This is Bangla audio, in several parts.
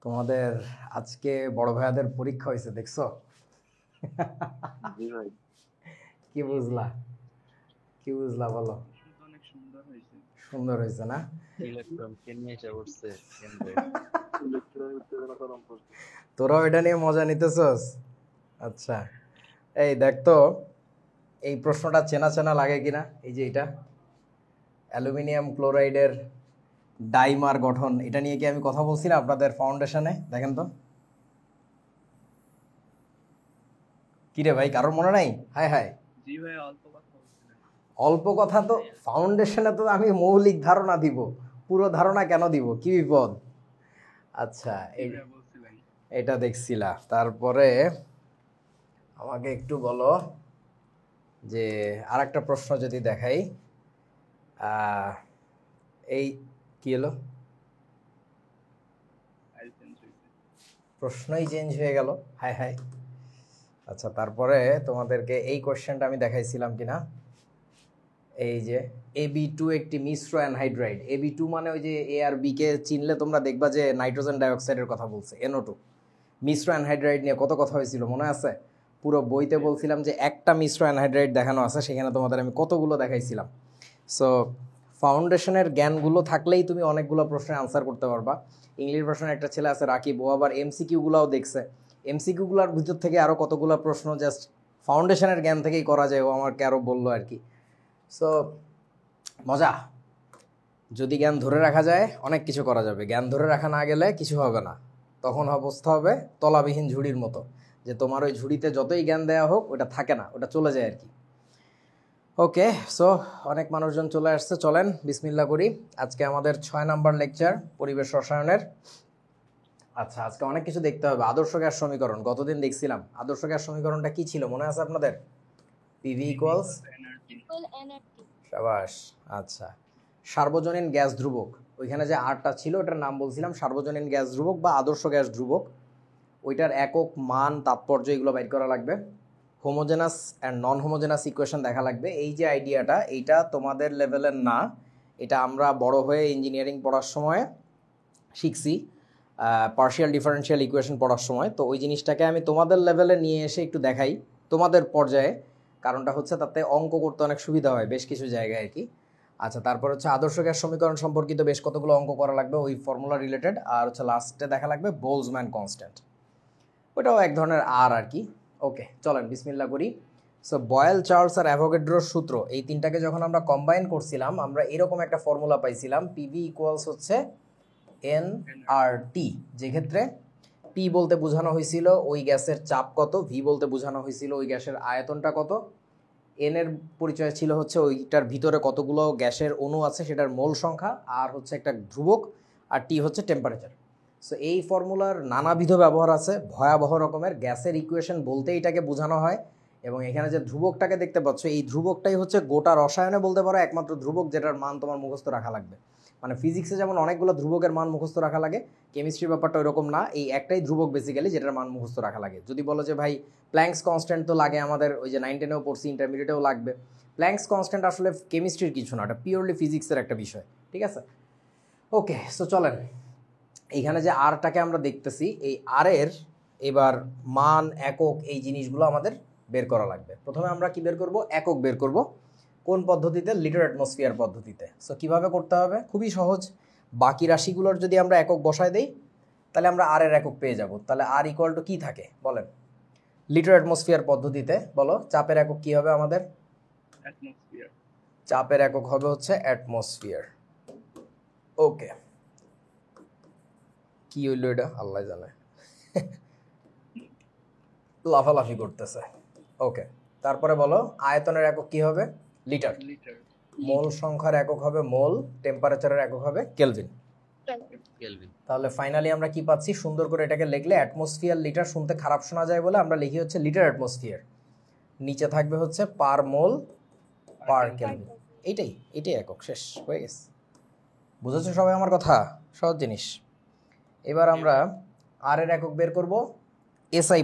তোমাদের আজকে বড় ভাইয়াদের পরীক্ষা হয়েছে দেখছো? জি ভাই। কি বুঝলা? কি বুঝলা বলো? অনেক সুন্দর হয়েছে। সুন্দর হয়েছে না? ইলেকট্রন কে নিয়ে এসে উঠছে কেন্দ্রে। ইলেকট্রনের উত্তেজনা গরম করছে। তোরাও এটা নিয়ে মজা নিতেছস? আচ্ছা, এই দেখ তো, এই প্রশ্নটা চেনা চেনা লাগে কিনা। এই যে এটা অ্যালুমিনিয়াম ক্লোরাইডের ডাইমার গঠন, এটা নিয়ে কি আমি কথা বলছিলাম আপনাদের ফাউন্ডেশনে? দেখেন তো, কিরে ভাই, কারোর মনে নাই? হায় হায়, জি ভাই, অল্প কথা বলছিলেন। অল্প কথা তো ফাউন্ডেশনে তো আমি মৌলিক ধারণা দিব, পুরো ধারণা কেন দিব, কি বিপদ। আচ্ছা, বলছিলেন এটা দেখছিলা। তারপরে আমাকে একটু বলো যে আর একটা প্রশ্ন যদি দেখাই, এই কি হলো, প্রশ্নই চেঞ্জ হয়ে গেল, হায় হায়। আচ্ছা, তারপরে তোমাদেরকে এই কোশ্চেনটা আমি দেখাইছিলাম কিনা, এই যে Ab2 একটি মিশ্র অ্যানহাইড্রাইড। Ab2 মানে ওই যে এ আর বি কে চিনলে তোমরা দেখবা যে নাইট্রোজেন ডাইঅক্সাইডের কথা বলছে, NO2। মিশ্র অ্যানহাইড্রাইড নিয়ে কত কথা হয়েছিল মনে আছে? পুরো বইতে বলছিলাম যে একটা মিশ্র অ্যানহাইড্রাইড দেখানো আছে, সেখানে তোমাদের আমি কতগুলো দেখাইছিলাম। সো ফাউন্ডেশনের জ্ঞানগুলো থাকলেই তুমি অনেকগুলো প্রশ্নের আনসার করতে পারবা। ইংলিশ ভার্সনের একটা ছেলে আছে রাকিব, ও আবার MCQগুলোও দেখছে। MCQগুলোর ভিতর থেকে আরও কতগুলো প্রশ্ন জাস্ট ফাউন্ডেশনের জ্ঞান থেকেই করা যায়, ও আমাকে আরও বললো আর কি। সো মজা, যদি জ্ঞান ধরে রাখা যায় অনেক কিছু করা যাবে, জ্ঞান ধরে রাখা না গেলে কিছু হবে না। তখন অবস্থা হবে তলাবিহীন ঝুড়ির মতো, যে তোমার ওই ঝুড়িতে যতই জ্ঞান দেওয়া হোক ওটা থাকে না, ওটা চলে যায় আর কি। ওকে, সো অনেক মানুষজন চলে আসছে, চলেন বিসমিল্লাহ করি। আজকে আমাদের 6 নাম্বার লেকচার পরিবেশ রসায়নের। আচ্ছা, আজকে অনেক কিছু দেখতে হবে। আদর্শ গ্যাস সমীকরণ গতদিন দেখছিলাম। আদর্শ গ্যাস সমীকরণটা কি ছিল মনে আছে আপনাদের? পিভি ইকুয়ালস সাবাস। আচ্ছা, সার্বজনীন গ্যাস ধ্রুবক, ওইখানে যে আরটা ছিল ওটার নাম বলছিলাম সার্বজনীন গ্যাস ধ্রুবক বা আদর্শ গ্যাস ধ্রুবক। ওইটার একক, মান, তাৎপর্য এগুলো বাইর করা লাগবে। Homogeneous and non homogeneous equation দেখা লাগবে। এই যে আইডিয়াটা, এইটা তোমাদের লেভেলের না, এটা আমরা বড় হয়ে ইঞ্জিনিয়ারিং পড়ার সময় শিখছি, পার্শিয়াল ডিফারেন্সিয়াল ইকুয়েশন পড়ার সময়। তো ওই জিনিসটাকে আমি তোমাদের লেভেলে নিয়ে এসে একটু দেখাই তোমাদের পর্যায়ে, কারণটা হচ্ছে তাতে অঙ্ক করতে অনেক সুবিধা হয় বেশ কিছু জায়গায় আর কি। আচ্ছা, তারপর হচ্ছে আদর্শ গ্যাস সমীকরণ সম্পর্কিত বেশ কতগুলো অঙ্ক করা লাগবে ওই ফর্মুলা রিলেটেড। আর হচ্ছে লাস্টে দেখা লাগবে বোলজম্যান কনস্ট্যান্ট, ওটাও এক ধরনের আর কি। ওকে, চলেন বিসমিল্লাহ করি। সো বয়েল, চার্লস আর অ্যাভোগাড্রোর সূত্র, এই তিনটাকে যখন আমরা কম্বাইন করছিলাম আমরা এরকম একটা ফর্মুলা পাইছিলাম, পিভি ইকুয়ালস হচ্ছে NRT, যেক্ষেত্রে পি বলতে বোঝানো হয়েছিল ওই গ্যাসের চাপ কত, ভি বলতে বোঝানো হয়েছিল ওই গ্যাসের আয়তনটা কত, এন এর পরিচয় ছিল হচ্ছে ওইটার ভিতরে কতগুলো গ্যাসের অণু আছে সেটার মোল সংখ্যা, আর হচ্ছে একটা ধ্রুবক, আর টি হচ্ছে টেম্পারেচার। সো এই ফর্মুলার নানাবিধ ব্যবহার আছে, ভয়াবহ রকমের। গ্যাসের ইকুয়েশন বলতে এটাকে বোঝানো হয়। এবং এখানে যে ধ্রুবকটাকে দেখতে পাচ্ছ, এই ধ্রুবকটাই হচ্ছে গোটা রসায়নে বলতে পারো একমাত্র ধ্রুবক যেটার মান তোমার মুখস্থ রাখা লাগবে। মানে ফিজিক্সে যেমন অনেকগুলো ধ্রুবকের মান মুখস্থ রাখা লাগে, কেমিস্ট্রির ব্যাপারটা ওইরকম না। এই একটাই ধ্রুবক বেসিক্যালি যেটার মান মুখস্থ রাখা লাগে। যদি বলো যে ভাই প্ল্যাঙ্কস কনস্ট্যান্ট তো লাগে আমাদের, ওই যে 9, 10-এও পড়ছি, ইন্টারমিডিয়েটেও লাগবে। প্ল্যাঙ্কস কনস্ট্যান্ট আসলে কেমিস্ট্রির কিছু না, ওটা পিওরলি ফিজিক্সের একটা বিষয়, ঠিক আছে? ওকে, সো চলেন এইখানে যে আরটাকে আমরা দেখতেছি, এই আরের এবার মান, একক, এই জিনিসগুলো আমাদের বের করা লাগবে। প্রথমে আমরা কি বের করব? একক বের করব। কোন পদ্ধতিতে? লিটার অ্যাটমসফিয়ার পদ্ধতিতে। সো কিভাবে করতে হবে? খুবই সহজ। বাকি রাশিগুলোর যদি আমরা একক বসায় দেই তাহলে আমরা আর এর একক পেয়ে যাব। তাহলে আর ইকুয়াল টু কি থাকে বলেন? লিটার অ্যাটমসফিয়ার পদ্ধতিতে বলো চাপের একক কি হবে আমাদের? অ্যাটমসফিয়ার। চাপের একক হবে হচ্ছে অ্যাটমসফিয়ার। ওকে, কি হইল এটা আল্লাহ জানে, লাফালাফি করতেছে। ওকে, তারপরে বলো আয়তনের একক কি হবে? লিটার। মোল সংখ্যার একক হবে মোল, টেম্পারেচারের একক হবে কেলভিন। তাহলে ফাইনালি আমরা কি পাচ্ছি? সুন্দর করে এটাকে লিখলে, অ্যাটমসফিয়ার লিটার শুনতে খারাপ শোনা যায় বলে আমরা লিখি হচ্ছে লিটার অ্যাটমসফিয়ার, নিচে থাকবে হচ্ছে পার মোল পার কেলভিন। এটাই একক, শেষ হয়ে গেছে। বুঝেছো সবাই আমার কথা? সহজ জিনিস। এবার আমরা আর এর একক বের করব এসআই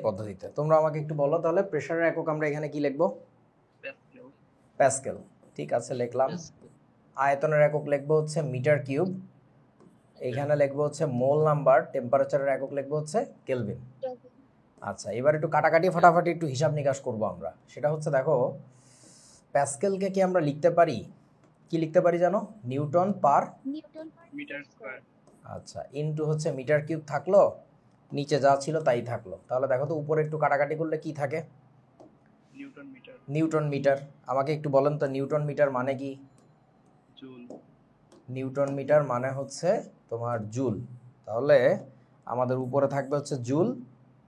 পদ্ধতিতে। তোমরা আমাকে একটু বলো তাহলে প্রেসারের একক আমরা এখানে কি লিখবো? প্যাসকেল। ঠিক আছে, লিখলাম। আয়তনের একক লিখবো হচ্ছে মিটার কিউব। এইখানে লিখবো হচ্ছে মোল নাম্বার, টেম্পারেচারের একক লিখবো হচ্ছে কেলভিন। আচ্ছা, এবার একটু কাটাকাটি ফাটাফাটি একটু হিসাব নিকাশ করবো আমরা। সেটা হচ্ছে দেখো, প্যাসকেলকে কি আমরা লিখতে পারি, কি লিখতে পারি জানো? Newton per metre square. আচ্ছা, ইনটু হচ্ছে মিটার কিউব থাকলো, নিচে যা ছিল তাই থাকলো। তাহলে দেখো তো উপরে একটু কাটাকাটি করলে কি থাকে? Newton metre. Newton metre. আমাকে একটু বলেন তো নিউটন মিটার মানে কি? জুল। নিউটন মিটার মানে হচ্ছে তোমার জুল। তাহলে আমাদের উপরে থাকবে হচ্ছে জুল,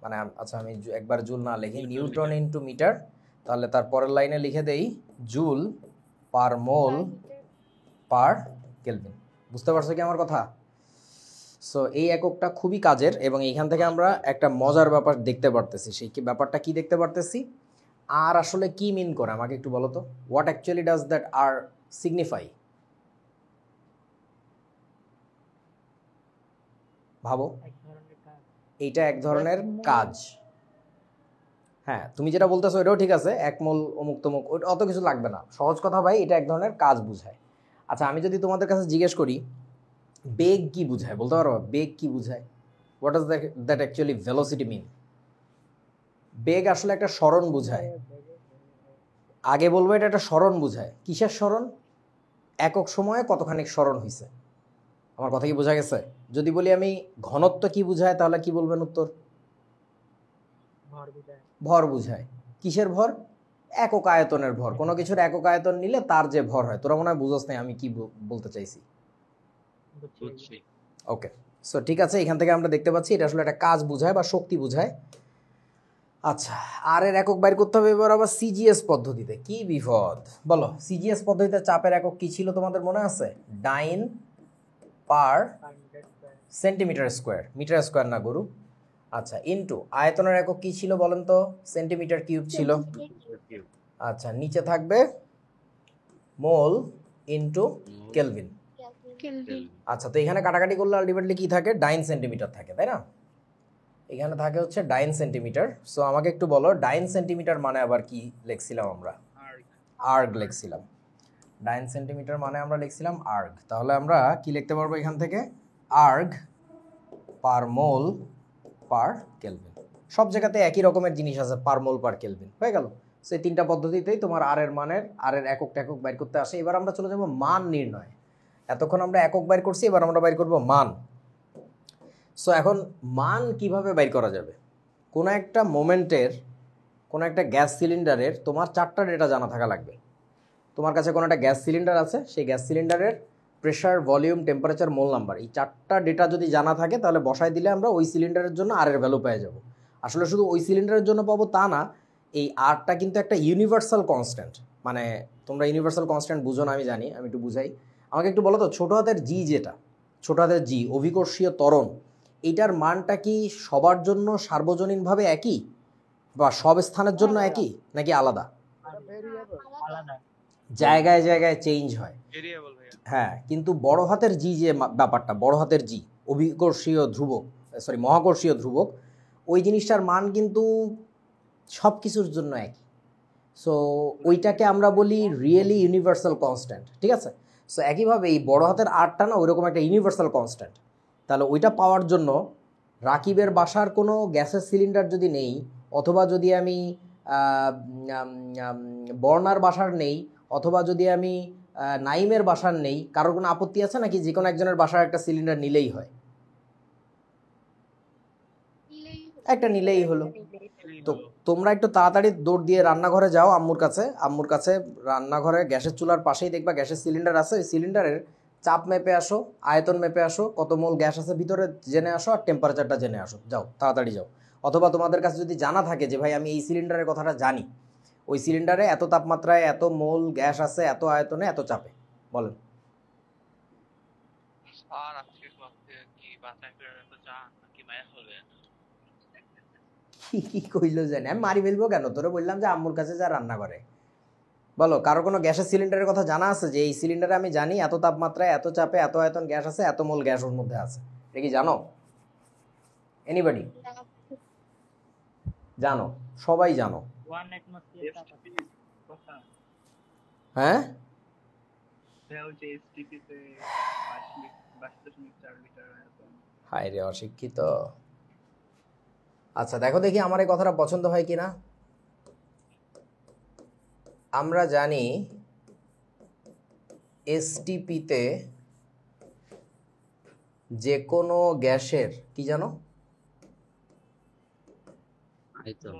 মানে আচ্ছা আমি একবার জুল না লিখি, নিউটন ইন্টু মিটার। তাহলে তার পরের লাইনে লিখে দেই জুল পার মোল পার কেলভিন। বুঝতে পারছো কি আমার কথা? সো এই এককটা খুবই কাজের, এবং এইখান থেকে আমরা একটা মজার ব্যাপার দেখতে পারতেছি। সেই কি ব্যাপারটা কি দেখতে পারতেছি? আর আসলে কি মিন করে আমাকে একটু বলো তো, what actually does that R signify? ভাবো, এইটা এক ধরনের কাজ। হ্যাঁ, তুমি যেটা বলতেছো এটাও ঠিক আছে, এক মোল অমুক তমুক, ওটা অত কিছু লাগবে না, সহজ কথা ভাই, এটা এক ধরনের কাজ বুঝায়। আচ্ছা, আমি যদি তোমাদের কাছে জিজ্ঞেস করি বেগ কি বুঝায়, বলতে পারো বেগ কি বুঝায়? What does that actually velocity mean? বেগ আসলে একটা সরণ বুঝায়। আগে বলবো এটা একটা সরণ বুঝায়। কিসের সরণ? একক সময়ে কতখানি সরণ হয়েছে। আমার কথা কি বোঝা গেছে? যদি বলি আমি ঘনত্ব কি বুঝায়, তাহলে কি বলবেন উত্তর? ভর বুঝায়। কিসের ভর? একক আয়তনের ভর। কোনো কিছুর একক আয়তন নিলে তার যে ভর হয়। তোরা মনে হয় বুঝোস নাই আমি কি বলতে চাইছি। ওকে, সো ঠিক আছে, এখান থেকে আমরা দেখতে পাচ্ছি এটা আসলে একটা কাজ বুঝায় বা শক্তি বুঝায়। আচ্ছা, আর এর একক বাইর করতে হবে এবার আবার সিজিএস পদ্ধতিতে। কি বিপদ বলো, সিজিএস পদ্ধতিতে চাপের একক কি ছিল তোমাদের মনে আছে? Dyne per centimetre square, metre square না গরু। আচ্ছা, ইনটু আয়তনের একক কি ছিল বলেন তো? সেন্টিমিটার কিউব ছিল। আচ্ছা, নিচে থাকবে মোল ইনটু কেলভিন। আচ্ছা, তো এখানে কাটাকাটি করলে আলটিমেটলি কি থাকে? ডাইন সেন্টিমিটার থাকে, তাই না? এখানে থাকে হচ্ছে ডাইন সেন্টিমিটার। সো আমাকে একটু বলো ডাইন সেন্টিমিটার মানে আবার কি লিখছিলাম আমরা? আর্গ লিখছিলাম। ডাইন সেন্টিমিটার মানে আমরা লিখছিলাম আর্গ। তাহলে আমরা কি লিখতে পারবো এখান থেকে? আর্গ পার মোল পার কেলভিন। সব জায়গাতে একই রকমের জিনিস আছে, পার মোল পার কেলভিন, হয়ে গেল। সেই তিনটা পদ্ধতিতেই তোমার আর এর মানের, আর এর একক টেকক বাইর করতে আসে। এবার আমরা চলে যাবো মান নির্ণয়। এতক্ষণ আমরা একক বাইর করছি, এবার আমরা বাইর করবো মান। সো এখন মান কিভাবে বাইর করা যাবে? কোনো একটা মোমেন্টের, কোনো একটা গ্যাস সিলিন্ডারের তোমার 4টা ডেটা জানা থাকা লাগবে। তোমার কাছে কোনো একটা গ্যাস সিলিন্ডার আছে, সেই গ্যাস সিলিন্ডারের প্রেশার, ভলিউম, টেম্পারেচার, মোল নাম্বার, এই 4টা ডেটা যদি জানা থাকে তাহলে বসাই দিলে আমরা ওই সিলিন্ডারের জন্য আর এর ভ্যালু পেয়ে যাব। আসলে শুধু ওই সিলিন্ডারের জন্য পাবো তা না, এই আরটা কিন্তু একটা ইউনিভার্সাল কনস্ট্যান্ট। মানে তোমরা ইউনিভার্সাল কনস্ট্যান্ট বুঝো না আমি জানি, আমি একটু বুঝাই। আমাকে একটু বলো তো, ছোটো হাতের জি, যেটা ছোটো হাতের জি অভিকর্ষীয় ত্বরণ, এইটার মানটা কি সবার জন্য সার্বজনীনভাবে একই, বা সব স্থানের জন্য একই, নাকি আলাদা? জায়গায় জায়গায় চেঞ্জ হয়। হ্যাঁ, কিন্তু বড় হাতের জি যে ব্যাপারটা, বড় হাতের জি অভিকর্ষীয় ধ্রুবক, সরি মহাকর্ষীয় ধ্রুবক, ওই জিনিসটার মান কিন্তু সব কিছুর জন্য একই। সো ওইটাকে আমরা বলি রিয়েলি ইউনিভার্সাল কনস্ট্যান্ট, ঠিক আছে? সো একইভাবে এই বড় হাতের আরটা না ওইরকম একটা ইউনিভার্সাল কনস্ট্যান্ট। তাহলে ওইটা পাওয়ার জন্য রাকিবের বাসার কোনো গ্যাসের সিলিন্ডার যদি নেই, অথবা যদি আমি বর্ণার বাসার নেই, অথবা যদি আমি নাইমের বাসার নেই, কারোর কোনো আপত্তি আছে নাকি যে কোনো একজনের বাসার একটা সিলিন্ডার নিলেই হয়? একটা নিলেই হলো। তো তোমরা একটু তাড়াতাড়ি দৌড় দিয়ে রান্নাঘরে যাও আম্মুর কাছে। আম্মুর কাছে রান্নাঘরে গ্যাসের চুলার পাশেই দেখবা গ্যাসের সিলিন্ডার আছে। ওই সিলিন্ডারের চাপ মেপে আসো, আয়তন মেপে আসো, কত মোল গ্যাস আছে ভিতরে জেনে আসো, আর টেম্পারেচারটা জেনে আসো। যাও, তাড়াতাড়ি যাও। অথবা তোমাদের কাছে যদি জানা থাকে যে ভাই আমি এই সিলিন্ডারের কথাটা জানি, ওই সিলিন্ডারে এত তাপমাত্রায় এত মোল গ্যাস আছে, এত আয়তনে, এত চাপে, বলেন। কি কইলো জানি, আমি মারি ফেলবো কেন? তোরে বললাম যে আম্মুর কাছে যা রান্না করে। বলো, কারো কোনো গ্যাসের সিলিন্ডারের কথা জানা আছে যে এই সিলিন্ডারে আমি জানি এত তাপমাত্রায়, এত চাপে, এত আয়তন গ্যাস আছে, এত মোল গ্যাস ওর মধ্যে আছে? এটা কি জানো? এনিবডি জানো? সবাই জানো? হ্যাঁ, হায় রে অশিক্ষিত। আচ্ছা দেখো দেখি আমার এই কথাটা পছন্দ হয় কিনা। আমরা জানি এসটিপিতে যে কোনো গ্যাসের কি জানো আয়তন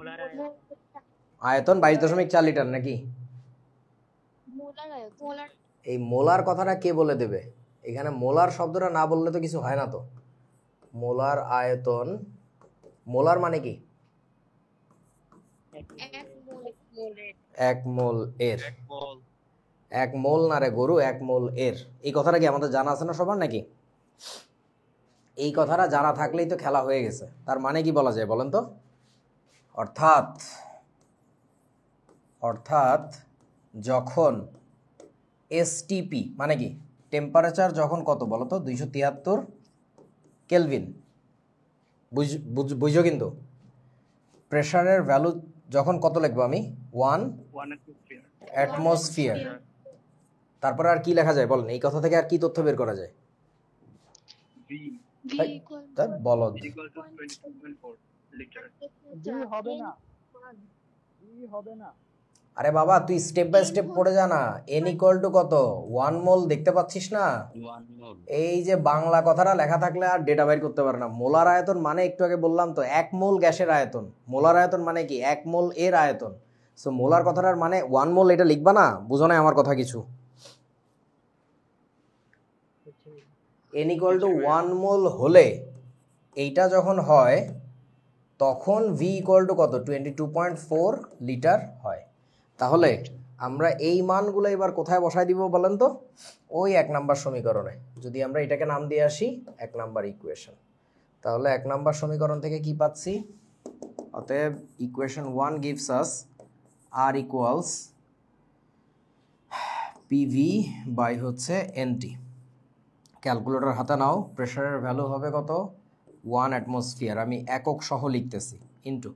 আয়তন 22.4 লিটার নাকি? এই মোলার কথাটা কে বলে দেবে? এখানে মোলার শব্দটা না বললে তো কিছু হয় না তো। মোলার আয়তন, মোলার মানে কি? 1 মোল এর। 1 মোল না রে গরু, 1 মোল এর। এই কথাটা কি আমাদের জানা আছে না সবার নাকি? এই কথাটা জানা থাকলেই তো খেলা হয়ে গেছে। তার মানে কি বলা যায় বলেন তো? অর্থাৎ অর্থাৎ যখন এসটিপি মানে কি, টেম্পারেচার যখন কত বলো তো, 273 কেলভিন, বুঝো কিন্তু। প্রেসারের ভ্যালু যখন কত লিখবো আমি? 1 1 atmosphere. অ্যাটমসফিয়ার। তারপরে আর কি লেখা যায় বলেন? এই কথা থেকে আর কি তথ্য বের করা যায়? V তাই বলো। is equal to 22.4 liter. আরে বাবা তুই স্টেপ বাই স্টেপ পড়ে যা না। n ইকুয়াল টু কত? 1 মোল দেখতে পাচ্ছিস না? 1 মোল। এই যে বাংলা কথাটা লেখা থাকলে আর ডেটা বাইর করতে পারে না। মোলার আয়তন মানে একটু আগে বললাম তো 1 মোল গ্যাসের আয়তন। মোলার আয়তন মানে কি? 1 মোল এর আয়তন। সো মোলার কথাটার মানে 1 মোল, এটা লিখবা না? বুঝো না আমার কথা কিছু? n ইকুয়াল টু 1 মোল হলে এইটা যখন হয় তখন v ইকুয়াল টু কত? 22.4 লিটার হয়। তাহলে আমরা এই মানগুলো এবার কোথায় বসায় দিব বলেন তো? ওই 1 নাম্বার সমীকরণে। যদি আমরা এটাকে নাম দিয়ে আসি 1 নাম্বার ইকুয়েশন, তাহলে 1 নাম্বার সমীকরণ থেকে কি পাচ্ছি? অতএব equation 1 gives us r equals PV by হচ্ছে এনটি। ক্যালকুলেটর হাতে নাও। প্রেসারের ভ্যালু হবে কত? 1 অ্যাটমসফিয়ার, আমি একক সহ লিখতেছি, ইন্টু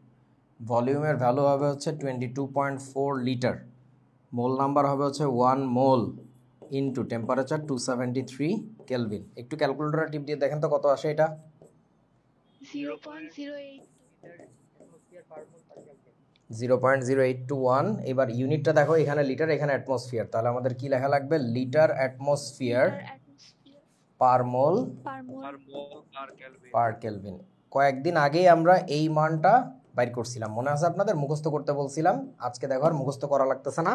ভলিউমের ভ্যালু হবে হচ্ছে 22.4 লিটার, মোল নাম্বার হবে হচ্ছে 1 মোল, ইন্টু টেম্পারেচার 273 কেলভিন। একটু ক্যালকুলেটরে টিপ দিয়ে দেখেন তো কত আসে এটা? 0.0821। এবার ইউনিটটা দেখো, এখানে লিটার এখানে অ্যাটমসফিয়ার, তাহলে আমাদের কি লেখা লাগবে? লিটার অ্যাটমসফিয়ার পার মোল পার কেলভিন। কয়েকদিন আগেই আমরা এই মানটা বাইর করছিলাম, মনে আছে আপনাদের? মুখস্থ করতে বলছিলাম। আজকে দেখো আর মুখস্থ করা লাগতেছে না,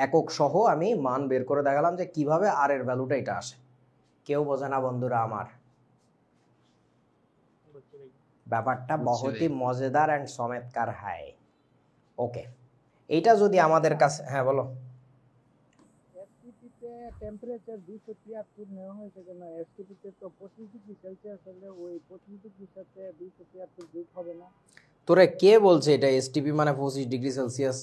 একক সহ আমি মান বের করে দেখালাম যে কিভাবে আর এর ভ্যালুটা এটা আসে। কেউ বোঝে না বন্ধুরা আমার? ব্যাপারটা বহুতই মজেদার অ্যান্ড চমৎকার হয়। ওকে, এইটা যদি আমাদের কাছে, হ্যাঁ বলো। এসটিপিতে টেম্পারেচার 273 নেওয়া হয়েছে কেন? এসটিপিতে তো 25 ডিগ্রি সেলসিয়াস হলে ওই 25 ডিগ্রির সাথে 273 যোগ হবে না? তোরে কে বলছে এটা এসটিপি মানে 25 ডিগ্রি সেলসিয়াস?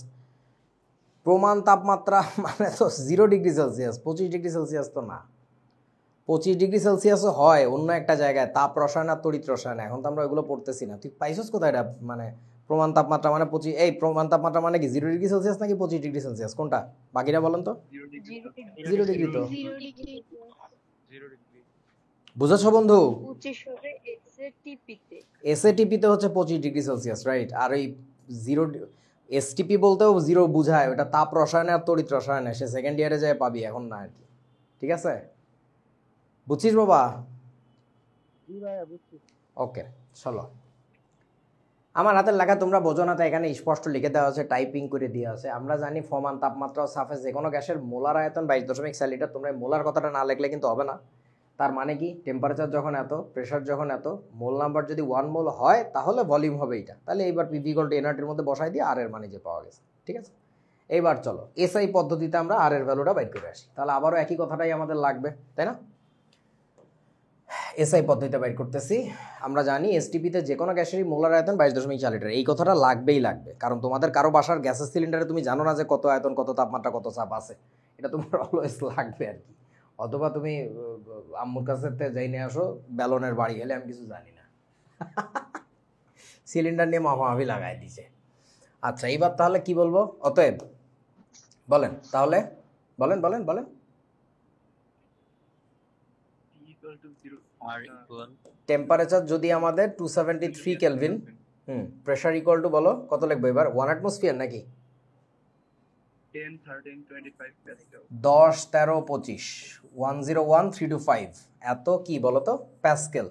প্রমাণ তাপমাত্রা মানে তো 0 ডিগ্রি সেলসিয়াস, 25 ডিগ্রি সেলসিয়াস তো না। 25 ডিগ্রি সেলসিয়াসও হয় অন্য একটা জায়গায়, তাপ রসায়ন আর তড়িৎ রসায়ন। এখন তো আমরা ওইগুলো পড়তেছি না। তুই পাইছস কোথায় এটা? মানে প্রমাণ তাপমাত্রা মানে 25, এই প্রমাণ তাপমাত্রা মানে কি 0 ডিগ্রি সেলসিয়াস নাকি 25 ডিগ্রি সেলসিয়াস? কোনটা? বাকিরা বলেন তো। 0 degree. 0 ডিগ্রি তো। বুঝেছো বন্ধু? এসএটিপিতে হচ্ছে 25 ডিগ্রি সেলসিয়াস, রাইট। আর এই 0 এসটিপি বলতেও 0 বুঝায়, ওটা তাপ রসায়নে আর তড়িৎ রসায়নে। সে সেকেন্ড ইয়ারে যায় পাবি, এখন না আর কি। ঠিক আছে, বুঝছিস বাবা? জি ভাইয়া বুঝছি। ওকে চলো, আমার হাতের লেখা তোমরা বোঝো না, তাই এখানে স্পষ্ট লিখে দেওয়া আছে, টাইপিং করে দেওয়া আছে। আমরা জানি ফমান তাপমাত্রা ও সারফেস যে কোনো গ্যাসের মোলার আয়তন 22.4 লিটার। তোমরা মোলার কথাটা না লিখলে কিন্তু হবে না। তার মানে কি? টেম্পারেচার যখন এত, প্রেসার যখন এত, মোল নাম্বার যদি 1 মোল হয় তাহলে ভলিউম হবে এটা। তাহলে এইবার পিভি ইকুয়াল টু এনআরটির মধ্যে বসাই দিয়ে আর এর মানে যে পাওয়া গেছে। ঠিক আছে, এইবার চলো এসআই পদ্ধতিতে আমরা আর এর ভ্যালুটা বাইর করে আসি। তাহলে আবারও একই কথাটাই আমাদের লাগবে, তাই না? এসআই পদ্ধতিতে বাইর করতেছি। আমরা জানি এসটিপিতে যে কোনো গ্যাসেরই মোলার আয়তন 22.4 লিটার। এই কথাটা লাগবেই লাগবে, কারণ তোমাদের কারো বাসার গ্যাসের সিলিন্ডারে তুমি জানো না যে কত আয়তন, কত তাপমাত্রা, কত চাপ আছে। এটা তোমার অলওয়েজ লাগবে আর কি। অথবা তুমি আম্মুর কাছে যাই নিয়ে আসো ব্যালনের বাড়ি হলে, আমি কিছু জানি না, সিলিন্ডার নিয়ে মাফামাফি লাগাই দিছে। আচ্ছা এইবার তাহলে কি বলবো? অতএব বলেন তাহলে, বলেন বলেন বলেন। T equal to 0. R equal temperature যদি আমাদের 273 কেলভিন, প্রেশার ইকুয়াল টু বলো কত লিখবো এবার, 1 অ্যাটমসফিয়ার নাকি 10, 13, 25 Pascal. 10 13 25 101325 এত কি বলো তো প্যাসকেল।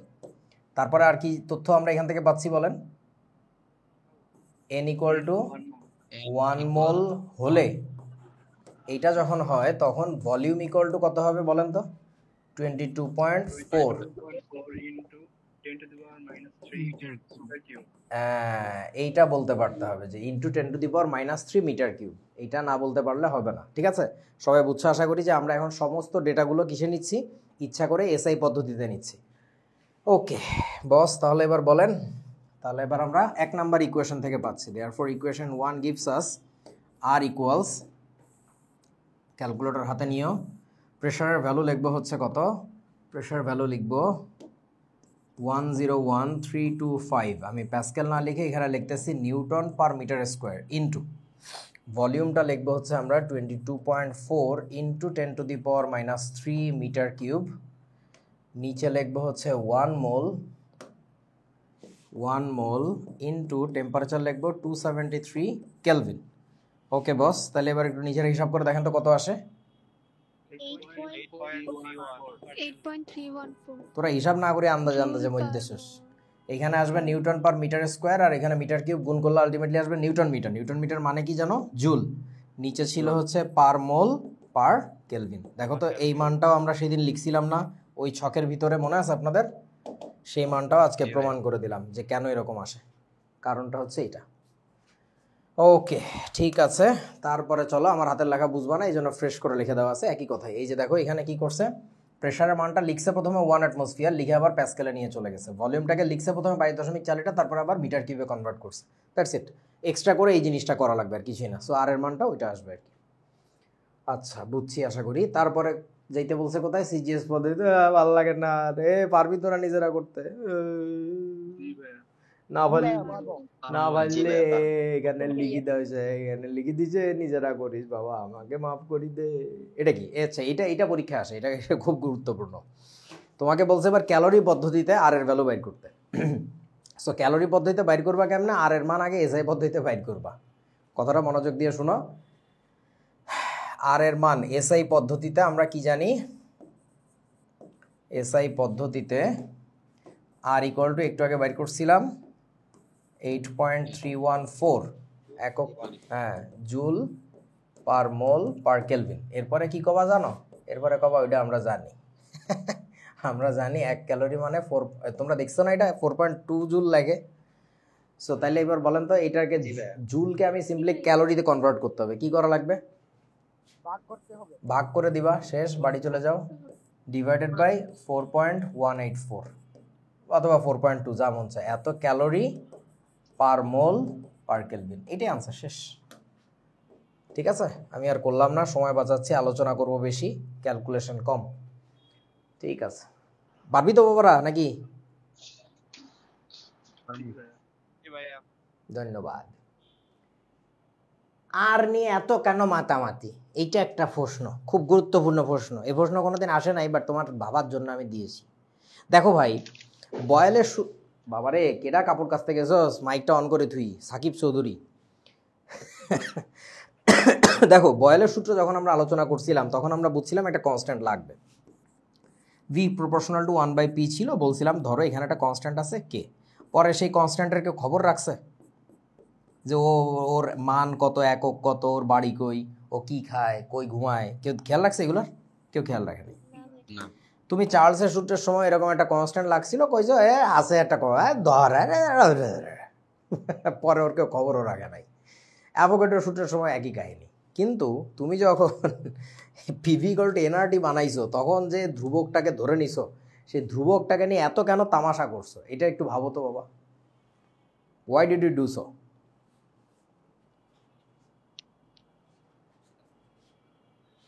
তারপরে আর কি তথ্য আমরা এখান থেকে পাচ্ছি বলেন, n ইকুয়াল টু 1 মোল হলে এইটা যখন হয় তখন ভলিউম ইকুয়াল টু কত হবে বলেন তো, 22.4। 4 into 10 to the power minus 3 per cube. এইটা বলতে পারতে হবে যে ইন্টু 10⁻³ মিটার কিউব, এইটা না বলতে পারলে হবে না। ঠিক আছে, সবাই বুঝছো আশা করি যে আমরা এখন সমস্ত ডেটাগুলো কিসে নিচ্ছি, ইচ্ছা করে এসআই পদ্ধতিতে নিচ্ছি। ওকে বস, তাহলে এবার বলেন, তাহলে এবার আমরা 1 নাম্বার ইকুয়েশন থেকে পাচ্ছি। Therefore equation 1 gives us R equals, calculator হাতে নিও, প্রেশারের ভ্যালু লিখবো হচ্ছে কত, প্রেশার ভ্যালু লিখবো 101325, আমি প্যাসকেল না লিখে এখানে লিখতেছি newton per metre square, into ভলিউমটা লিখবো হচ্ছে আমরা 22.4 ইন্টু 10⁻³ মিটার কিউব, নিচে লিখবো হচ্ছে 1 মোল ইন্টু টেম্পারেচার লিখবো 273 কেলভিন। ওকে বস, তাহলে এবার একটু নিজের হিসাব করে দেখেন তো কত আসে। 8.314 তোরা হিসাব না করে আন্দাজে মধ্যেছিস। এখানে আসবে নিউটন পার মিটার স্কোয়ার, আর এখানে মিটার কিউব গুণ করলে আলটিমেটলি আসবে নিউটন মিটার। নিউটন মিটার মানে কি জানো, জুল। নিচে ছিল হচ্ছে পার মোল পার কেলভিন। দেখো তো এই মানটাও আমরা সেদিন লিখছিলাম না ওই ছকের ভিতরে, মনে আছে আপনাদের? সেই মানটাও আজকে প্রমাণ করে দিলাম যে কেন এরকম আসে, কারণটা হচ্ছে এটা। ওকে ঠিক আছে, তারপরে চলো, আমার হাতের লেখা বুঝবা না এই জন্য ফ্রেশ করে লিখে দেওয়া আছে একই কথাই। এই যে দেখো এখানে কি করছে, প্রেশারের মানটা লিখছে প্রথমে 1 অ্যাটমসফিয়ার, লিখে আবার প্যাসকেলে নিয়ে চলে গেছে। ভলিউমটাকে লিখছে প্রথমে 22.4 লিটার, তারপর আবার মিটার কিউবে কনভার্ট করছে। দ্যাটস ইট, এক্সট্রা করে এই জিনিসটা করা লাগবে আর কিছুই না। সো আর এর মানটা ওইটা আসবে আর কি। আচ্ছা বুঝছি আশা করি। তারপরে যাইতে বলছে কোথায়, সিজিএস পদ্ধতিতে। ভালো লাগে না রে, পারবি তোরা নিজেরা করতে? না ভাই, না ভাইলে এখানে লিখি দিয়েছে, এখানে লিখি দিছে নিজেরা করিস, বাবা আমাকে মাফ করি দে। এটা কি, আচ্ছা এটা পরীক্ষা আসে, এটা খুব গুরুত্বপূর্ণ। তোমাকে বলছে এবার ক্যালোরি পদ্ধতিতে আর এর ভ্যালু বাইর করতে। সো ক্যালোরি পদ্ধতিতে বাইর করবা কেমনে, আর এর মান আগে এসআই পদ্ধতিতে বাইর করবা। কথাটা মনোযোগ দিয়ে শোনো, আর এর মান এসআই পদ্ধতিতে আমরা কি জানি, এসআই পদ্ধতিতে আর ইকুয়াল টু একটু আগে বাইর করছিলাম 8.314 একক, হ্যাঁ, জুল পার মোল পার কেলভিন। এরপরে কি কবা জানো, এরপরে কবা ওইটা আমরা জানি। আমরা জানি 1 ক্যালোরি মানে 4, তোমরা দেখছো না এটা 4.2 জুল লাগে। সো তাহলে এবার বলেন তো এটাকে জুলকে আমি সিম্পলি ক্যালোরিতে কনভার্ট করতে হবে, কি করা লাগবে, ভাগ করতে হবে, ভাগ করে দিবা, শেষ, বাড়ি চলে যাও, ডিভাইডেড বাই 4.184 অথবা 4.2 যা মন চায়, এত ক্যালোরি পার মোল পার কেলভিন, এটাই আনসার, শেষ। ঠিক আছে, আমি আর করলাম না, সময় বাঁচাচ্ছি, আলোচনা করব বেশি, ক্যালকুলেশন কম। ঠিক আছে, পারবি তো বাবারা নাকি? ধন্যবাদ। আর নিয়ে এত কেন মাতামাতি, এইটা একটা প্রশ্ন, খুব গুরুত্বপূর্ণ প্রশ্ন। এই প্রশ্ন কোনোদিন আসে নাই, বাট তোমার বাবার জন্য আমি দিয়েছি। দেখো ভাই, বয়েলের বাবারে কেডা কাপড় কাচতে গেছস, মাইকটা অন করে থুই, সাকিব চৌধুরী। দেখো বয়েলের সূত্র যখন আমরা আলোচনা করছিলাম তখন আমরা বুঝছিলাম একটা কনস্ট্যান্ট লাগবে, ভি প্রপোর্শনাল টু 1/p ছিল। বলছিলাম ধরো এখানে একটা কনস্ট্যান্ট আছে কে, পরে সেই কনস্ট্যান্টের কেউ খবর রাখছে যে ওর মান কত, একক কত, ওর বাড়ি কই, ও কি খায়, কই ঘুমায়, কেউ খেয়াল রাখছে? এগুলোর কেউ খেয়াল রাখেনি। তুমি চার্লসের সূত্রের সময় এরকম একটা কনস্ট্যান্ট লাগছিল, কইছো আছে একটা ধর, পরে ওর কেউ খবরও রাখে নাই। অ্যাভোগাড্রোর সূত্রের সময় একই কাহিনী। কিন্তু তুমি যখন পিভি ইকুয়াল টু এনআরটি বানাইছো তখন যে ধ্রুবকটাকে ধরে নিছো, সেই ধ্রুবকটাকে নিয়ে এত কেন তামাশা করছো, এটা একটু ভাবো তো বাবা। Why did you do so?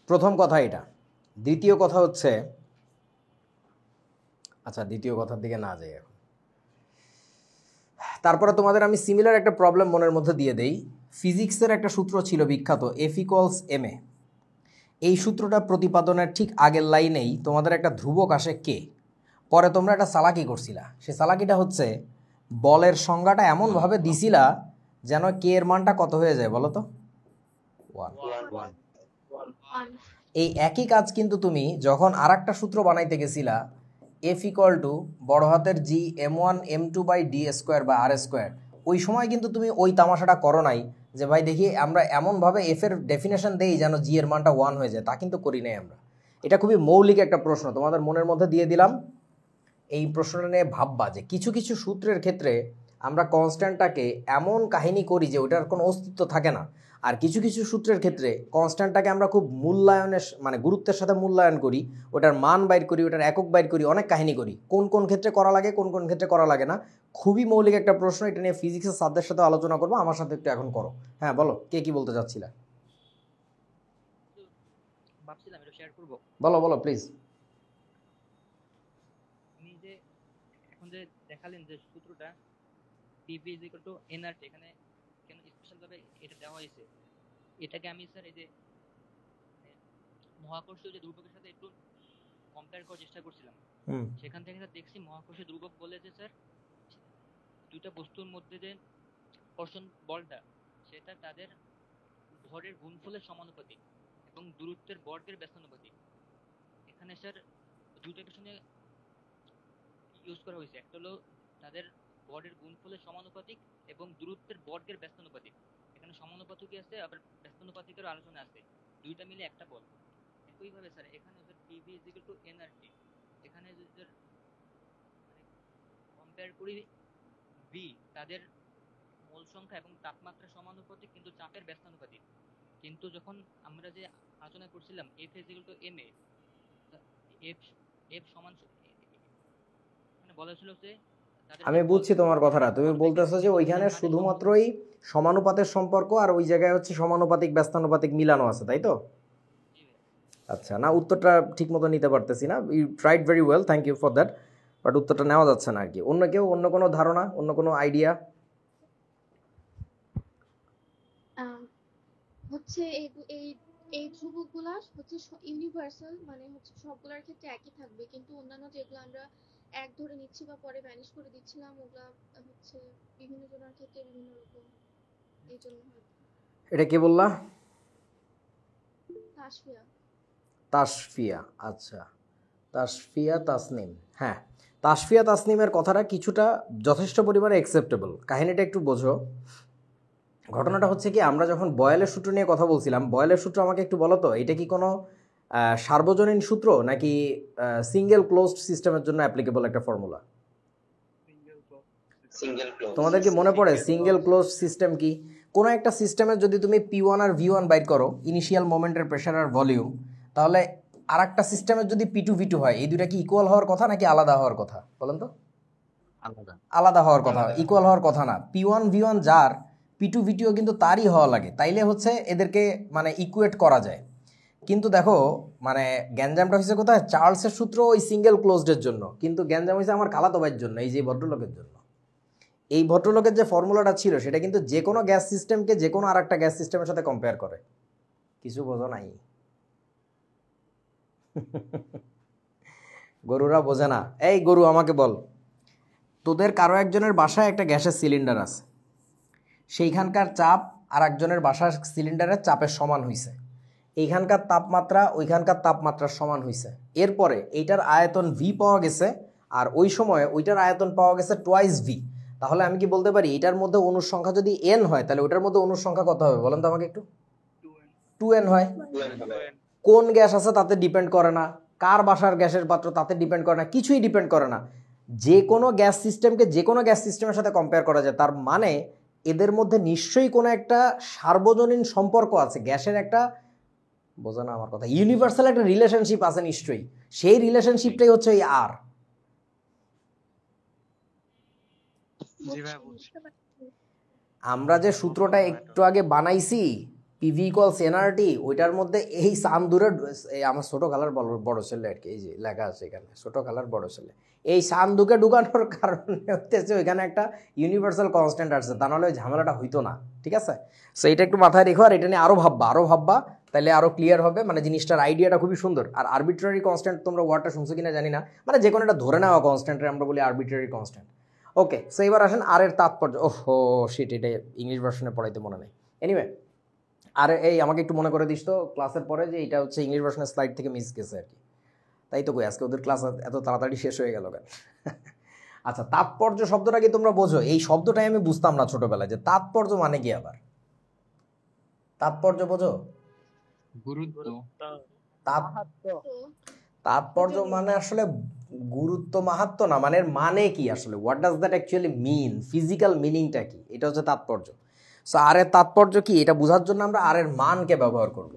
প্রথম কথা এটা। দ্বিতীয় কথা হচ্ছে, আচ্ছা দ্বিতীয় কথার দিকে না যাই এখন, তারপরে তোমাদের আমি সিমিলার একটা প্রবলেম মনের মধ্যে দিয়ে দেই। ফিজিক্সের একটা সূত্র ছিল বিখ্যাত, এফ ইকুয়ালস এম এ। এই সূত্রটা প্রতিপাদনের ঠিক আগের লাইনেই তোমাদের একটা ধ্রুবক আসে কে, পরে তোমরা একটা চালাকি করছিলা, সে চালাকিটা হচ্ছে বলের সংজ্ঞাটা এমনভাবে দিছিলা যেন কে এর মানটা কত হয়ে যায় বলো তো, 1। ওয়ান। এই একই কাজ কিন্তু তুমি যখন আর একটা সূত্র বানাইতে গেছিলা, এফ ইকুয়াল টু বড় হাতের জি m1m2/d² বা r², ওই সময় কিন্তু তুমি ওই তামাশাটা করো নাই যে ভাই দেখি আমরা এমনভাবে এফ এর ডেফিনেশন দেই যেন জি এর মানটা 1 হয়ে যায়, তা কিন্তু করি নাই আমরা। এটা খুবই মৌলিক একটা প্রশ্ন, তোমাদের মনের মধ্যে দিয়ে দিলাম। এই প্রশ্নটা নিয়ে ভাববা যে কিছু কিছু সূত্রের ক্ষেত্রে আমরা কনস্ট্যান্টটাকে এমন কাহিনী করি যে ওটার কোনো অস্তিত্ব থাকে না, আর কিছু কিছু সূত্রের ক্ষেত্রে কনস্ট্যান্টটাকে আমরা খুব মূল্যায়নের মানে গুরুত্বের সাথে মূল্যায়ন করি, ওটার মান বাইর করি, ওটার একক বাইর করি, অনেক কাহিনী করি। কোন কোন ক্ষেত্রে করা লাগে, কোন কোন ক্ষেত্রে করা লাগে না, খুবই মৌলিক একটা প্রশ্ন। এটা নিয়ে ফিজিক্সের স্যারদের সাথে আলোচনা করবো, আমার সাথে একটু এখন করো। হ্যাঁ বলো, কে কি বলতে চাচ্ছিলা? ভাবছিলাম এটা শেয়ার করব। বলো বলো প্লিজ। আপনি যে এখন যে দেখালেন যে সূত্রটা PV nRT, এখানে কেন স্পেশাল ভাবে এটা দেওয়া হয়েছে, এটাকে আমি স্যার এই যে মহাকর্ষীয় যে ধ্রুবকের সাথে একটু কম্পেয়ার করার চেষ্টা করছিলাম। সেখান থেকে স্যার দেখছি মহাকর্ষীয় ধ্রুবক বলে যে স্যার দুইটা বস্তুর মধ্যে যে কর্ষণ বলটা সেটা তাদের ভরের গুণফলের সমানুপাতিক এবং দূরত্বের বর্গের ব্যস্তানুপাতিক। এখানে স্যার দুইটা পেছনে ইউজ করা হয়েছে, একটা হলো তাদের ভরের গুণফলের সমানুপাতিক এবং দূরত্বের বর্গের ব্যস্তানুপাতিক। এখানে সমানুপাতিকই আছে আবার ব্যস্তানুপাতিকেরও আলোচনা আছে, দুইটা মিলে একটা বল। একইভাবে স্যার এখানে PV nRT, এখানে যদি কম্পেয়ার করি V তাদের মোল সংখ্যা এবং তাপমাত্রা সমানুপাতিক কিন্তু চাপের ব্যস্তানুপাতিক। কিন্তু যখন আমরা যে আলোচনা করছিলাম F ma, F সমান মানে বলা ছিল যে আমি বুঝছি তোমার কথাটা, তুমি বলতেছো যে ওইখানে শুধুমাত্রই সমানুপাতের সম্পর্ক আর ওই জায়গায় হচ্ছে সমানুপাতিক ব্যস্তানুপাতিক মিলানো আছে, তাই তো? আচ্ছা, না উত্তরটা ঠিক মতো নিতে পারতেছি না। You tried very well, thank you for that, but উত্তরটা নেওয়া যাচ্ছে না আর কি। অন্য কেউ, অন্য কোনো ধারণা, অন্য কোনো আইডিয়া? হচ্ছে এই ধ্রুবকগুলা হচ্ছে ইউনিভার্সাল, মানে হচ্ছে সবগুলোর ক্ষেত্রে একই থাকবে, কিন্তু অন্যান্য যেগুলো আমরা এক ধরে নিচ্ছি বা পরে ভ্যানিশ করে দিচ্ছিলাম ওগুলা হচ্ছে বিভিন্ন জনের ক্ষেত্রে বিভিন্ন রকম, এই জন্য হয়তো। এটা কে বললা? তাসফিয়া। তাসফিয়া, আচ্ছা, তাসফিয়া তাসনিম। হ্যাঁ, তাসফিয়া তাসনিমের কথাটা কিছুটা যথেষ্ট পরিমাণে অ্যাকসেপ্টেবল। কাহিনীটা একটু বোঝো। ঘটনাটা হচ্ছে কি, আমরা যখন বয়েলের সূত্র নিয়ে কথা বলছিলাম, বয়েলের সূত্র আমাকে একটু বলো তো, এটা কি কোনো সার্বজনীন সূত্র নাকি সিঙ্গেল ক্লোজড সিস্টেমের জন্য অ্যাপ্লিকেবল একটা ফর্মুলা? তোমাদের কি মনে পড়ে সিঙ্গেল ক্লোজড সিস্টেম কি? কোনো একটা সিস্টেমের যদি তুমি P1 আর V1 বাইর করো, ইনিশিয়াল মোমেন্টের প্রেশার আর ভলিউম, তাহলে আর একটা সিস্টেমের যদি P2 V2 হয়, এই দুটা কি ইকুয়াল হওয়ার কথা নাকি আলাদা হওয়ার কথা বলেন তো? আলাদা হওয়ার কথা, ইকুয়াল হওয়ার কথা না। P1 V1 যার, P2 V2 কিন্তু তারই হওয়া লাগে, তাইলে হচ্ছে এদেরকে মানে ইকুয়েট করা যায়। কিন্তু দেখো মানে গ্যাঞ্জামটা হয়েছে কোথায়? চার্লসের সূত্র ওই সিঙ্গেল ক্লোজডের জন্য, কিন্তু গ্যাঞ্জাম হয়েছে আমার খালাতো ভাইয়ের জন্য, এই যে ভদ্রলোকের জন্য। এই ভদ্রলোকের যে ফর্মুলাটা ছিল সেটা কিন্তু যে কোনো গ্যাস সিস্টেমকে যে কোনো আর একটা গ্যাস সিস্টেমের সাথে কম্পেয়ার করে। কিছু বোঝো নাই? গরুরা বোঝে না। এই গরু আমাকে বল, তোদের কারো একজনের বাসায় একটা গ্যাসের সিলিন্ডার আছে, সেইখানকার চাপ আর একজনের বাসার সিলিন্ডারের চাপের সমান হয়েছে, এইখানকার তাপমাত্রা ওইখানকার তাপমাত্রার সমান হয়েছে, এরপরে এইটার আয়তন V পাওয়া গেছে আর ওই সময় ওইটার আয়তন পাওয়া গেছে টুয়াইস V। তাহলে আমি কি বলতে পারি এটার মধ্যে অণুর সংখ্যা যদি n হয় তাহলে ওটার মধ্যে অণুর সংখ্যা কত হবে বলেন তো আমাকে একটু? 2n হয়। কোন গ্যাস আছে তাতে ডিপেন্ড করে না, কার বাসার গ্যাসের পাত্র তাতে ডিপেন্ড করে না, কিছুই ডিপেন্ড করে না। যে কোনো গ্যাস সিস্টেমকে যে কোনো গ্যাস সিস্টেমের সাথে কম্পেয়ার করা যায়, তার মানে এদের মধ্যে নিশ্চয়ই কোনো একটা সার্বজনীন সম্পর্ক আছে, গ্যাসের একটা, বোঝা না আমার কথা, ইউনিভার্সাল একটা রিলেশনশিপ আছে নিশ্চয়ই। সেই রিলেশনশিপটাই হচ্ছে এই আর। আমরা যে সূত্রটা একটু আগে বানাইছি PV = nRT, ওইটার মধ্যে এই সান দূরের, আমার ছোট খালার বড় ছেলে আর কি, এই যে লেখা আছে এখানে ছোট খালার বড় ছেলে, এই সান দুকে ঢুকানোর কারণে হচ্ছে ওইখানে একটা ইউনিভার্সাল কনস্ট্যান্ট আছে, তা নাহলে ওই ঝামেলাটা হইতো না। ঠিক আছে, সো এটা একটু মাথায় রেখো, আর এটা নিয়ে আরও ভাববা তাহলে আরও ক্লিয়ার হবে, মানে জিনিসটার আইডিয়াটা খুবই সুন্দর। আর আরবিট্রারি কনস্ট্যান্ট তোমরা ওয়ার্ডটা শুনছো কিনা জানি না, মানে যে কোনো একটা ধরে নেওয়া কনস্ট্যান্টের আমরা বলি আরবিট্রারি কনস্ট্যান্ট। ওকে, সো এবার আসেন আর এর তাৎপর্য। ওহো শিট, এটা ইংলিশ ভার্সনে পড়াইতে মনে নেই। এনিওয়ে, আর এই আমাকে একটু মনে করে দিস তো ক্লাসের পরে যে এটা হচ্ছে ইংলিশ ভার্সনের স্লাইড থেকে মিস গেছে আর কি। তাই তো কই আজকে ওদের ক্লাস এত তাড়াতাড়ি শেষ হয়ে গেল কেন? আচ্ছা, তাৎপর্য শব্দটা কি তোমরা বোঝো? এই শব্দটাই আমি বুঝতাম না ছোটবেলায়, যে তাৎপর্য মানে কি। আবার তাৎপর্য বোঝো? গুরুত্ব। মাহাত্ম্য। তো তাৎপর্য মানে আসলে গুরুত্ব মাহাত্ম্য না, মানে এর মানে কি আসলে, what does that actually mean, physical মিনিংটা কি, এটা হচ্ছে তাৎপর্য। সো আর এর তাৎপর্য কি এটা বোঝার জন্য আমরা আর এর মানকে ব্যবহার করব।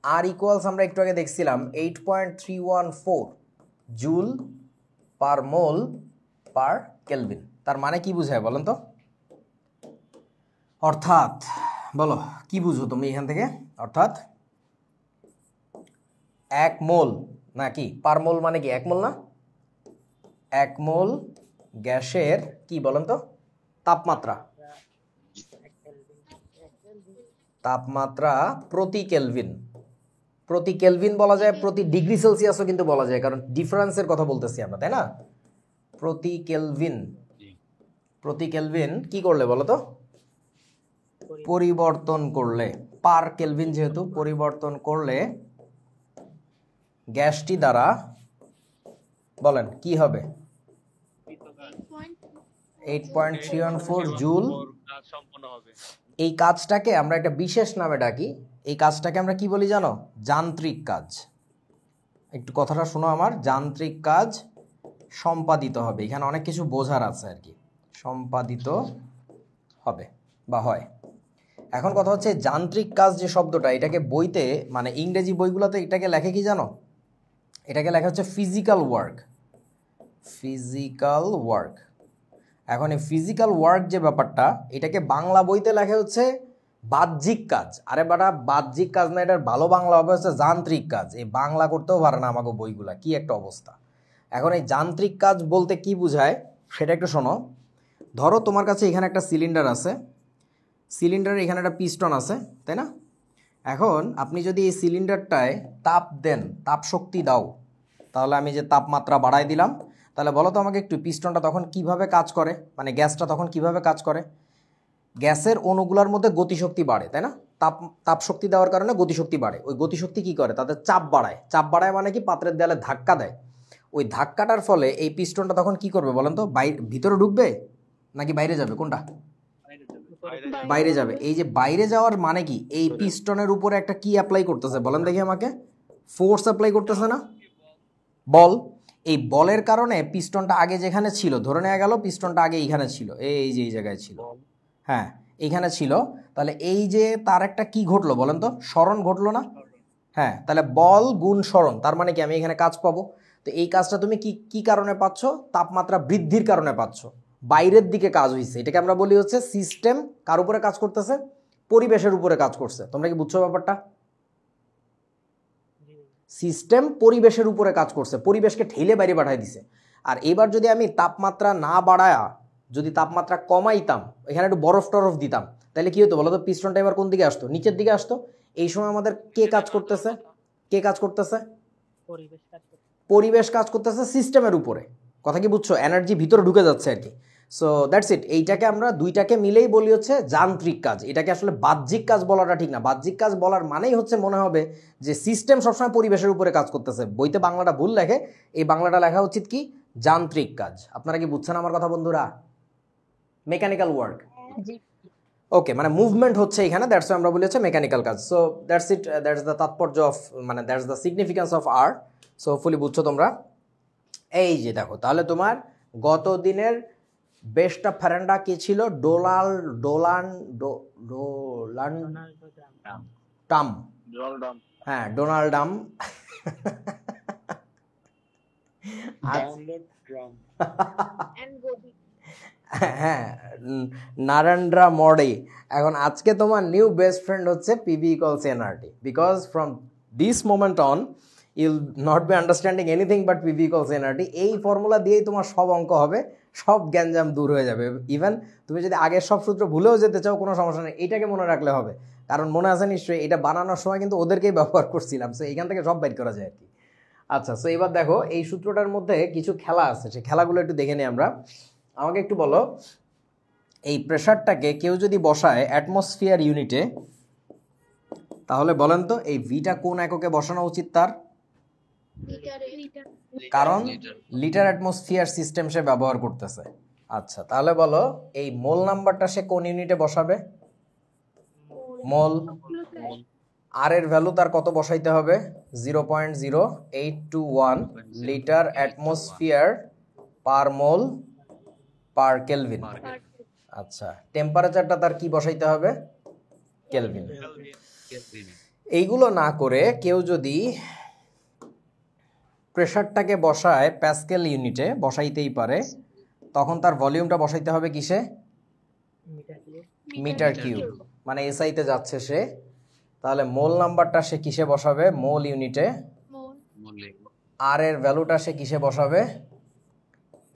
আর ইকুয়ালস আমরা একটু আগে দেখছিলাম 8.314 জুল পার মোল পার কেলভিন। তার মানে কি বুঝায় বলেন তো? অর্থাৎ বলো কি বুঝো তুমি এখান থেকে? অর্থাৎ 1 মোল নাকি পার মোল মানে কি 1 মোল না? 1 মোল গ্যাসের কি বলেন তো তাপমাত্রা, তাপমাত্রা প্রতি কেলভিন। প্রতি কেলভিন বলা যায়, প্রতি ডিগ্রি সেলসিয়াসও কিন্তু বলা যায়, কারণ ডিফারেন্সের কথা বলতেছি আমরা, তাই না? প্রতি কেলভিন, প্রতি কেলভিন কি করলে বলো তো? পরিবর্তন করলে, পার কেলভিন যেহেতু পরিবর্তন করলে গ্যাসটি দ্বারা বলেন কি হবে? 8.314 জুল। কাজ সম্পন্ন হবে। এই কাজটাকে আমরা একটা বিশেষ নামে ডাকি। এই কাজটাকে আমরা কি বলি জানো? যান্ত্রিক কাজ। একটু কথাটা শোনো আমার, যান্ত্রিক কাজ সম্পাদিত হবে। এখানে অনেক কিছু বোঝার আছে আর কি। সম্পাদিত হবে বা হয়। এখন কথা হচ্ছে যান্ত্রিক কাজ যে শব্দটা, এটাকে বইতে মানে ইংরেজি বইগুলোতে এটাকে লেখে কি জানো? এটাকে লেখা হচ্ছে ফিজিক্যাল ওয়ার্ক। Physical work. এখন এই ফিজিক্যাল ওয়ার্ক যে ব্যাপারটা, এটাকে বাংলা বইতে লেখা হচ্ছে বাহ্যিক কাজ। আরে বাটা, বাহ্যিক কাজ না, এটার ভালো বাংলা হবে হচ্ছে যান্ত্রিক কাজ। এই বাংলা করতেও পারে না আমাকে বইগুলা, কি একটা অবস্থা। এখন এই যান্ত্রিক কাজ বলতে কি বোঝায় সেটা একটু শোনো। ধরো তোমার কাছে এখানে একটা সিলিন্ডার আছে, সিলিন্ডারের এখানে একটা পিস্টন আছে, তাই না? এখন আপনি যদি এই সিলিন্ডারটায় তাপ দেন, তাপ শক্তি দাও, তাহলে আমি যে তাপমাত্রা বাড়াই দিলাম, তাহলে বলো তো আমাকে একটু পিস্টনটা তখন কিভাবে কাজ করে, মানে গ্যাসটা তখন কিভাবে কাজ করে? গ্যাসের অণুগুলোর মধ্যে গতিশক্তি বাড়ে, তাই না? তাপ শক্তি দেওয়ার কারণে গতিশক্তি বাড়ে। ওই গতিশক্তি কি করে? তাদের চাপ বাড়ায়। চাপ বাড়ায় মানে কি? পাত্রের দেয়ালে ধাক্কা দেয়। ওই ধাক্কাটার ফলে এই পিস্টনটা তখন কি করবে বলেন তো? ভিতরে ঢুকবে নাকি বাইরে যাবে? কোনটা? বাইরে যাবে। এই যে বাইরে যাওয়ার মানে কি? এই পিস্টনের উপরে একটা কি অ্যাপ্লাই করতেছে বলেন দেখি আমাকে? ফোর্স অ্যাপ্লাই করতেছে না? বল। এই বলের কারণে পিস্টনটা আগে যেখানে ছিল, ধরে নেওয়া গেল পিস্টনটা আগে এইখানে ছিল, এই যে এই জায়গায় ছিল, হ্যাঁ এইখানে ছিল, তাহলে এই যে তার একটা কি ঘটলো বলেন তো? স্মরণ ঘটলো না? হ্যাঁ, তাহলে বল গুণ স্মরণ, তার মানে কি আমি এখানে কাজ পাবো। তো এই কাজটা তুমি কি কারণে পাচ্ছ? তাপমাত্রা বৃদ্ধির কারণে পাচ্ছ। বাইরের দিকে কাজ হয়েছে। এটাকে আমরা বলি হচ্ছে সিস্টেম কার উপরে কাজ করতেছে? পরিবেশের উপরে কাজ করছে। তোমরা কি বুঝছো ব্যাপারটা? সিস্টেম পরিবেশের উপরে কাজ করছে, পরিবেশকে ঠেলে বাইরে পাঠাই দিছে। আর এবার যদি আমি তাপমাত্রা না বাড়ায়া যদি তাপমাত্রা কমাইতাম, এখানে একটু বরফ টরফ দিতাম, তাহলে কি হতো বলো তো? পিস্টনটা এবার কোন দিকে আসতো? নিচের দিকে আসতো। এই সময় আমাদের কে কাজ করতেছে? কে কাজ করতেছে? পরিবেশ কাজ করতেছে সিস্টেমের উপরে। কথা কি বুঝছো? এনার্জি ভিতরে ঢুকে যাচ্ছে আর কি। সো দ্যাটস ইট। এইটাকে আমরা দুইটাকে মিলেই বলি হচ্ছে যান্ত্রিক কাজ। এটাকে আসলে বাহ্যিক কাজ বলাটা ঠিক না। বাহ্যিক কাজ বলার মানেই হচ্ছে মনে হবে যে সিস্টেম সবসময় পরিবেশের উপরে কাজ করতেছে। বইতে বাংলাটা ভুল লেখে, এই বাংলাটা লেখা উচিত কি? যান্ত্রিক কাজ। আপনারা কি বুঝছেন আমার কথা বন্ধুরা? Mechanical work. ওকে, মানে মুভমেন্ট হচ্ছে এখানে, দ্যাটস আমরা বলি হচ্ছে মেকানিক্যাল কাজ। So that's it, that's the তাৎপর্য অফ, মানে that's the significance of art. So fully বুঝছো তোমরা? এই যে দেখো, তাহলে তোমার গত দিনের বেস্ট অফ ফ্যারেন্ডা কি ছিল? হ্যাঁ, ডোনাল্ডাম। হ্যাঁ, নারেন্দ্রা মোদি। এখন আজকে তোমার নিউ বেস্ট ফ্রেন্ড হচ্ছে PV equals NRT, because from this moment on you'll not be understanding anything but PV equals NRT. এই ফর্মুলা দিয়েই তোমার সব অঙ্ক হবে, সব গ্যাঞ্জাম দূর হয়ে যাবে। ইভেন তুমি যদি আগের সব সূত্র ভুলেও যেতে চাও কোনো সমস্যা নেই, এইটাকে মনে রাখলে হবে। কারণ মনে আছে নিশ্চয়ই এটা বানানোর সময় কিন্তু ওদেরকেই ব্যবহার করছিলাম, সো এখান থেকে সব বাইর করা যায় আর কি। আচ্ছা, সো এবার দেখো এই সূত্রটার মধ্যে কিছু খেলা আছে, সেই খেলাগুলো একটু দেখে নিই আমরা। আমাকে একটু বলো, এই প্রেশারটাকে কেউ যদি বসায় অ্যাটমসফিয়ার ইউনিটে, তাহলে বলেন তো এই ভিটা কোন এককে বসানো উচিত তার? কারণ লিটার অ্যাটমসফিয়ার সিস্টেম সে ব্যবহার করতেছে। আচ্ছা, তাহলে বলো এই মোল নাম্বারটা সে কোন ইউনিটে বসাবে? মোল। আর এর ভ্যালু তার কত বসাইতে হবে? 0.0821 লিটার অ্যাটমসফিয়ার পার মোল পার কেলভিন। আচ্ছা, টেম্পারেচারটা তার কি বসাইতে হবে? কেলভিন। এইগুলো না করে কেউ যদি প্রেশারটাকে বসায় প্যাসকেল ইউনিটে, বসাইতেই পারে, তখন তার ভলিউমটা বসাইতে হবে কিসে? মিটার কিউব, মানে এসআইতে যাচ্ছে সে। তাহলে মোল নাম্বারটা সে কিসে বসাবে? মোল ইউনিটে। আর এর ভ্যালুটা সে কিসে বসাবে?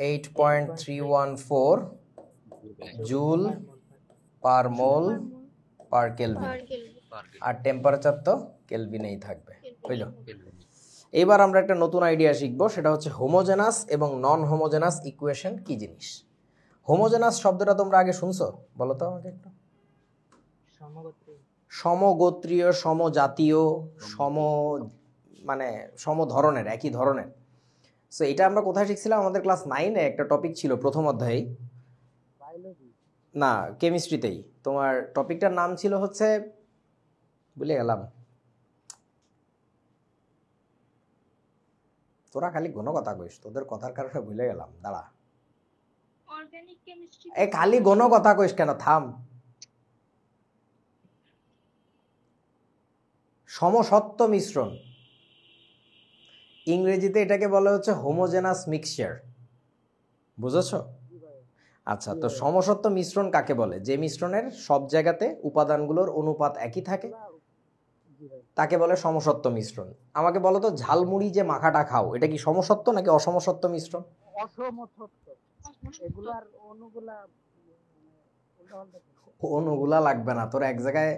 8.314 জুল পার মোল পার কেলভিন। আর টেম্পারেচার তো কেলভিনেই থাকবে, বুঝল? এবার আমরা একটা নতুন আইডিয়া শিখবো, সেটা হচ্ছে হোমোজেনাস এবং নন হোমোজেনাস ইকুয়েশন কি জিনিস। হোমোজেনাস শব্দটা তোমরা আগে শুনছো? বলো তো আমাকে একটু। সমগোত্রীয়, সমজাতীয়, মানে সম ধরনের, একই ধরনের। সো এটা আমরা কোথায় শিখছিলাম? আমাদের ক্লাস 9-এ একটা টপিক ছিল প্রথম অধ্যায়ে, না কেমিস্ট্রিতেই। তোমার টপিকটার নাম ছিল হচ্ছে, ভুলে গেলাম, তোরা খালি ঘন কথা কইস, তোদের কথার কারণে ভুলে গেলাম, দাঁড়া। Organic chemistry. এই খালি ঘন কথা কইস কেন, থাম। সমসত্ব মিশ্রণ, ইংরেজিতে এটাকে বলা হচ্ছে হোমোজেনাস মিক্সচার, বুঝেছো? আচ্ছা, তো সমসত্ব মিশ্রণ কাকে বলে? যে মিশ্রণের সব জায়গাতে উপাদানগুলোর অনুপাত একই থাকে, তাকে বলে সমসত্ব মিশ্রণ। আমাকে বলো তো, ঝালমুড়ি যে মাখাটা খাও, এটা কি সমসত্ব নাকি অসমসত্ব মিশ্রণ? অনুগুলা লাগবে না তোর, এক জায়গায়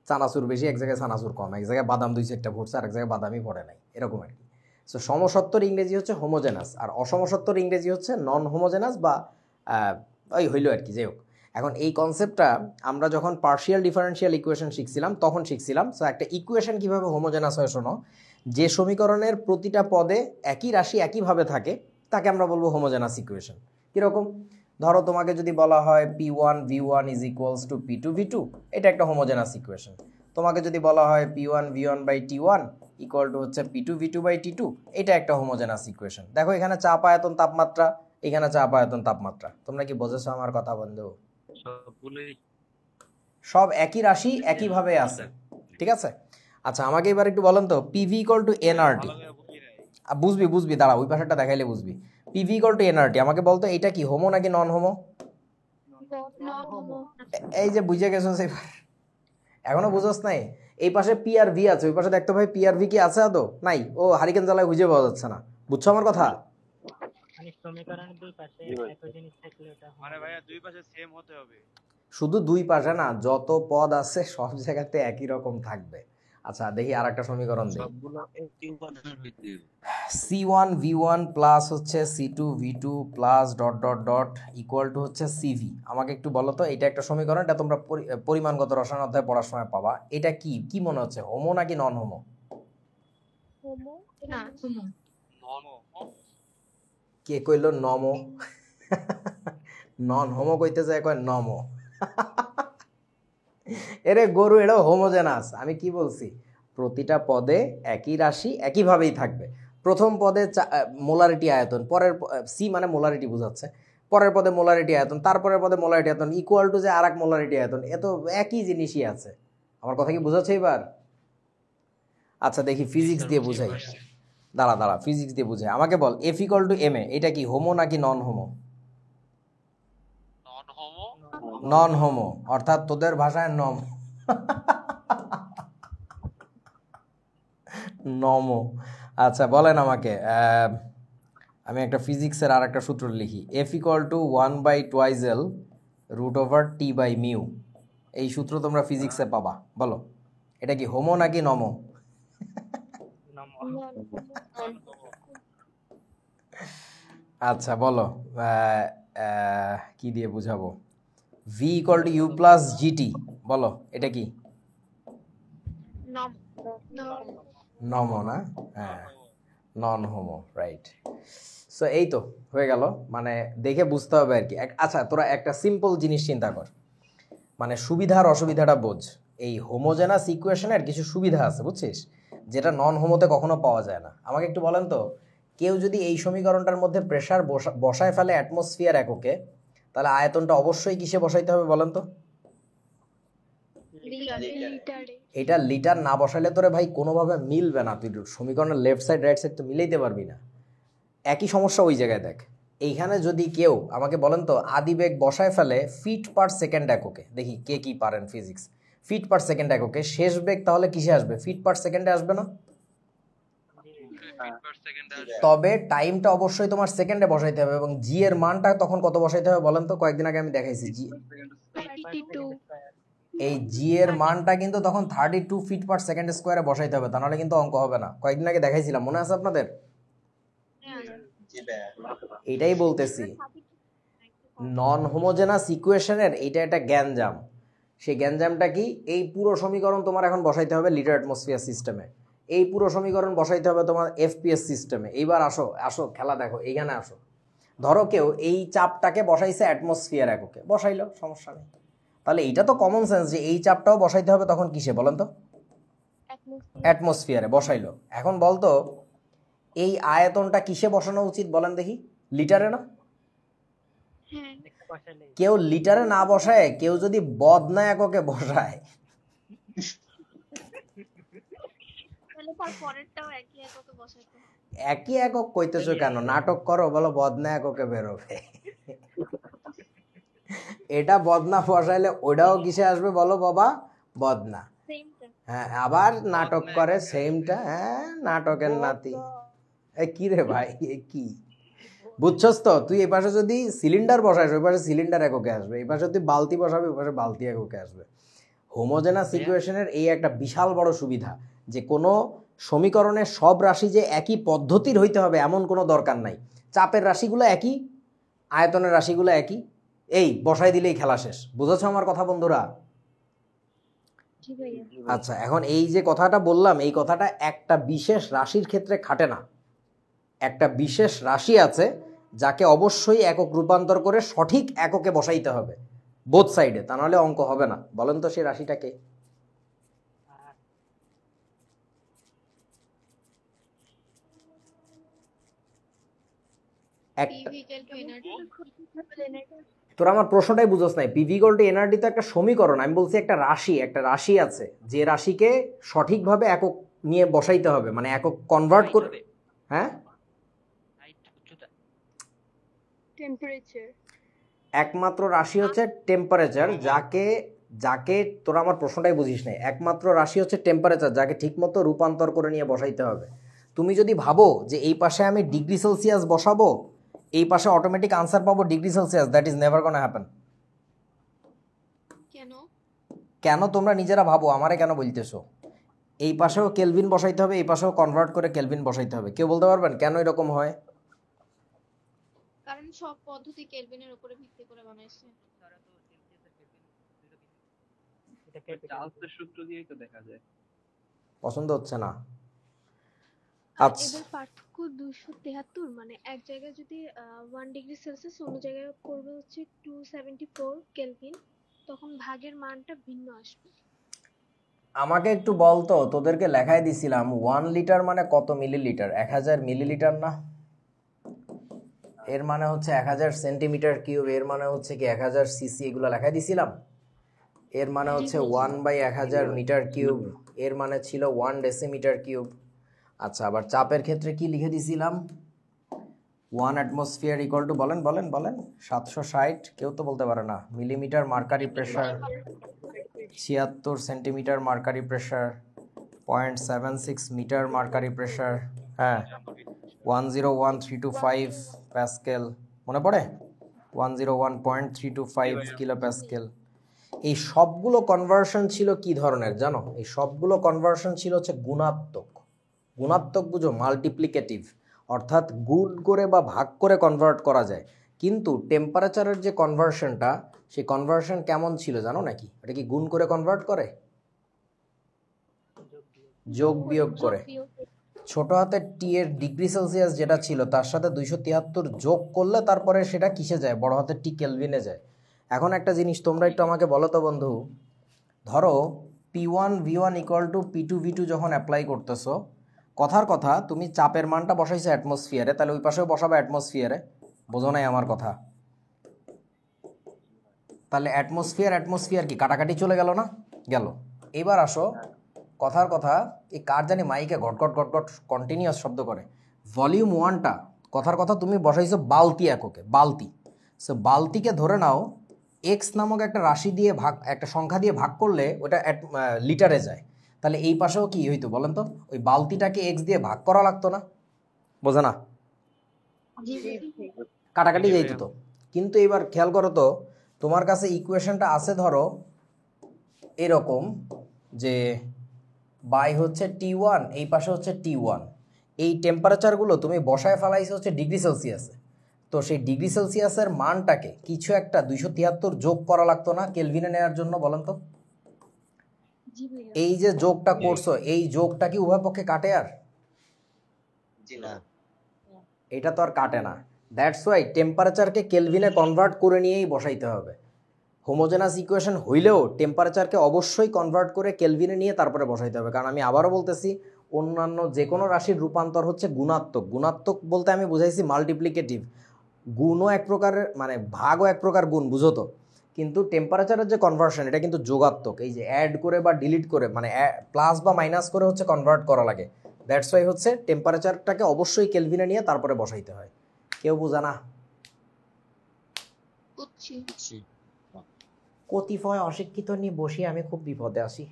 চানাচুর বেশি, এক জায়গায় চানাচুর কম, এক জায়গায় বাদাম 2-4টা পড়ছে, আর এক জায়গায় বাদামই পড়ে নাই, এরকম আর কি। সো সমসত্বর ইংরেজি হচ্ছে হোমোজেনাস, আর অসমসত্বর ইংরেজি হচ্ছে নন হোমোজেনাস, বা ওই হইল আর কি। যাই হোক, এখন এই কনসেপ্টটা আমরা যখন পার্শিয়াল ডিফারেন্সিয়াল ইকুয়েশন শিখছিলাম তখন শিখছিলাম। সো একটা ইকুয়েশন কিভাবে হোমোজেনাস হয় শোনো, যে সমীকরণের প্রতিটা পদে একই রাশি একইভাবে থাকে তাকে আমরা বলবো হোমোজেনাস ইকুয়েশন। কীরকম? ধরো তোমাকে যদি বলা হয় P1 V1 is equals to P2 V2, এটা একটা হোমোজেনাস ইকুয়েশন। তোমাকে যদি বলা হয় P1 V1 by T1 equal to হচ্ছে P2 V2 বাই T2, এটা একটা হোমোজেনাস ইকুয়েশন। দেখো এখানে চাপ আয়তন তাপমাত্রা, এখানে চাপ আয়তন তাপমাত্রা, তোমরা কি বোঝেছো আমার কথা বন্ধু? সব একই রাশি একইভাবে আছে, ঠিক আছে? আচ্ছা, আমাকে এবার একটু বলেন তো, PV ইকুয়াল টু NRT। বুঝবি, দাঁড়া, ওই পাশেরটা দেখাইলে বুঝবি। PV ইকুয়াল টু NRT, আমাকে বলতো এটা কি হোমো নাকি নন হোমো? এই যে বুঝে গেছো এবার, এখনো বুঝোস নাই? এই পাশে P আর V আছে, ওই পাশে দেখতে ভাই P আর V কি আছে আদৌ? নাই, ও হারিকেন জ্বালায় খুঁজে পাওয়া যাচ্ছে না, বুঝছো আমার কথা? শুধু দুই পাশে না, যত পদ আছে সব জায়গাতে একই রকম থাকবে। আচ্ছা, দেখি আর একটা সমীকরণ দিই। C1 V1 প্লাস হচ্ছে C2 V2 plus dot dot dot equal to হচ্ছে CV। আমাকে একটু বলো তো, এটা একটা সমীকরণ, এটা তোমরা পরিমাণগত রসায়ন অধ্যায় পড়ার সময় পাবা। এটা কি মনে হচ্ছে, হোমো নাকি নন হোমো? কে কইলো নমো? নন হোমো কইতে যায়, কয় নমো। এরে গরু, এটা হোমোজেনাস। আমি কি বলছি? প্রতিটা পদে একই রাশি একইভাবেই থাকবে। প্রথম পদে মোলারিটি আয়তন, পরের সি মানে মোলারিটি বোঝাচ্ছে, পরের পদে মোলারিটি আয়তন, তারপরের পদে মোলারিটি আয়তন ইকুয়াল টু যে আর এক মোলারিটি আয়তন, এ তো একই জিনিসই আছে। আমার কথা কি বোঝাচ্ছে এবার? আচ্ছা, দেখি ফিজিক্স দিয়ে বুঝাই, দাঁড়া ফিজিক্স দিয়ে বুঝাই। আমাকে বল F ইকুয়াল টু MA, এটা কি হোমো নাকি নন হোমো? নন হোমো, অর্থাৎ তোদের ভাষায় নমো। আচ্ছা, বলেন আমাকে, আমি একটা ফিজিক্সের আর একটা সূত্র লিখি। F equal to 1/2L √T/μ। এই সূত্র তোমরা ফিজিক্সে পাবা। বলো এটা কি হোমো নাকি নমো? আচ্ছা বলো কি দিয়ে বুঝাবো? V equal to U plus GT, বলো এটা কি? নমো না? হ্যাঁ নন হোমো, রাইট। সো এই তো হয়ে গেল, মানে দেখে বুঝতে হবে আর কি। আচ্ছা তোরা একটা সিম্পল জিনিস চিন্তা কর, মানে সুবিধা আর অসুবিধাটা বোঝ। এই হোমোজেনাস ইকুয়েশনের কিছু সুবিধা আছে বুঝছিস, যেটা নন হোমোতে কখনো পাওয়া যায় না। আমাকে একটু বলেন তো, কেউ যদি এই সমীকরণটার মধ্যে প্রেসার বসায় ফেলে অ্যাটমসফিয়ার এককে, তাহলে আয়তনটা অবশ্যই কিসে বসাইতে হবে বলেন তো? এটা লিটার না বসাইলে তোরে ভাই কোনোভাবে মিলবে না, তুই সমীকরণের লেফট সাইড রাইট সাইড তো মিলাইতে পারবি না। একই সমস্যা ওই জায়গায় দেখ। এইখানে যদি কেউ আমাকে বলেন তো আদিবেগ বসায় ফেলে ফিট পার সেকেন্ড এককে, দেখি কে কি পারেন ফিজিক্স। ফিট পার সেকেন্ড এককে, শেষ বেগ তাহলে কিসে আসবে? ফিট পার সেকেন্ডে আসবে না? তবে টাইমটা অবশ্যই তোমার সেকেন্ডে বসাইতে হবে, এবং জি এর মানটা তখন কত বসাইতে হবে বলেন তো? কয়েকদিন আগে আমি দেখাইছি জি, এই জি এর মানটা কিন্তু তখন 32 ফিট পার সেকেন্ড স্কোয়ারে বসাইতে হবে, তা নাহলে কিন্তু অঙ্ক হবে না। কয়েকদিন আগে দেখাইছিলাম, মনে আছে আপনাদের? এটাই বলতেছি, নন হোমোজেনাস ইকুয়েশনের এইটা একটা গ্যাঞ্জাম। সেই গ্যাঞ্জামটা কি? এই পুরো সমীকরণ তোমার এখন বসাইতে হবে লিটার অ্যাটমসফিয়ার সিস্টেমে, এই পুরো সমীকরণ বসাইতে হবে তোমার এফপিএস সিস্টেমে। এইবার আসো আসো খেলা দেখো, এইখানে আসো। ধরো কেউ এই চাপটাকে বসাইছে অ্যাটমসফিয়ার এককে, বসাইলো, সমস্যা নেই। তাহলে এইটা তো কমন সেন্স যে এই চাপটাও বসাইতে হবে তখন কিসে বলেন তো? অ্যাটমসফিয়ারে বসাইলো। এখন বলতো এই আয়তনটা কিসে বসানো উচিত বলেন দেখি? লিটারে না? কেউ লিটারে না বসায়, কেউ যদি বদনা এককে বসায়, একই একক কইতেছো কেন? নাটক করো, বলো বদনা এককে বেরোবে। এটা বদনা বসাইলে ওটাও কিসে আসবে বলো বাবা? বদনা। হ্যাঁ আবার নাটক করে সেমটা। হ্যাঁ নাটকের নাতি। কি রে ভাই কি বুঝছস তো? তুই এই পাশে যদি সিলিন্ডার বসাইস ওই পাশে সিলিন্ডার এককে আসবে, এই পাশে তুই বালতি বসাবি ওই পাশে বালতি এককে আসবে। হোমোজেনাস ইকুয়েশনের এই একটা বিশাল বড় সুবিধা যে কোনো সমীকরণের সব রাশি যে একই পদ্ধতির হইতে হবে এমন কোনো দরকার নাই। চাপের রাশিগুলো একই, আয়তনের রাশিগুলো একই, এই বসাই দিলেই খেলা শেষ। বুঝেছো আমার কথা বন্ধুরা? আচ্ছা এখন এই যে কথাটা বললাম, এই কথাটা একটা বিশেষ রাশির ক্ষেত্রে খাটে না। একটা বিশেষ রাশি আছে যাকে অবশ্যই একক রূপান্তর করে সঠিক এককে বসাইতে হবে বোথ সাইডে, তা নাহলে অঙ্ক হবে না। বলেন তো সেই রাশিটাকে? তোরা আমার প্রশ্নটাই বুঝোস নাই। পিভি ইকুয়াল টু এনআরটি তো একটা সমীকরণ, আমি বলছি একটা রাশি। একটা রাশি আছে যে রাশিকে সঠিকভাবে একক নিয়ে বসাইতে হবে, মানে একক কনভার্ট করে। হ্যাঁ একমাত্র রাশি হচ্ছে টেম্পারেচার, যাকে তোরা আমার প্রশ্নটাই বুঝিস নাই। একমাত্র রাশি হচ্ছে টেম্পারেচার, যাকে ঠিকমতো রূপান্তর করে নিয়ে বসাইতে হবে। তুমি যদি ভাবো যে এই পাশে আমি ডিগ্রি সেলসিয়াস বসাবো, এই পাশে অটোমেটিক আনসার পাবো degree Celsius, that is never gonna happen. কেন তোমরা নিজেরা ভাবো, আমারে কেন বলতেছো? এই পাশেও কেলভিন বসাইতে হবে, এই পাশেও কনভার্ট করে কেলভিন বসাইতে হবে। কেউ বলতে পারবেন কেন এরকম হয়? কারণ সব পদ্ধতি কেলভিনের উপরে ভিত্তি করে বানাইছে। চার্লসের সূত্র দিয়েই তো দেখা যায়। পছন্দ হচ্ছে না। আচ্ছা এদের পার্থক্য 273, মানে এক জায়গায় যদি 1 ডিগ্রি সেলসিয়াস অন্য জায়গায় পড়বে হচ্ছে 274 কেলভিন, তখন ভাগের মানটা ভিন্ন আসবে। আমাকে একটু বলতো, তোদেরকে লেখায় দিছিলাম 1 লিটার মানে কত মিলিলিটার? 1000 মিলিলিটার না? এর মানে হচ্ছে 1000 সেন্টিমিটার কিউব, এর মানে হচ্ছে কি 1000 সিসি, এগুলো লেখায় দিছিলাম। এর মানে হচ্ছে 1/1000 মিটার কিউব, এর মানে ছিল 1 ডেসিমিটার কিউব। আচ্ছা আবার চাপের ক্ষেত্রে কি লিখে দিছিলাম? 1 অ্যাটমসফিয়ার ইকুয়াল টু বলেন বলেন বলেন 760, কেউ তো বলতে পারে না, millimetre mercury pressure, 76 centimetre mercury pressure, 0.76 metre mercury pressure, হ্যাঁ 101.325 প্যাসকেল, মনে পড়ে? 101.325 কিলো প্যাসকেল। এই সবগুলো কনভার্সন ছিল কি ধরনের জানো? এই সবগুলো কনভার্সন ছিল হচ্ছে গুণাত্মক। গুণাত্মক বুঝো, মাল্টিপ্লিকেটিভ, অর্থাৎ গুণ করে বা ভাগ করে কনভার্ট করা যায়। কিন্তু টেম্পারেচারের যে কনভার্সনটা, সেই কনভার্সন কেমন ছিল জানো নাকি? এটা কি গুণ করে কনভার্ট করে? যোগ বিয়োগ করে। ছোট হাতের টি এর ডিগ্রি সেলসিয়াস যেটা ছিল তার সাথে 273 যোগ করলে তারপরে সেটা কিসে যায়? বড় হাতের টি কেলভিনে যায়। এখন একটা জিনিস তোমরা একটু আমাকে বলো তো বন্ধু, ধরো P1 V1 equal to P2 V2 যখন অ্যাপ্লাই করতেছো, কথার কথা তুমি চাপের মানটা বসাইছো অ্যাটমসফিয়ারে, তাহলে ওই পাশেও বসাবে অ্যাটমসফিয়ারে। বোঝো নাই আমার কথা? তাহলে অ্যাটমসফিয়ার কি কাটাকাটি চলে গেল না? গেল। এবার আসো, কথার কথা, এই কার জানি মাইকে ঘটঘট ঘটঘট কন্টিনিউয়াস শব্দ করে। ভলিউম 1টা কথার কথা তুমি বসাইছো বালতি এককে, বালতি। সো বালতিকে ধরে নাও এক্স নামক একটা রাশি দিয়ে ভাগ, একটা সংখ্যা দিয়ে ভাগ করলে ওটা লিটারে যায়। তাহলে এই পাশেও কি হইতো বলেন তো? ওই বালতিটাকে এক্স দিয়ে ভাগ করা লাগতো না? বোঝে না? কাটাকাটি যাইতো তো। কিন্তু এবার খেয়াল করো তো, তোমার কাছে ইকুয়েশনটা আছে ধরো এরকম যে বাই হচ্ছে T1, এই পাশে হচ্ছে T1। এই টেম্পারেচারগুলো তুমি বসায় ফেলাইছো হচ্ছে ডিগ্রি সেলসিয়াসে। তো সেই ডিগ্রি সেলসিয়াসের মানটাকে কিছু একটা 273 যোগ করা লাগতো না কেলভিনে নেওয়ার জন্য? বলেন তো, এই যে যোগটা করছো, এই যোগটা কি উভয় পক্ষে কাটে? আর এটা তো আর কাটে না। দ্যাটস ওয়াই টেম্পারেচারকে কেলভিনে কনভার্ট করে নিয়েই বসাইতে হবে। হোমোজেনাস ইকুয়েশন হইলেও টেম্পারেচারকে অবশ্যই কনভার্ট করে কেলভিনে নিয়ে তারপরে বসাইতে হবে। কারণ আমি আবারও বলতেছি, অন্যান্য যে কোনো রাশির রূপান্তর হচ্ছে গুণাত্মক। গুণাত্মক বলতে আমি বুঝাইছি মাল্টিপ্লিকেটিভ। গুণও এক প্রকারের, মানে ভাগও এক প্রকার গুণ, বুঝো তো? কিন্তু টেম্পারেচারের যে কনভার্সন, এটা কিন্তু যোগাত্মক। এই যে অ্যাড করে বা ডিলিট করে, মানে প্লাস বা মাইনাস করে হচ্ছে কনভার্ট করা লাগে। দ্যাটস ওয়াই হচ্ছে টেম্পারেচারটাকে অবশ্যই কেলভিনে নিয়ে তারপরে বসাইতে হয়। কেউ বোঝা না? কতিপয় অশিক্ষিত নিয়ে বসে আমি খুব বিপদে আসি।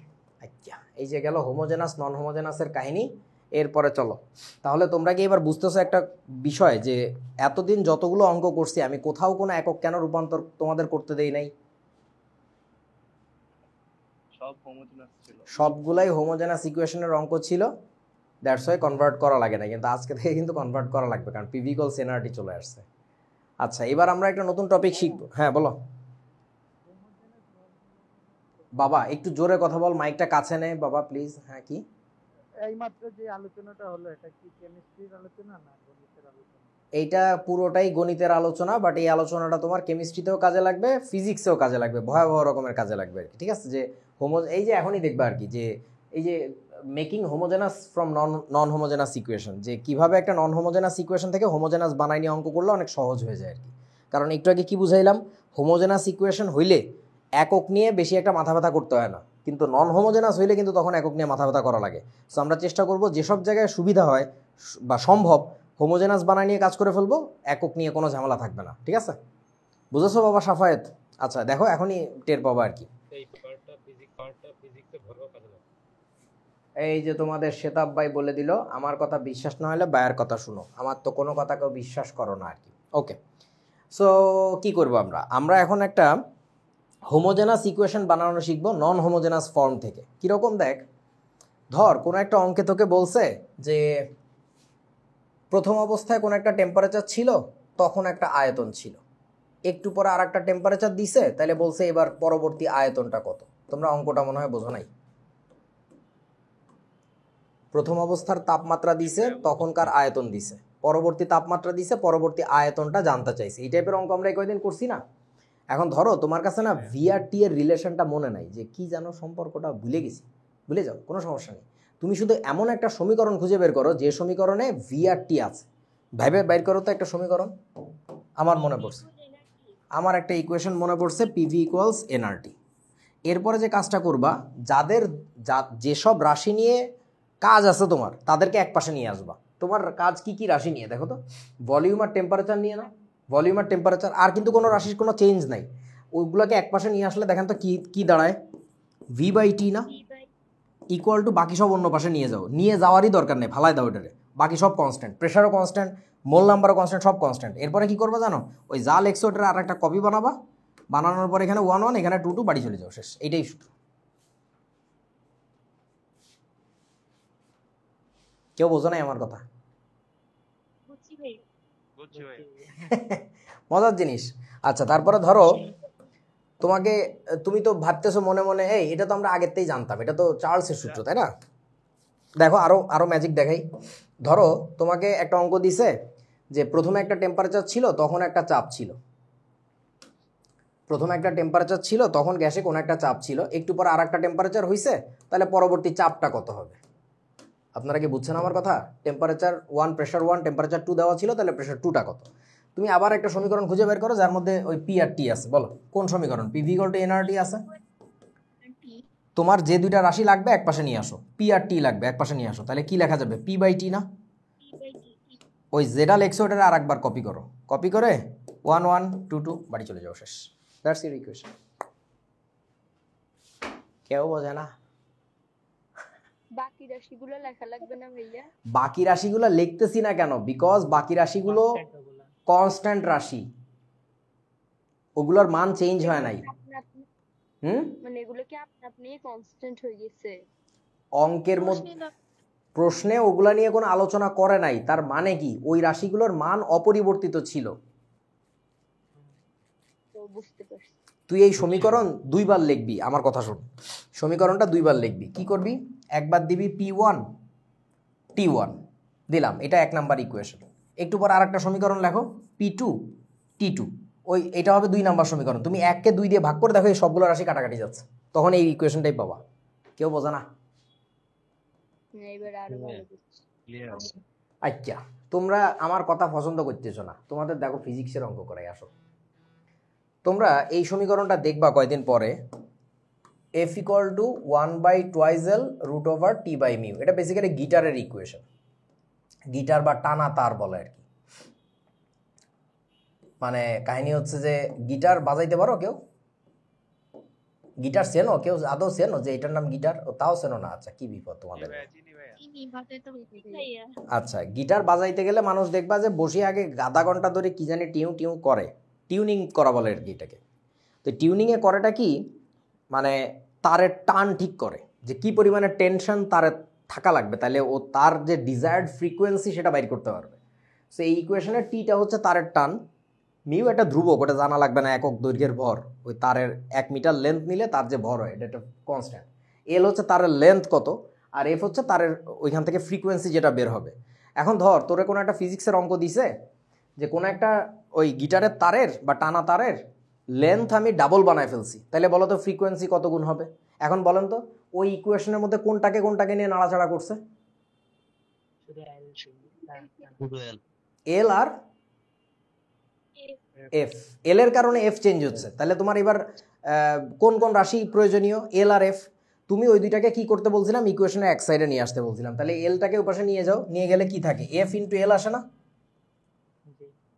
আচ্ছা, এই যে গেল হোমোজেনাস নন হোমোজেনাসের কাহিনী। এরপরে চলো, তাহলে তোমরা কি এবার বুঝতেছো একটা বিষয়, যে এতদিন যতগুলো অঙ্ক করছি আমি কোথাও কোনো একক কেন রূপান্তর তোমাদের করতে দেই নাই? সব হোমোজেনাস ছিল, সবগুলাই হোমোজেনাস ইকুয়েশনের অঙ্ক ছিল। দ্যাটস ওয়াই কনভার্ট করা লাগে না। কিন্তু আজকে থেকে কিন্তু কনভার্ট করা লাগবে, কারণ পিভি ইকুয়ালস এনআরটি চলে আসছে। আচ্ছা, এবার আমরা একটা নতুন টপিক শিখবো। হ্যাঁ বলো বাবা, একটু জোরে কথা বল, মাইকটা কাছে নে বাবা প্লিজ। হ্যাঁ কি এইমাত্র যে আলোচনাটা হলো এটা কি কেমিস্ট্রির আলোচনা না গণিতের আলোচনা? এইটা পুরোটাই গণিতের আলোচনা, বাট এই আলোচনাটা তোমার কেমিস্ট্রিতেও কাজে লাগবে, ফিজিক্সেও কাজে লাগবে, ভয়াবহ রকমের কাজে লাগবে আর কি। ঠিক আছে? যে এই যে এখনই দেখবা আর কি, যে এই যে making homogeneous from non homogeneous equation, যে কিভাবে একটা নন হোমোজেনাস ইকুয়েশন থেকে হোমোজেনাস বানাই নিয়ে অঙ্ক করলে অনেক সহজ হয়ে যায় আর কি। কারণ একটু আগে কি বুঝাইলাম, হোমোজেনাস ইকুয়েশন হইলে একক নিয়ে বেশি একটা মাথা ব্যথা করতে হয় না, কিন্তু নন হোমোজেনাস হইলে কিন্তু তখন একক নিয়ে মাথা ব্যথা করা লাগে। সো আমরা চেষ্টা করব যেসব জায়গায় সুবিধা হয় বা সম্ভব হোমোজেনাস বানাই নিয়ে কাজ করে ফেলবো, একক নিয়ে কোনো ঝামেলা থাকবে না। ঠিক আছে? বুঝেছো বাবা সাফায়েত? আচ্ছা দেখো, এখনই টের পাবা আর কি। এই যে তোমাদের শেতাব ভাই বলে দিল, আমার কথা বিশ্বাস না হলে ভাইয়ের কথা শুনো, আমার তো কোনো কথাকেও বিশ্বাস করো না আর কি। ওকে, সো কি করবো আমরা এখন একটা হোমোজেনাস ইকুয়েশন বানানো শিখবো নন হোমোজেনাস ফর্ম থেকে। কীরকম দেখ, ধর কোনো একটা অঙ্কে তোকে বলছে যে প্রথম অবস্থায় কোনো একটা টেম্পারেচার ছিল, তখন একটা আয়তন ছিল, একটু পরে আর একটা টেম্পারেচার দিছে, তাহলে বলছে এবার পরবর্তী আয়তনটা কত। তোমরা অঙ্কটা মনে হয় বোঝো নাই। প্রথম অবস্থার তাপমাত্রা দিছে, তখনকার আয়তন দিছে, পরবর্তী তাপমাত্রা দিছে, পরবর্তী আয়তনটা জানতে চাইছে। এই টাইপের অঙ্ক আমরা কয়দিন করছি না? এখন ধরো তোমার কাছে না ভি আর টি এর রিলেশনটা মনে নাই, যে কি জানো সম্পর্কটা ভুলে গেছি, ভুলে যাও, কোনো সমস্যা নেই। তুমি শুধু এমন একটা সমীকরণ খুঁজে বের করো যে সমীকরণে ভি আর টি আছে। ভাইবে বাইর করো তো একটা সমীকরণ। আমার মনে পড়ছে, আমার একটা ইকুয়েশন মনে পড়ছে, পিভি ইকুয়ালস এনআরটি। এরপরে যে কাজটা করবা, যেসব রাশি নিয়ে কাজ আছে তোমার, তাদেরকে এক পাশে নিয়ে আসবা। তোমার কাজ কি কি রাশি নিয়ে দেখো তো, ভলিউম আর টেম্পারেচার নিয়ে না, ভলিউম আর টেম্পারেচার, আর কিন্তু কোনো রাশির কোনো চেঞ্জ নাই। ওইগুলোকে এক পাশে নিয়ে আসলে দেখেন তো কি দাঁড়ায়, ভি বাই টি না, ইকুয়াল টু বাকি সব অন্য পাশে নিয়ে যাও, নিয়ে যাওয়ারই দরকার নেই, ফালাই দাও এটারে। বাকি সব কনস্ট্যান্ট, প্রেশারও কনস্ট্যান্ট, মোল নাম্বারও কনস্ট্যান্ট, সব কনস্ট্যান্ট। এরপরে কি করবা জানো, ওই জাল এক্সোটার আর একটা কপি বানাবা, বানানোর পর এখানে 1 1 এখানে 2 2 বাড়ি চলে যাও, শেষ। এইটাই সূত্র। কেউ বোঝো নাই আমার কথা? বুঝছি ভাই। মজার জিনিস। আচ্ছা, তারপরে ধরো তোমাকে, তুমি তো ভাবতেছো মনে মনে, এই এটা তো আমরা আগের থেকেই জানতাম, এটা তো চার্লসের সূত্র, তাই না? দেখো আরো ম্যাজিক দেখাই। ধরো তোমাকে একটা অঙ্ক দিছে যে প্রথমে একটা টেম্পারেচার ছিল, তখন একটা চাপ ছিল। প্রথমে একটা টেম্পারেচার ছিল, তখন গ্যাসে কোনো একটা চাপ ছিল, একটু পর আর একটা টেম্পারেচার হয়েছে, তাহলে পরবর্তী চাপটা কত হবে? আপনারা কি বুঝছেন আমার কথা? টেম্পারেচার 1, প্রেশার 1, টেম্পারেচার 2 দেওয়া ছিল, তাহলে প্রেশার 2টা কত? তুমি আবার একটা সমীকরণ খুঁজে বের করো যার মধ্যে ওই পি আর টি আছে। বলো কোন সমীকরণ? পিভি ইকুয়াল টু এনআরটি আছে। তোমার যে দুইটা রাশি লাগবে এক পাশে নিয়ে আসো, পি আর টি লাগবে এক পাশে নিয়ে আসো, তাহলে কি লেখা যাবে? পি বাই টি না? ওই যেটা লেখছো ওটা আর একবার কপি করো, কপি করে 1 1 2 2 বাড়ি চলে যাও, শেষ। That's your equation. কেউ বোঝে না? বাকি রাশিগুলো লেখা লাগবে না ভাইয়া? বাকি রাশিগুলো লিখতেছি না কেন? বিকজ বাকি রাশিগুলো কনস্ট্যান্ট রাশি, ওগুলোর মান চেঞ্জ হয় নাই। মানে এগুলো কি আপনি কনস্ট্যান্ট হয়ে গেছে? অঙ্কের মধ্যে প্রশ্নে ওগুলা নিয়ে কোনো আলোচনা করে নাই, তার মানে কি ওই রাশিগুলোর মান অপরিবর্তিত ছিল। তো বুঝতে পারছি। তুই এই সমীকরণ দুইবার লিখবি, আমার কথা শোন, সমীকরণটা দুইবার লিখবি। কি করবি? একবার দিবি P1 T1 দিলাম, এটা 1 নাম্বার ইকুয়েশন। একটু পর আর একটা সমীকরণ লেখো P2 T2, ওই এটা হবে 2 নাম্বার সমীকরণ। তুমি 1 কে 2 দিয়ে ভাগ করে দেখো এই সবগুলো রাশি কাটাকাটি যাচ্ছে, তখন এই ইকুয়েশনটাই পাবা। কেউ বোঝে না? এবার আরো ভালো বুঝছি। আচ্ছা, তোমরা আমার কথা পছন্দ করতেছো না, তোমাদের দেখো ফিজিক্সের অঙ্ক করাই আসো। তোমরা এই সমীকরণটা দেখবা কয়দিন পরে, F equal to 1/2L root over T by mu. এটা বেসিক্যালি গিটারের ইকুয়েশন, গিটার বা টানা তার বলে আর কি। মানে কাহিনী হচ্ছে যে গিটার বাজাইতে পারো কেউ? গিটার চেনো কেউ? আদৌ চেনো যে এটার নাম গিটার? ও তাও চেনো না? আচ্ছা, কি বিপদ তোমাদের। আচ্ছা, গিটার বাজাইতে গেলে মানুষ দেখবা যে বসে আগে আধা ঘন্টা ধরে কি জানি টিউ টিউ করে, টিউনিং করা বলে আর কি এটাকে। তো টিউনিংয়ে করেটা কি, মানে তারের টান ঠিক করে যে কি পরিমাণে টেনশন তারে থাকা লাগবে, তাহলে ও তার যে ডিজায়ার্ড ফ্রিকোয়েন্সি সেটা বাইর করতে পারবে। সো এই ইকুয়েশনের টিটা হচ্ছে তারের টান, মিউ একটা ধ্রুবক, ওটা জানা লাগবে না, একক দৈর্ঘ্যের ভর। ওই তারের 1 মিটার লেন্থ নিলে তার যে ভর হয় এটা একটা কনস্ট্যান্ট। এল হচ্ছে তারের লেন্থ কত, আর এফ হচ্ছে তারের ওইখান থেকে ফ্রিকোয়েন্সি যেটা বের হবে। এখন ধর তোরে কোনো একটা ফিজিক্সের অঙ্ক দিছে যে কোনো একটা ওই গিটারের তারের বা টানা তারের লেন্থ আমি ডাবল বানায় ফেলছি, তাহলে বলো তো ফ্রিকোয়েন্সি কত গুণ হবে? এখন বলেন তো ওই ইকুয়েশনের মধ্যে কোনটাকে নিয়ে নাড়াচাড়া করছে? এল আর এফ। এল এর কারণে এফ চেঞ্জ হচ্ছে, তাহলে তোমার এবার কোন কোন রাশি প্রয়োজনীয়? এল আর এফ। তুমি ওই দুইটাকে কি করতে বলছিলাম? ইকুয়েশনের এক সাইডে নিয়ে আসতে বলছিলাম। তাহলে এলটাকে ওই পাশে নিয়ে যাও, নিয়ে গেলে কি থাকে? এফ ইন্টু এল আসে না?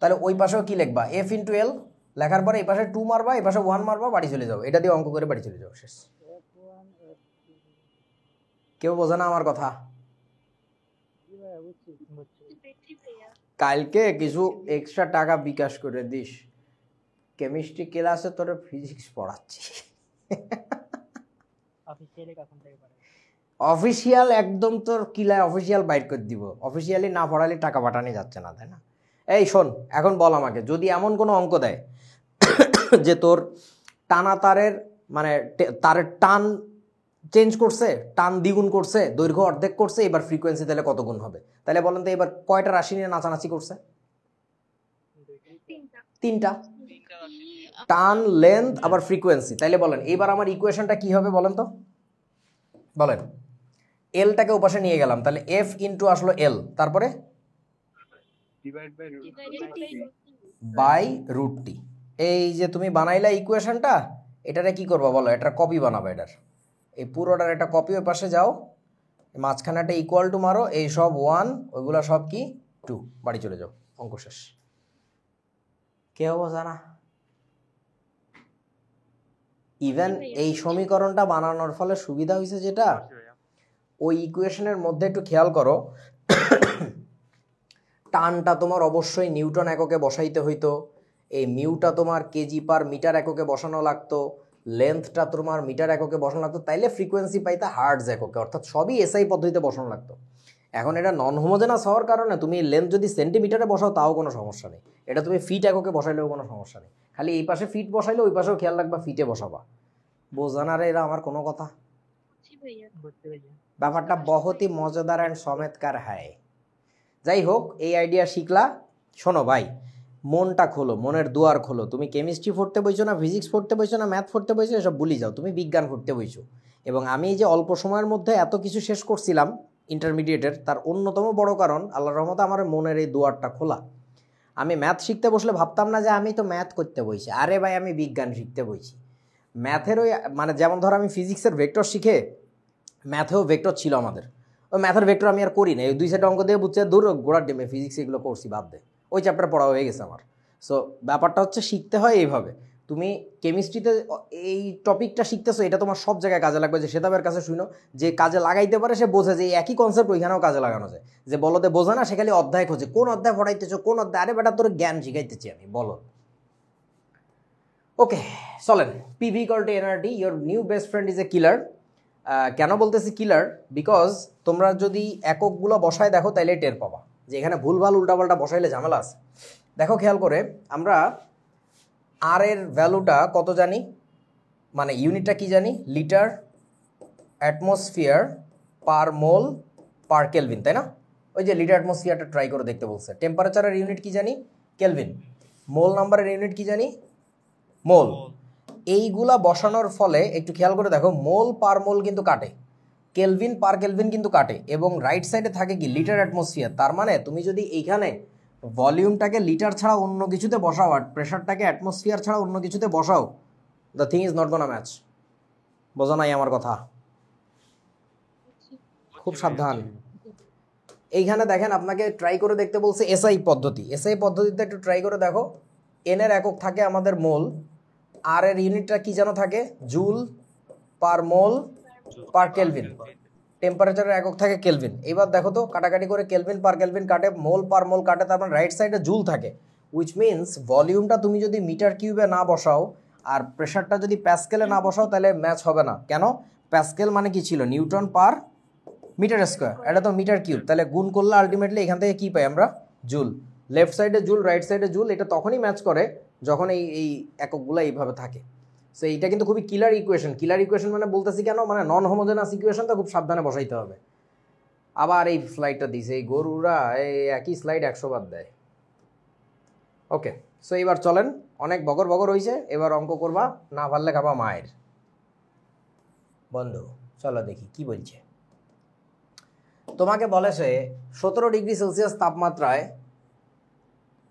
তাহলে ওই পাশেও কি লিখবা? এফ ইন্টু এল লেখার পরে এই পাশে 2 মারবা, এই পাশে 1 মারবা, বাড়ি চলে যাও। এটা দিয়ে অঙ্ক করে বাড়ি চলে যাও, শেষ। কেউ বোঝে না আমার কথা? কালকে কিছু এক্সট্রা টাকা বিকাশ করে দিস, কেমিস্ট্রি ক্লাসে তোরা ফিজিক্স পড়াচ্ছি। অফিসিয়াল একদম তোর কিলায় অফিসিয়াল বাইট করে দিব, অফিসিয়ালি না পড়ালে টাকা পাঠানো যাচ্ছে না, তাই না? এই শোন, এখন বল আমাকে, যদি এমন কোনো অঙ্ক দেয় যে তোর টানা তারের মানে তারের টান চেঞ্জ করছে, টান দ্বিগুণ করছে, দৈর্ঘ্য অর্ধেক করছে, এবার ফ্রিকোয়েন্সি তাহলে কত গুণ হবে? তাহলে বলেন তো এবার কয়টা রাশি নিয়ে নাচানাচি করছে? 3টা। টান, লেন্থ, আবার ফ্রিকোয়েন্সি। তাইলে বলেন এবার আমার ইকুয়েশনটা কি হবে বলেন তো? বলেন, এলটাকে ওপাশে নিয়ে গেলাম, তাহলে এফ ইন্টু আসলো এল, তারপরে বাই রুট টি। এই যে তুমি বানাইলা ইকুয়েশনটা, এটারে কি করবা বলো? এটার কপি বানাবে, এটার এই পুরোটার একটা কপি ওই পাশে যাও, মাঝখানে একটা ইকুয়াল টু মারো, এই সব 1, ওইগুলা সব কি 2, বাড়ি চলে যাও, অঙ্ক শেষ। কেউ বোঝা না? ইভেন এই সমীকরণটা বানানোর ফলে সুবিধা হয়েছে যেটা, ওই ইকুয়েশনের মধ্যে একটু খেয়াল করো, টানটা তোমার অবশ্যই নিউটন এককে বসাইতে হইতো, এই মিউটা তোমার কেজি পার মিটার এককে বসানো লাগতো, লেন্থটা তোমার মিটার এককে বসানো লাগতো, তাইলে ফ্রিকোয়েন্সি পাইতে হার্টজ এককে, অর্থাৎ সবই এসআই পদ্ধতিতে বসানো লাগতো। এখন এটা নন হোমোজেনাস হওয়ার কারণে তুমি লেন্থ যদি সেন্টিমিটারে বসাও তাও কোনো সমস্যা নেই, এটা তুমি ফিট এককে বসাইলেও কোনো সমস্যা নেই, খালি এই পাশে ফিট বসাইলে ওই পাশেও খেয়াল রাখবা ফিটে বসাবা। বোঝানারে এরা আমার কোনো কথা? ব্যাপারটা বহুতই মজাদার অ্যান্ড চমৎকার হয়। যাই হোক, এই আইডিয়া শিখলা। শোনো ভাই, মনটা খোলো, মনের দুয়ার খোলো। তুমি কেমিস্ট্রি পড়তে বইছো না, ফিজিক্স পড়তে বইছো না, ম্যাথ পড়তে বইছো, এসব ভুলে যাও, তুমি বিজ্ঞান পড়তে বইছো। এবং আমি এই যে অল্প সময়ের মধ্যে এত কিছু শেষ করছিলাম ইন্টারমিডিয়েটের, তার অন্যতম বড় কারণ আল্লাহর রহমতে আমার মনের এই দুয়ারটা খোলা। আমি ম্যাথ শিখতে বসলে ভাবতাম না যে আমি তো ম্যাথ করতে বইছি, আরে ভাই আমি বিজ্ঞান শিখতে বইছি। ম্যাথের ওই মানে যেমন ধর আমি ফিজিক্সের ভেক্টর শিখে ম্যাথেও ভেক্টর ছিল আমাদের, ওই ম্যাথের ভেক্টর আমি আর করি না, ওই 2 সেট অঙ্ক দিয়ে বুঝছে দূর গোড়ার ডিমে ফিজিক্স এগুলো করছি বাদ দে, ওই চ্যাপ্টার পড়া হয়ে গেছে আমার। সো ব্যাপারটা হচ্ছে শিখতে হয় এইভাবে। তুমি কেমিস্ট্রিতে এই টপিকটা শিখতেছো, এটা তোমার সব জায়গায় কাজে লাগবে। যে সেতাবের কাছে শুনো, যে কাজে লাগাইতে পারে সে বোঝে যে একই কনসেপ্ট ওইখানেও কাজে লাগানো যায়। যে বলতে বোঝে না, সে খালি অধ্যায় খোঁজে, কোন অধ্যায় পড়াইতেছো, কোন অধ্যায়, আরে বেটা তোর জ্ঞান শিখাইতেছি আমি, বলো। ওকে চলেন, PV equal to NRT, your new best friend is a killer. কেন বলতেছি কিলার? বিকজ তোমরা যদি এককগুলো বসায় দেখো তাইলে টের পাবা যে এখানে ভুলভাল উল্টাপাল্টা বসাইলে ঝামেলা আছে। দেখো খেয়াল করে, আমরা আর এর ভ্যালুটা কত জানি, মানে ইউনিটটা কি জানি, লিটার অ্যাটমসফিয়ার পার মোল পার কেলভিন, তাই না? ওই যে লিটার অ্যাটমসফিয়ারটা ট্রাই করে দেখতে বলছে। টেম্পারেচারের ইউনিট কি জানি, কেলভিন। মোল নাম্বারের ইউনিট কি জানি, মোল। এইগুলা বসানোর ফলে একটু খেয়াল করে দেখো, মোল পার মোল কিন্তু কাটে, কেলভিন পার কেলভিন কিন্তু কাটে, এবং রাইট সাইডে থাকে কি লিটার অ্যাটমসফিয়ার। তার মানে তুমি যদি এইখানে ভলিউমটাকে লিটার ছাড়া অন্য কিছুতে বসাও আর প্রেশারটাকে অ্যাটমসফিয়ার ছাড়া অন্য কিছুতে বসাও, the thing is not gonna match. বোঝা নাই আমার কথা? খুব সাবধান। এইখানে দেখেন আপনাকে ট্রাই করে দেখতে বলছে এসআই পদ্ধতি। এসআই পদ্ধতিতে একটু ট্রাই করে দেখো। এন এর একক থাকে আমাদের মোল, আর এর ইউনিটটা কি যেন থাকে, জুল পার মোল পার কেলভিন, টেম্পারেচারের একক থাকে কেলভিন। এবার দেখো তো কাটাকাটি করে কেলভিন পার কেলভিন কাটে, মোল পার মোল কাটে, তার মানে রাইট সাইডে জুল থাকে, উইচ মিনস ভলিউমটা তুমি যদি মিটার কিউবে না বসাও আর প্রেশারটা যদি প্যাসকেলে না বসাও তাহলে ম্যাচ হবে না। কেন? প্যাসকেল মানে কি ছিল, নিউটন পার মিটার স্কোয়ার, এটা তো মিটার কিউব, তাহলে গুণ করলে আলটিমেটলি এখান থেকে কি পাই আমরা, জুল। লেফট সাইডে জুল, রাইট সাইডে জুল, এটা তখনই ম্যাচ করে যখন এই এককগুলো এইভাবে থাকে। সো এইটা কিন্তু খুবই কিলার ইকুয়েশন। কিলার ইকুয়েশন মানে বলতেছি কেন, মানে নন হোমোজেনাস ইকুয়েশন, তো খুব সাবধানে বসাইতে হবে। আবার এই স্লাইডটা দিছে, এই গরুরা এই একই স্লাইড 100 বার দেয়। ওকে, সো এবার চলেন, অনেক বগর বগর হয়েছে, এবার অঙ্ক করবা, না পারলে খাবা মায়ের। বন্ধু চলো দেখি কি বলছে। তোমাকে বলেছে 17 ডিগ্রি সেলসিয়াস তাপমাত্রায়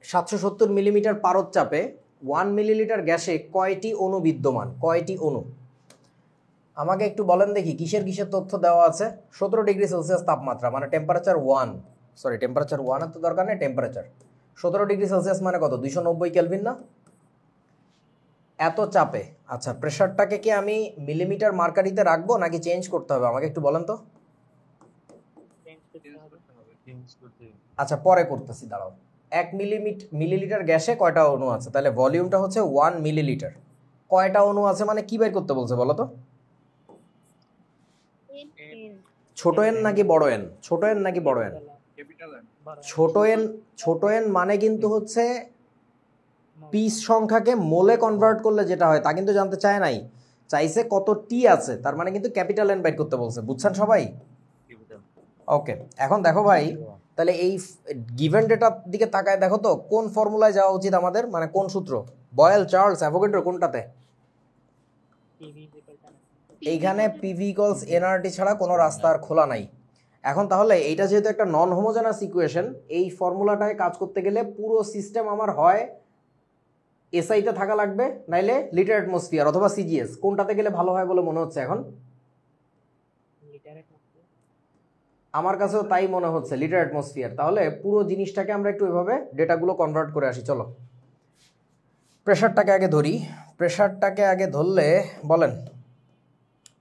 770 মিলিমিটার পারদ চাপে 1 মিলিলিটার গ্যাসে কয়টি অণু বিদ্যমান, কয়টি অণু? আমাকে একটু বলেন দেখি কিসের কিসের তথ্য দেওয়া আছে। 17 ডিগ্রি সেলসিয়াস তাপমাত্রা মানে টেম্পারেচার 1, সরি টেম্পারেচার 1 এর তো দরকার নেই, টেম্পারেচার 17 ডিগ্রি সেলসিয়াস মানে কত, 290 কেলভিন না? এত চাপে, আচ্ছা প্রেশারটাকে কি আমি মিলিমিটার মার্কারিতে রাখবো নাকি চেঞ্জ করতে হবে, আমাকে একটু বলেন তো। আচ্ছা পরে করতেছি, দাঁড়াও। 1 মিলিলিটার গ্যাসে কয়টা অণু আছে, তাহলে ভলিউমটা হচ্ছে 1 মিলিলিটার, কয়টা অণু আছে মানে কি বের করতে বলছে বলো তো? ছোট এন নাকি বড় এন, ছোট এন নাকি বড় এন? ছোট এন মানে কিন্তু হচ্ছে পিস সংখ্যাকে মোলে কনভার্ট করলে যেটা হয় তা কিন্তু জানতে চায় নাই, চাইছে কত টি আছে, তার মানে কিন্তু ক্যাপিটাল এন বের করতে বলছে, বুঝছেন সবাই? ওকে, এখন দেখো ভাই, তাহলে এই গিভেন ডেটার দিকে তাকায় দেখো তো কোন ফর্মুলায় যাওয়া উচিত আমাদের, মানে কোন সূত্র, বয়েল, চার্লস, অ্যাভোগাড্রো, কোনটাতে? এইখানে পিভি ইকুয়ালস এনআরটি ছাড়া কোনো রাস্তা আর খোলা নাই। এখন তাহলে এইটা যেহেতু একটা নন হোমোজেনাস ইকুয়েশন, এই ফর্মুলাটায় কাজ করতে গেলে পুরো সিস্টেম আমার হয় এসআইতে থাকা লাগবে, নাইলে লিটার অ্যাটমসফিয়ার অথবা সিজিএস, কোনটাতে গেলে ভালো হয় বলে মনে হচ্ছে এখন? আমার কাছেও তাই মনে হচ্ছে, লিটার অ্যাটমসফিয়ার। তাহলে পুরো জিনিসটাকে আমরা একটু এভাবে ডেটাগুলো কনভার্ট করে আসি। চলো প্রেশারটাকে আগে ধরি, প্রেশারটাকে আগে ধরলে বলেন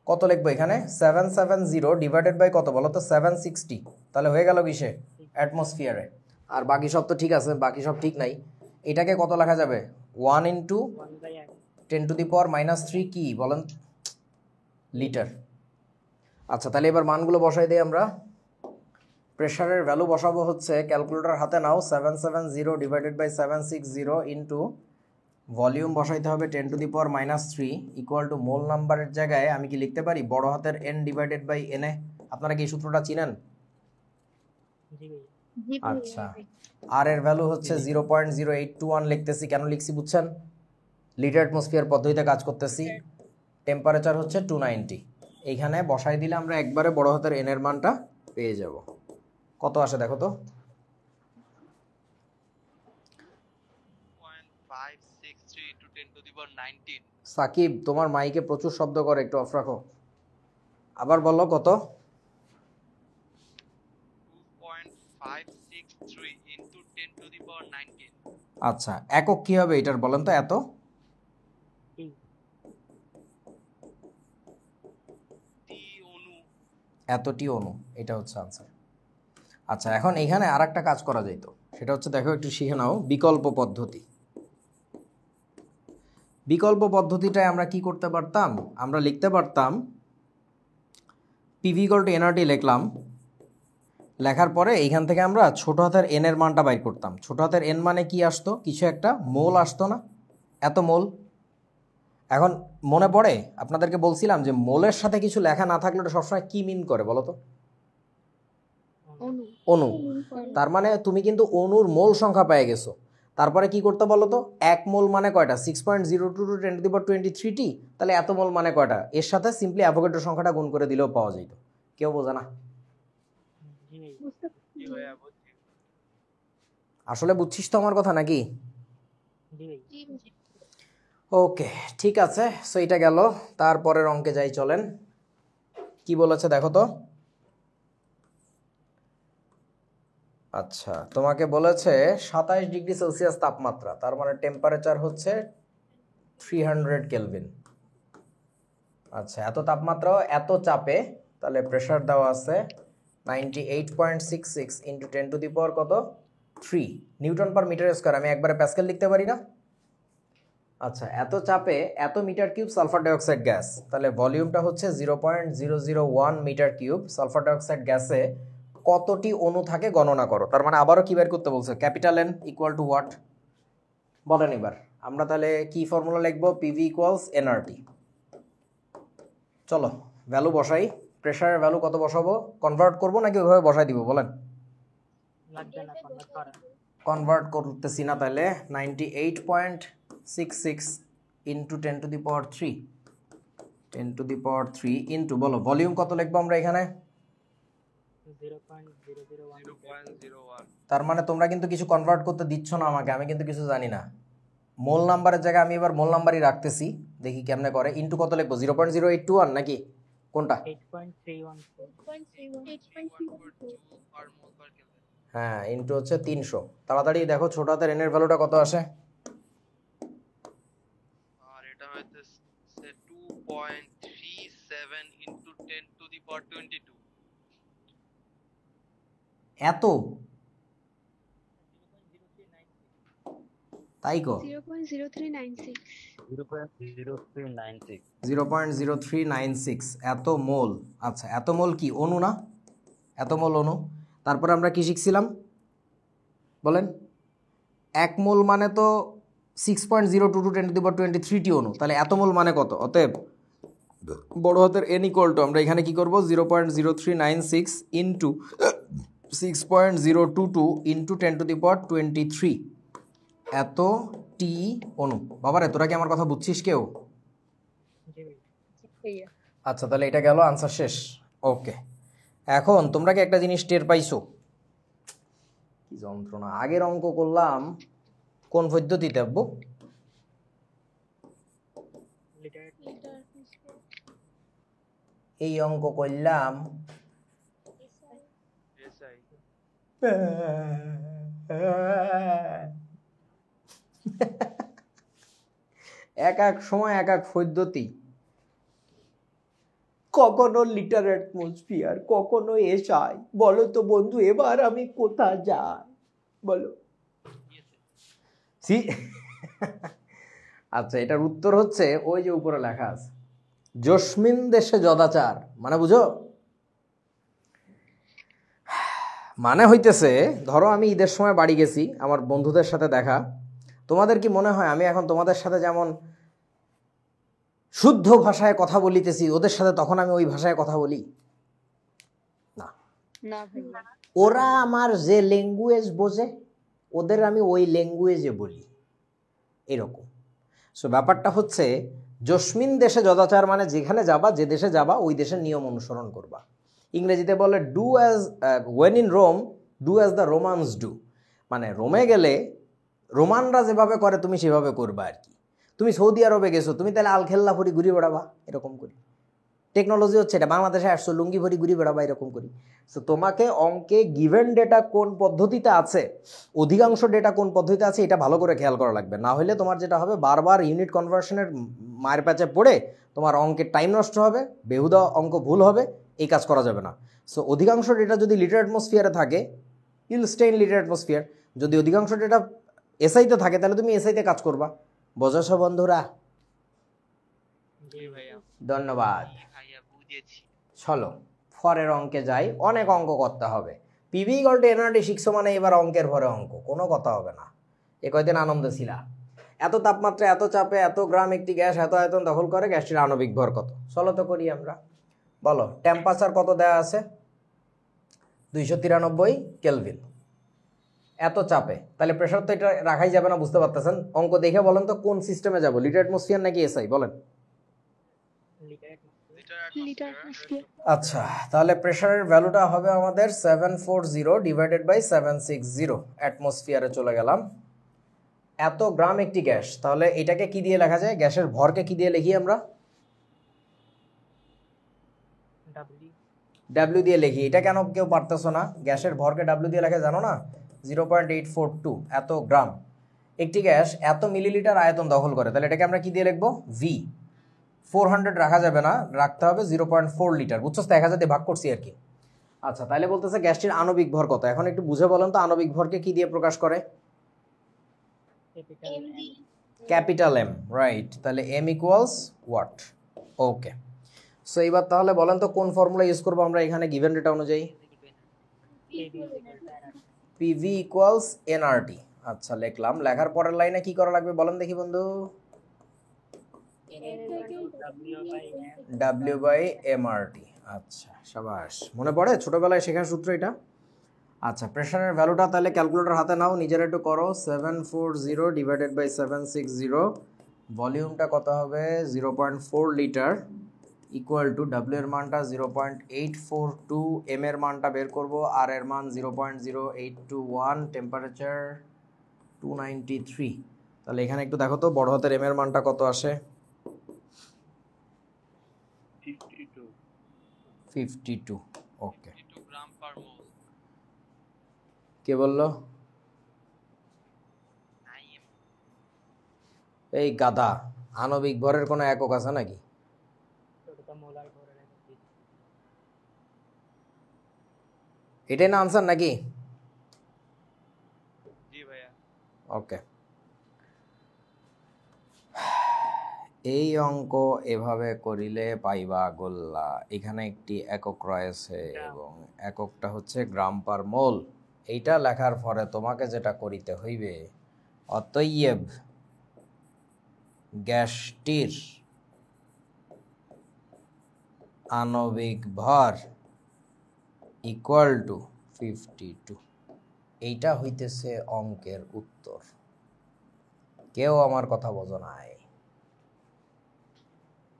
কত লিখবো এখানে, 770 ডিভাইডেড বাই কত বলো তো, 760, তাহলে হয়ে গেল কিসে, অ্যাটমসফিয়ারে। আর বাকি সব তো ঠিক আছে, বাকি সব ঠিক নাই। এটাকে কত লেখা যাবে, 1 ইন্টু 1/n 10⁻³ কি বলেন? লিটার। আচ্ছা, তাহলে এবার মানগুলো বসাই দিই আমরা। প্রেশারের ভ্যালু বসাবো হচ্ছে, ক্যালকুলেটর হাতে নাও, 770 ডিভাইডেড বাই 760 ইন্টু ভলিউম বসাইতে হবে 10⁻³ ইকুয়াল টু মোল নাম্বারের জায়গায় আমি কি লিখতে পারি বড় হাতের n ডিভাইডেড বাই n এ। আপনারা কি এই সূত্রটা চিনেন? জি ভাই। আচ্ছা, আর এর ভ্যালু হচ্ছে 0.0821 লিখতেছি। কেন লিখছি বুঝছেন? লিটার অ্যাটমসফিয়ার পদ্ধতিতে কাজ করতেছি। টেম্পারেচার হচ্ছে 290। এইখানে বসাই দিলে আমরা একবারে বড় হাতের n এর মানটা পেয়ে যাব। কত আসে দেখো তো? 0.563 into 10⁻19 সাকিব, তোমার মাইকে প্রচুর শব্দ করে, একটু অফ রাখো। আবার বলো কত? 2.563 into 10⁻19 আচ্ছা, একক কি হবে এটার বলেন তো? এত টি অণু। এতটি অণু, এটা হচ্ছে আনসার। আচ্ছা, এখন এইখানে আর একটা কাজ করা যেত, সেটা হচ্ছে দেখো একটু শিখে নাও, বিকল্প পদ্ধতি। বিকল্প পদ্ধতিটায় আমরা কি করতে পারতাম? আমরা লিখতে পারতাম পিভি ইকুয়াল টু এনআরটি লিখলাম, লেখার পরে এইখান থেকে আমরা ছোট হাতের এন এর মানটা বাইর করতাম। ছোট হাতের এন মানে কি আসতো? কিছু একটা মোল আসতো না? এত মোল। এখন মনে পড়ে আপনাদেরকে বলছিলাম যে মোলের সাথে কিছু লেখা না থাকলে ওটা সবসময় কি মিন করে বলো তো? অণু। তার মানে তুমি কিন্তু অণুর মোল সংখ্যা পেয়ে গেছো। তারপরে কি করতে বলো তো? 1 মোল মানে কয়টা? 6.02 10⁻23t। তাহলে এত মোল মানে কয়টা? এর সাথে সিম্পলি অ্যাভোগাড্রো সংখ্যাটা গুণ করে দিলেও পাওয়া যেত। কেউ বোঝে না? জি ভাইয়া বুঝছি। আসলে বুঝছিস তো আমার কথা নাকি? ওকে, ঠিক আছে। সো এটা গেল। তারপরের অঙ্কে যাই, চলেন। কি বলেছে দেখো তো? আচ্ছা, তোমাকে বলেছে 27 ডিগ্রি সেলসিয়াস তাপমাত্রা, তার মানে টেম্পারেচার হচ্ছে 300 কেলভিন। আচ্ছা, এত তাপমাত্রা এত চাপে, তাহলে প্রেসার দেওয়া আছে 98.66 ইন্টু 10⁻³ কত? 3 নিউটন পার মিটার স্কোয়ার। আমি একবারে প্যাসকেল লিখতে পারি না? আচ্ছা, এত চাপে এত metre cube sulphur dioxide gas, তাহলে ভলিউমটা হচ্ছে 0.001 মিটার কিউব। সালফার ডাইঅক্সাইড গ্যাসে কতটি অণু থাকে গণনা করো। তার মানে আবারও কি বের করতে বলছে? Capital N equal to what বলেন এবার? আমরা তাহলে কি ফর্মুলা লিখবো? PV equals nRT. চলো ভ্যালু বসাই। প্রেসারের ভ্যালু কত বসাবো? কনভার্ট করবো নাকি ওইভাবে বসাই দিব বলেন? কনভার্ট করতেছি না, তাহলে 98.66 ইন্টু 10⁻³ 10⁻³ ইন্টু বলো ভলিউম কত লিখবো আমরা এখানে? 0.001। তার মানে তোমরা কিন্তু কিছু কনভার্ট করতে দিচ্ছ না আমাকে, আমি কিন্তু কিছু জানি না। মোল নাম্বারের জায়গায় আমি এবার মোল নাম্বারই রাখতেছি, দেখি কেমনে করে। ইন্টু কত লিখবো? 0.0821 নাকি কোনটা? 8.31 হ্যাঁ, ইন্টু হচ্ছে 300। তাড়াতাড়ি দেখো ছোট হাতের এন এর ভ্যালুটা কত আসে। আর এটা হইতেছে 2.37 into 10⁻22 এত? তাই কো? 0.0396 0.0396 0.0396 এত মোল। আচ্ছা, এত মোল কি অণু না? এত মোল অণু। তারপরে আমরা কি শিখছিলাম বলেন? 1 মোল মানে তো 6.022 10⁻23টি অণু। তাহলে এত মোল মানে কত? অতএব বড় হাতের এন ইকুয়াল টু আমরা এখানে কি করব? 0.0396 ইন্টু 6.022 ইন্টু 10⁻23 এত টি অণু। বাবারে, তোরা কি আমার কথা বুঝছিস কেউ? আচ্ছা, তাহলে এটা গেল, আনসার শেষ। ওকে, এখন তোমরা কি একটা জিনিস টের পাইছো? কি যন্ত্রণা! আগের অঙ্ক করলাম কোন পদ্ধতিতে আব্বু? এই অঙ্ক করলাম এসআই। এক এক সময় এক এক পদ্ধতি, কখনো লিটার অ্যাটমসফিয়ার, কখনো এসআই। বলো তো বন্ধু, এবার আমি কোথা যাই বলো? আচ্ছা, এটার উত্তর হচ্ছে ওই যে উপরে লেখা আছে, জসমিন দেশে যদাচার। মানে বুঝো, মানে হইতেছে ধরো আমি ঈদের সময় বাড়ি গেছি, আমার বন্ধুদের সাথে দেখা। তোমাদের কি মনে হয় আমি এখন তোমাদের সাথে যেমন শুদ্ধ ভাষায় কথা বলিতেছি, ওদের সাথে তখন আমি ওই ভাষায় কথা বলি না? না ভাইয়া। ওরা আমার যে ল্যাঙ্গুয়েজ বোঝে, ওদের আমি ওই ল্যাঙ্গুয়েজে বলি, এরকম। সো ব্যাপারটা হচ্ছে জসমিন দেশে যদাচার, মানে যেখানে যাবা, যে দেশে যাবা, ওই দেশের নিয়ম অনুসরণ করবা। ইংরেজিতে বলে do as, when in Rome do as the Romans do. মানে রোমে গেলে রোমানরা যেভাবে করে তুমি সেভাবে করবা আর কি। তুমি সৌদি আরবে গেছো, তুমি তাহলে আলখেল্লা ভরি ঘুরে বেড়াবা, এরকম করি। টেকনোলজি হচ্ছে এটা, বাংলাদেশে আসছো লুঙ্গি ভরি ঘুরে বেড়াবা, এরকম করি। তো তোমাকে অঙ্কে গিভেন ডেটা কোন পদ্ধতিতে আছে, অধিকাংশ ডেটা কোন পদ্ধতিতে আছে, এটা ভালো করে খেয়াল করা লাগবে। না হলে তোমার যেটা হবে, বারবার ইউনিট কনভার্সনের মায়ের প্যাচে পড়ে তোমার অঙ্কের টাইম নষ্ট হবে, বেহুদা অঙ্ক ভুল হবে, এই কাজ করা যাবে না। সো অধিকাংশ ডেটা যদি লিটার অ্যাটমসফিয়ারে থাকে, ইউল স্টে ইন লিটার অ্যাটমসফিয়ার। যদি অধিকাংশ ডেটা এসআইতে থাকে, তাহলে তুমি এসআইতে কাজ করবা। বোঝাছো বন্ধুরা? জি ভাইয়া। ধন্যবাদ। ভাইয়া বুঝেছি। চলো ফরের অঙ্কে যাই, অনেক অঙ্ক করতে হবে। পিভি ইকুয়াল টু এনআরটি শিখছো মানে এবার অঙ্কের ভরে অঙ্ক, কোনো কথা হবে না। এ কয়দিন আনন্দ ছিলা। এত তাপমাত্রা, এত চাপে, এত গ্রাম একটি গ্যাস এত আয়তন দখল করে, গ্যাসটির আণবিক ভর কত? চলো তো করি আমরা। বলো, টেম্পারেচার কত দেওয়া আছে? 293 কেলভিন। এত চাপে, তাহলে প্রেশার তো এটা রাখাই যাবে না, বুঝতে পারতেছেন? অঙ্ক দেখে বলেন তো কোন সিস্টেমে যাব, লিটার অ্যাটমসফিয়ার নাকি এসআই? বলেন। Litre atmosphere. আচ্ছা, তাহলে প্রেশারের ভ্যালুটা হবে আমাদের 740 ডিভাইডেড বাই 760, অ্যাটমসফিয়ারে চলে গেলাম। এত গ্রাম একটি গ্যাস, তাহলে এটাকে কি দিয়ে লেখা যায়? গ্যাসের ভরকে কি দিয়ে লিখি আমরা? ডাব্লিউ দিয়ে লিখি। এটা কেন কেউ পারতেছো না? গ্যাসের ভরকে ডাব্লিউ দিয়ে লেখা জানো না? 0.842 এত গ্রাম। একটি গ্যাস এত মিলিলিটার আয়তন দখল করে, তাহলে এটাকে আমরা কি দিয়ে লিখবো? ভি। 400 রাখা যাবে না, রাখতে হবে 0.4 লিটার। বুঝছো তো? 1000 দিয়ে ভাগ করছি আর কি। আচ্ছা, তাহলে বলতেছে গ্যাসটির আণবিক ভর কত। এখন একটু বুঝে বলেন তো, আণবিক ভরকে কি দিয়ে প্রকাশ করে? Capital M, right. তাহলে M equals what? Okay. So এইবার তাহলে বলেন তো কোন ফর্মুলা ইউজ করবো আমরা এখানে গিভেন ডেটা অনুযায়ী? PV equals nRT. আচ্ছা, লিখলাম। লেখার পরের লাইনে কি করা লাগবে বলেন দেখি বন্ধু? W by MRT. আচ্ছা, সাবাস, মনে পড়ে ছোটবেলায় শেখার সূত্র এটা। আচ্ছা, প্রেশারের ভ্যালুটা তাহলে ক্যালকুলেটর হাতে নাও, নিজেরা একটু করো। 740 ডিভাইডেড বাই 760, ভলিউমটা কত হবে? 0.4 লিটার, ইকুয়াল টু ডাব্লিউ এর মানটা 0.842, এম এর মানটা বের করব, আর এর মান 0.0821, টেম্পারেচার 293। তাহলে এখানে একটু দেখো তো বড় হাতের এম এর মানটা কত আসে? 52। ওকে, কে বললো? এই গাধা, আণবিক ভরের কোনো একক আছে নাকি? এটাই না আনসার নাকি? জি ভাইয়া। ওকে, এই অঙ্ক এভাবে করিলে পাইবা গোল্লা। এখানে একটি একক রয়েছে এবং এককটা হচ্ছে গ্রাম পার মোল। এইটা লেখার পরে তোমাকে যেটা করিতে হইবে, অতএব গ্যাসটির আণবিক ভর ইকুয়াল টু 52। এইটা হইতেছে অঙ্কের উত্তর। কেউ আমার কথা বোঝো নাই?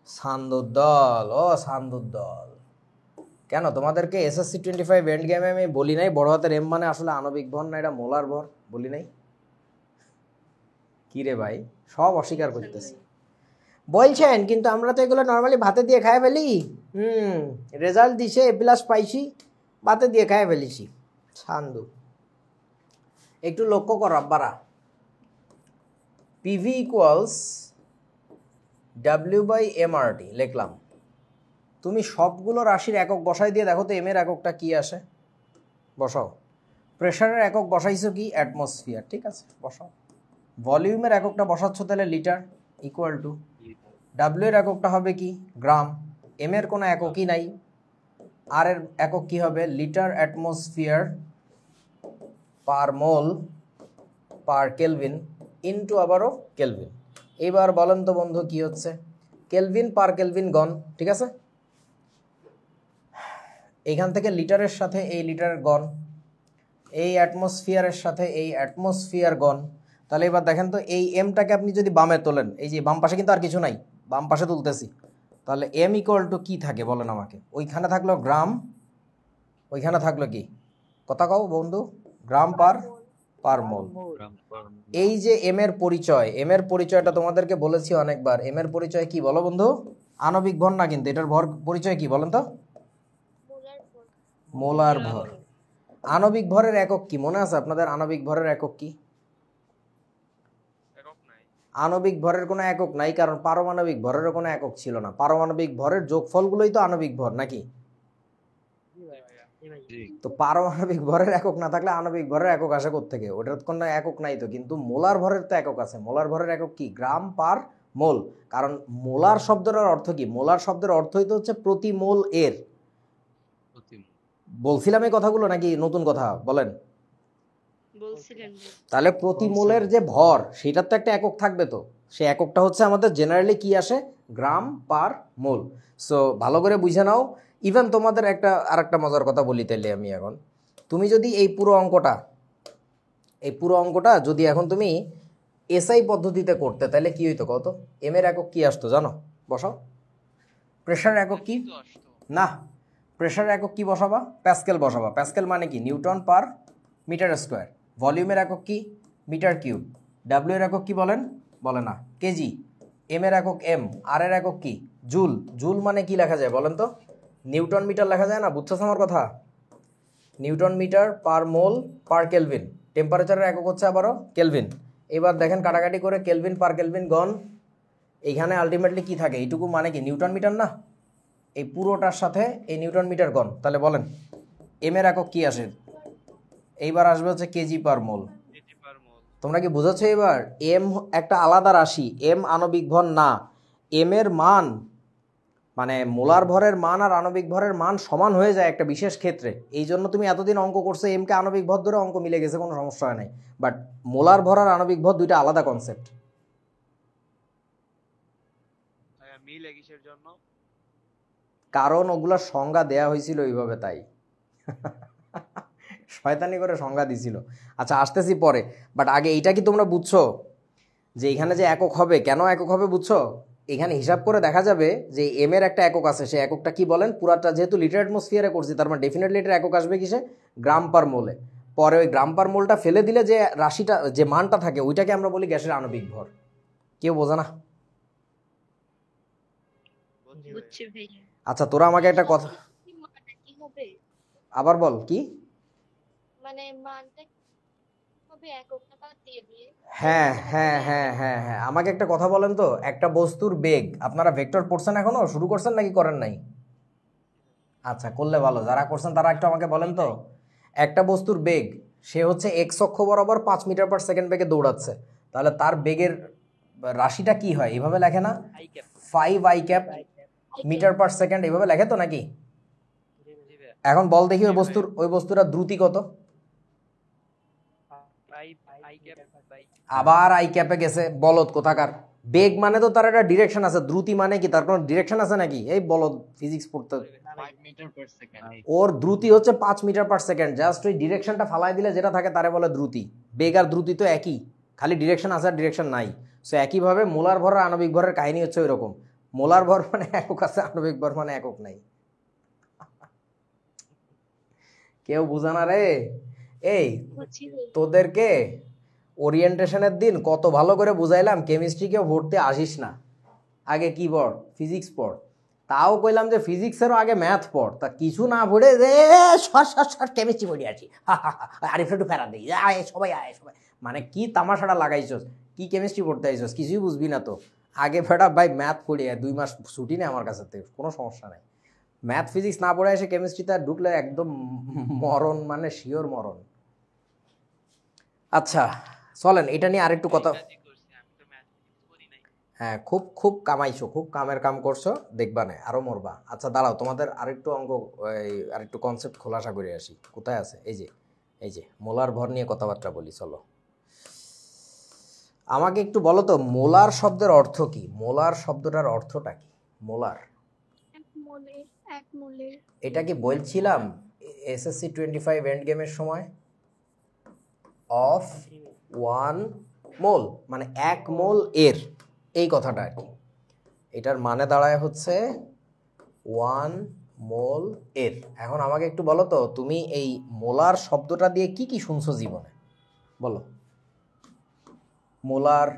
সান্দুদ্দল, ও সান্দুদ্দল, কেন তোমাদেরকে এসএসসি 25 এন্ড গেমে আমি বলি নাই বড় হাতের এম মানে আসলে আণবিক ভর না, এটা মোলার ভর? বলি নাই? কি রে ভাই, সব অস্বীকার করতেছে। বলছেন কিন্তু আমরা তো এগুলো নর্মালি ভাতে দিয়ে খাই ফেলি। রেজাল্ট দিছে A+ পাইছি, ভাতে দিয়ে খাই ফেলিছি। সান্দু, একটু লক্ষ্য কর আব্বারা। PV equals W by MRT লিখলাম। তুমি সবগুলো রাশির একক বসাই দিয়ে দেখো তো এম এর এককটা কি আসে, বসাও। প্রেশারের একক বসাইছো কি? অ্যাটমসফিয়ার, ঠিক আছে, বসাও। ভলিউমের এককটা বসাচ্ছ তাহলে লিটার, ইকুয়াল টু ডাব্লিউ এর এককটা হবে কি গ্রাম, এম এর কোনো এককই নাই, আর এর একক কি হবে লিটার অ্যাটমসফিয়ার পার মোল পার কেলভিন ইনটু আবারও কেলভিন। এবার বলেন তো বন্ধু কি হচ্ছে, কেলভিন পার কেলভিন গন, ঠিক আছে। এখান থেকে লিটারের সাথে এই লিটার গন, এই অ্যাটমসফিয়ারের সাথে এই অ্যাটমসফিয়ার গন। তাহলে এবার দেখেন তো এই এমটাকে আপনি যদি বামে তোলেন, এই যে বাম পাশে কিন্তু আর কিছু নাই, বাম পাশে তুলতেছি, তাহলে এম ইকুয়াল টু কী থাকে বলেন আমাকে, ওইখানে থাকলো গ্রাম, ওইখানে থাকলো কি, কথা কও বন্ধু, গ্রাম পার পার মোল। এই যে এম এর পরিচয়, এম এর পরিচয়টা তোমাদেরকে বলেছি অনেকবার, এম এর পরিচয় কি বলো বন্ধু, আণবিক ভর না কিন্তু, এটার ভর পরিচয় কি বলেন তো, মোলার ভর। আণবিক ভরের একক কি মনে আছে আপনাদের, আণবিক ভরের একক কি, আণবিক ভরের কোনো একক নাই, কারণ পারমাণবিক ভরেরও কোনো একক ছিল না, পারমাণবিক ভরের যোগফলগুলোই তো আণবিক ভর নাকি। তো পারমাণবিক ভরের একক না থাকলে আণবিক ভরের একক আসে কোত্থেকে, ওটার কোনো একক নাই তো, কিন্তু মোলার ভরের তো একক আছে, মোলার ভরের একক কি গ্রাম পার মোল। কারণ মোলার শব্দটার অর্থ কি, মোলার শব্দের অর্থই তো হচ্ছে প্রতি মোল এর। বলছিলাম এই কথাগুলো নাকি নতুন কথা বলেন, তাহলে প্রতি মোলের যে ভর সেটার তো একটা একক থাকবে, তো সেই এককটা হচ্ছে আমাদের জেনারেলি কি আসে গ্রাম পার মোল। সো ভালো করে বুঝে নাও। ইভেন তোমাদের আর একটা মজার কথা বলি তাইলে আমি এখন, তুমি যদি এই পুরো অঙ্কটা যদি এখন তুমি এসআই পদ্ধতিতে করতে তাহলে কি হইতো কত, এম এর একক কি আসতো জানো, বসাও, প্রেশার একক কি না, প্রেশার একক কি বসাবা, প্যাসকেল বসাবা, প্যাসকেল মানে কি নিউটন পার মিটার স্কোয়ার। ভলিউমের একক কি মিটার কিউব। ডাব্লিউ এর একক কি বলেন, বলে না, কেজি। এম এর একক এম, আর এর একক কি জুল। জুল মানে কি লেখা যায় বলেন তো, নিউটন মিটার লেখা যায় না, বুঝছো আমার কথা, নিউটন মিটার পার মোল পার কেলভিন। টেম্পারেচারের একক হচ্ছে আবারও কেলভিন। এবার দেখেন কাটাকাটি করে কেলভিন পার কেলভিন গন, এইখানে আলটিমেটলি কি থাকে, এইটুকু মানে কি নিউটন মিটার না, এই পুরোটার সাথে এই নিউটন মিটার গন। তাহলে বলেন এম এর একক কি আসে, এইবার আসবে হচ্ছে কেজি পার মোল। তোমরা কি বুঝাচ্ছ এবার, এম একটা আলাদা রাশি, এম আণবিক ভর না, এম এর মান মানে মোলার ভরের মান আর আণবিক ভরের মান সমান হয়ে যায় একটা বিশেষ ক্ষেত্রে। এই জন্য তুমি এতদিন অঙ্ক করছো এমকে আণবিক ভর ধরে, অঙ্ক মিলে গেছে, কোনো সমস্যা হয় নাই। বাট মোলার ভর আর আণবিক ভর দুইটা আলাদা কনসেপ্ট। মিলে কিসের জন্য, কারণ ওগুলার সংজ্ঞা দেয়া হয়েছিল এইভাবে, তাই শয়তানি করে সংজ্ঞা দিছিল। আচ্ছা আসতেছি পরে, বাট আগে এইটা কি তোমরা বুঝছো যে এখানে যে একক হবে, কেন একক হবে বুঝছো, এখানে হিসাব করে দেখা যাবে যে এম এর একটা একক আছে, সেই এককটা কি বলেন, পুরাটা যেহেতু লিটার অ্যাটমসফিয়ারে করছি তার মানে ডেফিনেটলি এটার একক আসবে কিসে, গ্রাম পার মোলে। পরে ওই গ্রাম পার মোলটা ফেলে দিলে যে রাশিটা যে মানটা থাকে ওইটাকে আমরা বলি গ্যাসের আণবিক ভর। কেউ বোঝা না? আচ্ছা তোরা আমাকে একটা কথা আবার বল, কি মানে মানটা হবে এককটা বাদ দিয়ে দিয়ে। হ্যাঁ হ্যাঁ হ্যাঁ হ্যাঁ হ্যাঁ, আমাকে একটা কথা বলেন তো, একটা বস্তুর বেগ, আপনারা ভেক্টর পড়ছেন এখনো, শুরু করছেন নাকি করেন নাই? আচ্ছা করলে ভালো, যারা করছেন তারা একটু আমাকে বলেন তো, একটা বস্তুর বেগ, সে হচ্ছে এক্স অক্ষ বরাবর 5 মিটার পার সেকেন্ড বেগে দৌড়াচ্ছে, তাহলে তার বেগের রাশিটা কি হয়, এভাবে লেখে না, 5 I cap metre per second, এভাবে লেখে তো নাকি? এখন বল দেখি ওই বস্তুটা দ্রুতি কত, আবার আই ক্যাপে গেছে, বলদ কোথাকার। বেগ মানে তো তার একটা ডিরেকশন আছে, দ্রুতি মানে কি তার কোনো ডিরেকশন আছে নাকি, এই বলদ ফিজিক্স পড়তে। ওর দ্রুতি হচ্ছে 5 মিটার পার সেকেন্ড, জাস্ট ওই ডিরেকশনটা ফালাই দিলে যেটা থাকে তারে বলে দ্রুতি। বেগ আর দ্রুতি তো একই, খালি ডিরেকশন আছে আর ডিরেকশন নাই। সো একইভাবে মোলার ভর আর আণবিক ভরের কাহিনী হচ্ছে ওই রকম, মোলার ভর মানে একক আছে, আণবিক ভর মানে একক নাই। কেউ বুঝা না রে? এই তোদেরকে ওরিয়েন্টেশনের দিন কত ভালো করে বুঝাইলাম, কেমিস্ট্রিকেও ভর্তি আসিস না, আগে কি পড়, ফিজিক্স পড়। তাও কইলাম যে ফিজিক্সেরও আগে ম্যাথ পড়, তা কিছু না পড়ে যে শর্ট কেমিস্ট্রি পড়ে আছি, আরিফ একটু ফেরা দিই, আয় সবাই আয় সবাই, মানে কি তামাশাটা লাগাইছস, কি কেমিস্ট্রি পড়তে আইছস, কিছুই বুঝবি না তো। আগে ফেরা ভাই ম্যাথ পড়ি, 2 মাস ছুটি নেই আমার কাছে, কোনো সমস্যা নেই। ম্যাথ ফিজিক্স না পড়ে এসে কেমিস্ট্রিতে ঢুকলে একদম মরণ, মানে শিওর মরণ। আচ্ছা চলেন এটা নিয়ে আরেকটু কথা, হ্যাঁ, খুব খুব কামাইছো, খুব কামের কাম করছো, দেখবা না আরো মরবা। আচ্ছা দাঁড়াও, তোমাদের আরেকটু অঙ্ক, আরেকটু কনসেপ্ট খোলাসা করে আসি। কোথায় আছে? এই যে মোলার ভর নিয়ে কথাবার্তা বলি, চলো। আমাকে একটু বলো তো, মোলার শব্দের অর্থ কি? মোলার শব্দটার অর্থটা কি? মোলার এক মোলের এটা কি বলছিলাম এসএসসি 25 এন্ড গেমের সময়? অফ 1 মোল মানে 1 মোল এর, এই কথাটা আর কি। এটার মানে দাঁড়ায় হচ্ছে 1 মোল এর। এখন আমাকে একটু বলো তো, তুমি এই মোলার শব্দটা দিয়ে কি কি শুনছো জীবনে? বলো। মোলার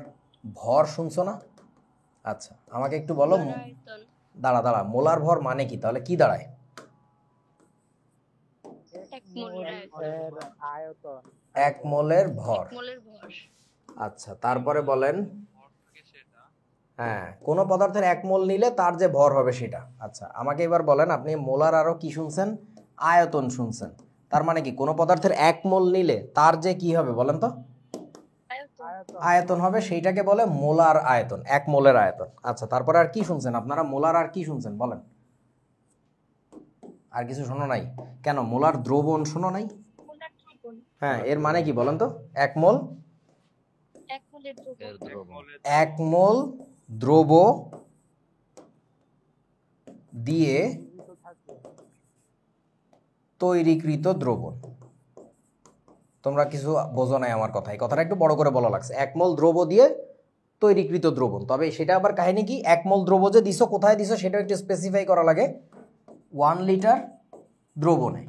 ভর শুনছো না? আচ্ছা আমাকে একটু বলো, দাঁড়া মোলার ভর মানে কি? তাহলে কি দাঁড়ায়? আয়তন। 1 মোলের ভর। আচ্ছা তারপরে বলেন, হ্যাঁ, কোনো পদার্থের 1 মোল নিলে তার যে ভর হবে সেটা। আচ্ছা আমাকে এবার বলেন, আপনি মোলার আরো কি শুনছেন? আয়তন শুনছেন। তার মানে কি কোনো পদার্থের 1 মোল নিলে তার যে কি হবে বলেন তো? আয়তন হবে, সেইটাকে বলে মোলার আয়তন, 1 মোলের আয়তন। আচ্ছা তারপরে আর কি শুনছেন আপনারা? মোলার আর কি শুনছেন বলেন? আর কিছু শোনো নাই? কেন, মোলার দ্রবণ শোনো নাই? হ্যাঁ, এর মানে কি বলেন তো? 1 মোল, 1 মোল দ্রব দিয়ে তৈরিকৃত দ্রবণ। তোমরা কিছু বোঝো নাই আমার কথা, এই কথাটা একটু বড় করে বলা লাগছে। 1 মোল দ্রব দিয়ে তৈরিকৃত দ্রবণ, তবে সেটা আবার কাহিনী কি, 1 মোল দ্রব যে দিছো কোথায় দিছো সেটা একটু স্পেসিফাই করা লাগে। 1 লিটার দ্রবণে।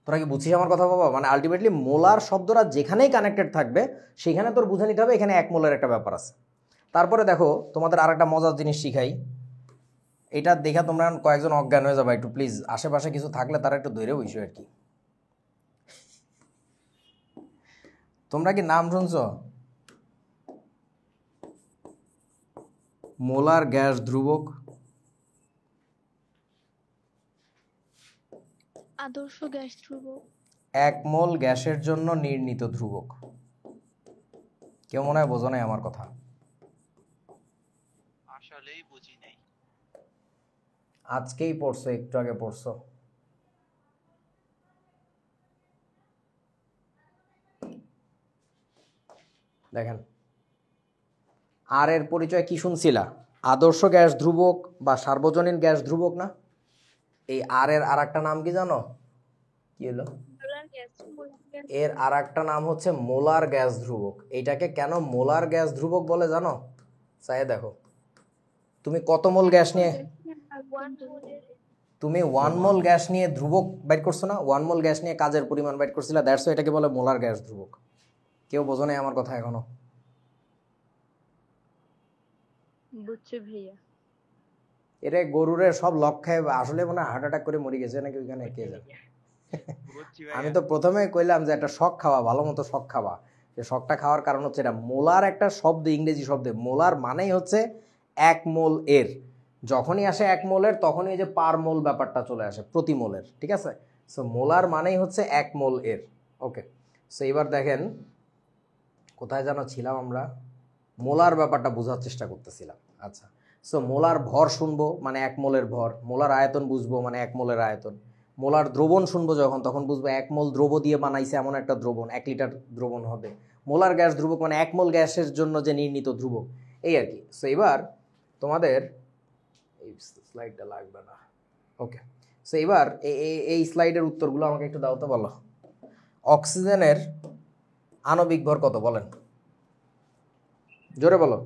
তোরা কি বুঝছিস আমার কথা বাবা? মানে আলটিমেটলি মোলার শব্দটা যেখানেই কানেক্টেড থাকবে সেখানে তোর বুঝে নিতে হবে এখানে 1 মোলের একটা ব্যাপার আছে। তারপরে দেখো তোমাদের আর একটা মজার জিনিস শিখাই, এটা দেখা তোমরা কয়েকজন অজ্ঞান হয়ে যাবে, একটু প্লিজ আশেপাশে কিছু থাকলে তারা একটু ধরে বইসো আর কি। তোমরা কি নাম শুনছো? মোলার গ্যাস ধ্রুবক, আদর্শ গ্যাস ধ্রুবক, 1 মোল গ্যাসের জন্য নির্ণীত ধ্রুবক। কেউ মনে হয় বোঝো নাই আমার কথা? আসলেই বুঝি নাই। আজকেই পড়ছো, একটু আগে পড়ছো। দেখেন আর এর পরিচয় কি শুনছিলা? আদর্শ গ্যাস ধ্রুবক বা সার্বজনীন গ্যাস ধ্রুবক না? এই আর এর আর একটা নাম কি জানো? কি হলো? এর আর একটা নাম হচ্ছে মোলার গ্যাস ধ্রুবক। এইটাকে কেন মোলার গ্যাস ধ্রুবক বলে জানো? চাই দেখো, তুমি কত মোল গ্যাস নিয়ে, তুমি 1 মোল গ্যাস নিয়ে ধ্রুবক বাইর করছো না? 1 মোল গ্যাস নিয়ে কাজের পরিমাণ বাইর করছিলা, দ্যাটস ওয়াই এটাকে বলে মোলার গ্যাস ধ্রুবক। কেউ বোঝো নাই আমার কথা এখনো? বুঝছি ভাইয়া। এরে গরুরে সব লক্ষায় আসলে মনে হার্ট অ্যাটাক করে মরে গেছে নাকি ওইখানে, কে জানে। আমি তো প্রথমে কইলাম যে একটা শখ খাওয়া, ভালো মতো শখ খাওয়া। যে শখটা খাওয়ার কারণ হচ্ছে এটা মোলার একটা শব্দ, ইংরেজি শব্দ। মোলার মানেই হচ্ছে 1 মোল এর। যখনই আসে 1 মোলের তখনই যে পার মোল ব্যাপারটা চলে আসে, প্রতি মোলের, ঠিক আছে? সো মোলার মানেই হচ্ছে 1 মোল এর। ওকে, সো এবার দেখেন কোথায় যেন ছিলাম আমরা, মোলার ব্যাপারটা বোঝার চেষ্টা করতেছিলাম। আচ্ছা, সো মোলার ভর শুনবো মানে 1 মোলের ভর, মোলার আয়তন বুঝবো মানে 1 মোলের আয়তন, মোলার দ্রবণ শুনবো যখন তখন বুঝবো 1 মোল দ্রব দিয়ে বানাইছে এমন একটা দ্রবণ, 1 লিটার দ্রবণ হবে। মোলার গ্যাস ধ্রুবক মানে 1 মোল গ্যাসের জন্য যে নির্ণীত ধ্রুবক, এই আর কি। সো এবার তোমাদের এই স্লাইডটা লাগবে না। ওকে, সো এবার এই স্লাইডের উত্তরগুলো আমাকে একটু দাও তো। বলো অক্সিজেনের আণবিক ভর কত বলেন, জোরে বলো।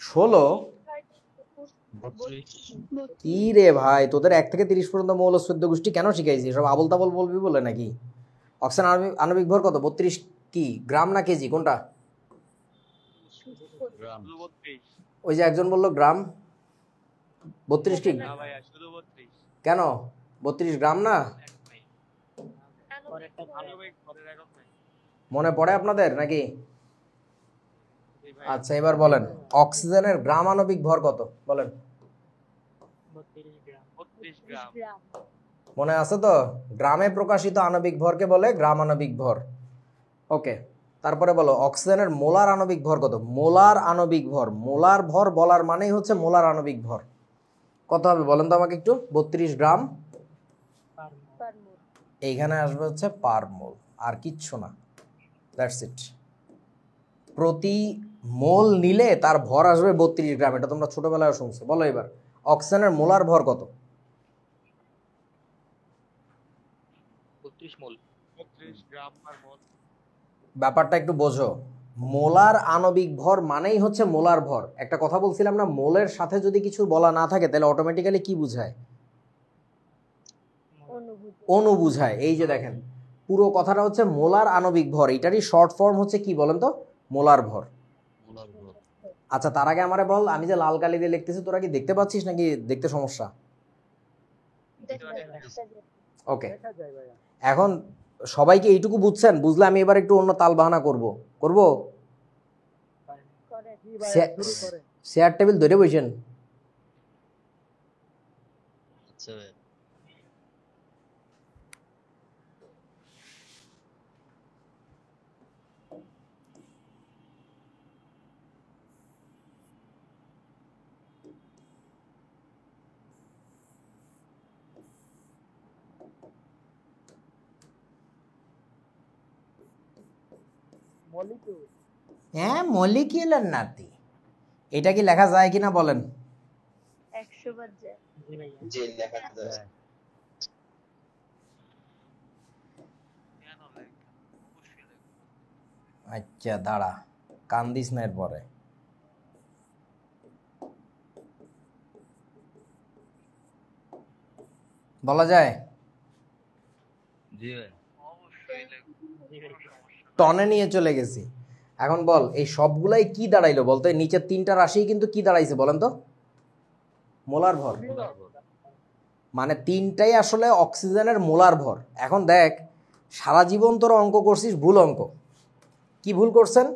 16। কি রে ভাই, তোদের 1 থেকে 30 পর্যন্ত মৌল 14 গোষ্ঠী কেন শিখাইছি? সব আবল তাবল বলবি বলে নাকি? অক্সিজেন আণবিক ভর কত? 32 কি গ্রাম না কেজি, কোনটা? ওই যে একজন বললো গ্রাম, 32 কি? কেন 32 গ্রাম না? মনে পড়ে আপনাদের নাকি? আচ্ছা এবার বলেন অক্সিজেনের গ্রাম আণবিক ভর কত বলেন? 32 গ্রাম। মনে আছে তো? গ্রামে প্রকাশিত আণবিক ভরকে বলে গ্রাম আণবিক ভর। ওকে, তারপরে বলো অক্সিজেনের মোলার আণবিক ভর কত? মোলার আণবিক ভর, মোলার ভর বলার মানেই হচ্ছে মোলার আণবিক ভর। কত হবে বলেন তো আমাকে একটু? 32 গ্রাম। এইখানে আসবে হচ্ছে পার মোল, আর কিচ্ছু না, দ্যাটস ইট। প্রতি মোল নিলে তার ভর আসবে 32 গ্রাম, এটা তোমরা ছোটবেলায় শুনছো। বলো এবার অক্সিজেনের মোলার ভর কত? 32 মোল। 32 গ্রাম পার মোল। ব্যাপারটা একটু বোঝো, মোলার আণবিক ভর মানেই হচ্ছে মোলার ভর। একটা কথা বলছিলাম না, মোলের সাথে যদি কিছু বলা না থাকে তাহলে অটোমেটিক্যালি কি বুঝায়? অণু বুঝায়। এই যে দেখেন পুরো কথাটা হচ্ছে মোলার আণবিক ভর, এটারই শর্ট ফর্ম হচ্ছে কি বলেন তো? মোলার ভর। আচ্ছা তার আগে আমারে বল, আমি যে লাল কালি দিয়ে লিখতেছি তোরা কি দেখতে পাচ্ছিস নাকি দেখতে সমস্যা? ওকে, এখন সবাইকে এইটুকু বুঝছেন? বুঝলে আমি এবার একটু অন্য তাল বাহানা করব। চেয়ার টেবিল ধরে বসেন। আচ্ছা হ্যাঁ মলিকিউলার নাতি, এটা কি লেখা যায় কিনা বলেন? 100 বার যায়। জি লেখা যায়। আচ্ছা দাঁড়া, কান্দিস না এরপরে। বলা যায়? জি ভাই। টনে নিয়ে চলে গেছি। এখন বল এই সবগুলাই কি দাঁড়াইলো বলতো? এই নিচের তিনটা রাশি কিন্তু কি দাঁড়াইছে বলেন তো? মোলার ভর। মানে তিনটাই আসলে অক্সিজেনের মোলার ভর। এখন দেখ সারা জীবন তোর অঙ্ক করছিস ভুল অঙ্ক। কি ভুল করছেন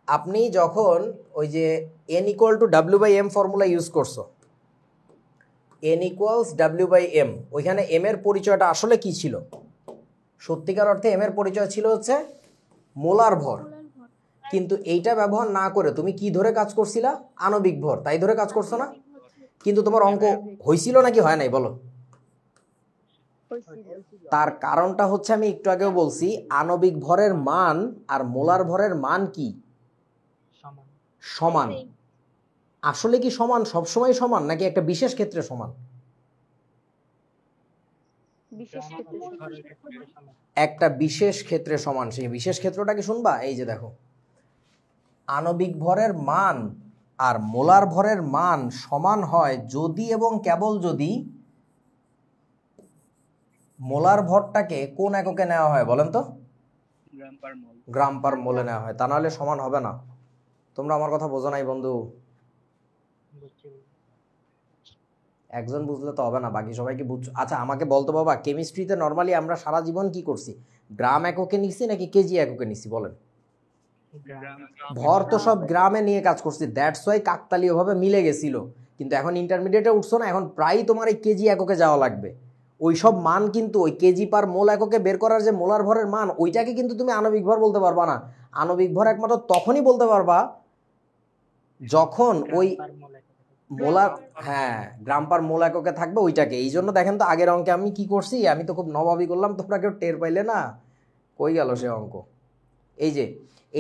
আপনি? যখন ওই যে n=w/m ফর্মুলা ইউজ করছো, n=w/m, ওইখানে m এর পরিচয়টা আসলে কি ছিল? সত্যিকার অর্থে m এর পরিচয় ছিল হচ্ছে মোলার ভর। কিন্তু এইটা ব্যবহার না করে তুমি কি ধরে কাজ করছিলা? আণবিক ভর, তাই ধরে কাজ করছো না? কিন্তু তোমার অঙ্ক হয়েছিল নাকি হয় নাই বলো? তার কারণটা হচ্ছে আমি একটু আগেও বলছি, আণবিক ভরের মান আর মোলার ভরের মান কি? সমান। আসলে কি সমান? সবসময় সমান নাকি একটা বিশেষ ক্ষেত্রে সমান? একটা বিশেষ ক্ষেত্রে সমান। সেই বিশেষ ক্ষেত্রটা কি শুনবা? এই যে দেখো, আণবিক ভরের মান আর মোলার ভরের মান সমান হয় যদি এবং কেবল যদি মোলার ভরটাকে কোন এককে নেওয়া হয় বলেন তো? গ্রাম পার মোল। গ্রাম পার মোলে নেওয়া হয়, তা নাহলে সমান হবে না। তোমরা আমার কথা বোঝো নাই বন্ধু? একজন বুঝলে তো হবে না, বাকি সবাইকে বুঝছো? আচ্ছা আমাকে বলতো বাবা, কেমিস্ট্রিতে নর্মালি আমরা সারা জীবন কি করছি? গ্রাম এককে নিছি নাকি কেজি এককে নিছি বলেন? ভর তো সব গ্রামে নিয়ে কাজ করছি, দ্যাটস ওয়াই কাকতালীয়ভাবে মিলে গেছিল। কিন্তু এখন ইন্টারমিডিয়েটে উঠছো না, এখন প্রায় তোমার এই কেজি এককে যাওয়া লাগবে। ওই সব মান কিন্তু ওই কেজি পার মোল এককে বের করার যে মোলার ভরের মান, ওইটাকে কিন্তু তুমি আণবিক ভর বলতে পারবা না। আণবিক ভর একমাত্র তখনই বলতে পারবা যখন ওই মোলার, হ্যাঁ গ্রাম পার মোল এককে থাকবে ওইটাকে। এই জন্য দেখেন তো আগের অঙ্কে আমি কি করছি, আমি তো খুব নবাবী করলাম, তোমরা কেউ টের পাইলে না। কই গেল সে অঙ্ক? এই যে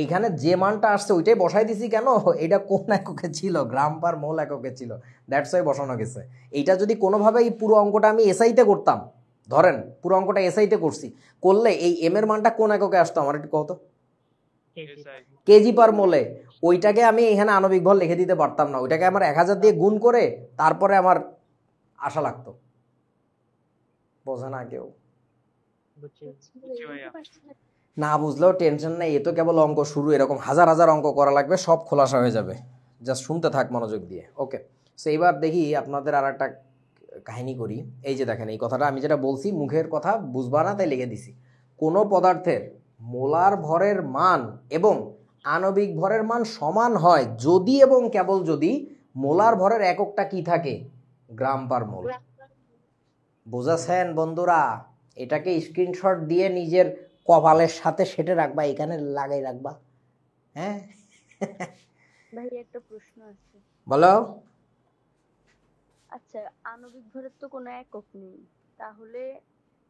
এইখানে যে মানটা আসছে ওইটাই বসাই দিছি। কেন? এটা কোন এককে ছিল? গ্রাম পার মোল এককে ছিল, দ্যাটস ওয়াই বসানো গেছে। এইটা যদি কোনোভাবে এই পুরো অঙ্কটা আমি এসআইতে করতাম, ধরেন পুরো অঙ্কটা এসআইতে করছি, করলে এই এম এর মানটা কোন এককে আসতো আমার একটু কত? কেজি পার মোলে। ওইটাকে আমি এখানে আণবিক ভর লিখে দিতে পারতাম না, ওইটাকে আমার 1000 দিয়ে গুণ করে তারপরে আমার আসা লাগতো। বোঝে না কেউ? না বুঝলেও টেনশন নেই, এ তো কেবল অঙ্ক শুরু, এরকম হাজার হাজার অঙ্ক করা লাগবে, সব খোলাসা হয়ে যাবে। জাস্ট শুনতে থাক মনোযোগ দিয়ে। ওকে, সো এইবার দেখি আপনাদের আর একটা কাহিনী করি। এই যে দেখেন এই কথাটা আমি যেটা বলছি মুখের কথা বুঝবা না তাই লিখে দিছি। কোনো পদার্থের মোলার ভরের মান এবং আণবিক ভরের মান সমান হয় যদি এবং কেবল যদি মোলার ভরের এককটা কি থাকে? গ্রাম পার মোল। বুঝাছেন বন্ধুরা? এটাকে স্ক্রিনশট দিয়ে নিজের কপালের সাথে সেটে রাখবা, এখানে লাগাই রাখবা। হ্যাঁ ভাই একটা প্রশ্ন আছে। বলো। আচ্ছা, আণবিক ভরের তো কোনো একক নেই, তাহলে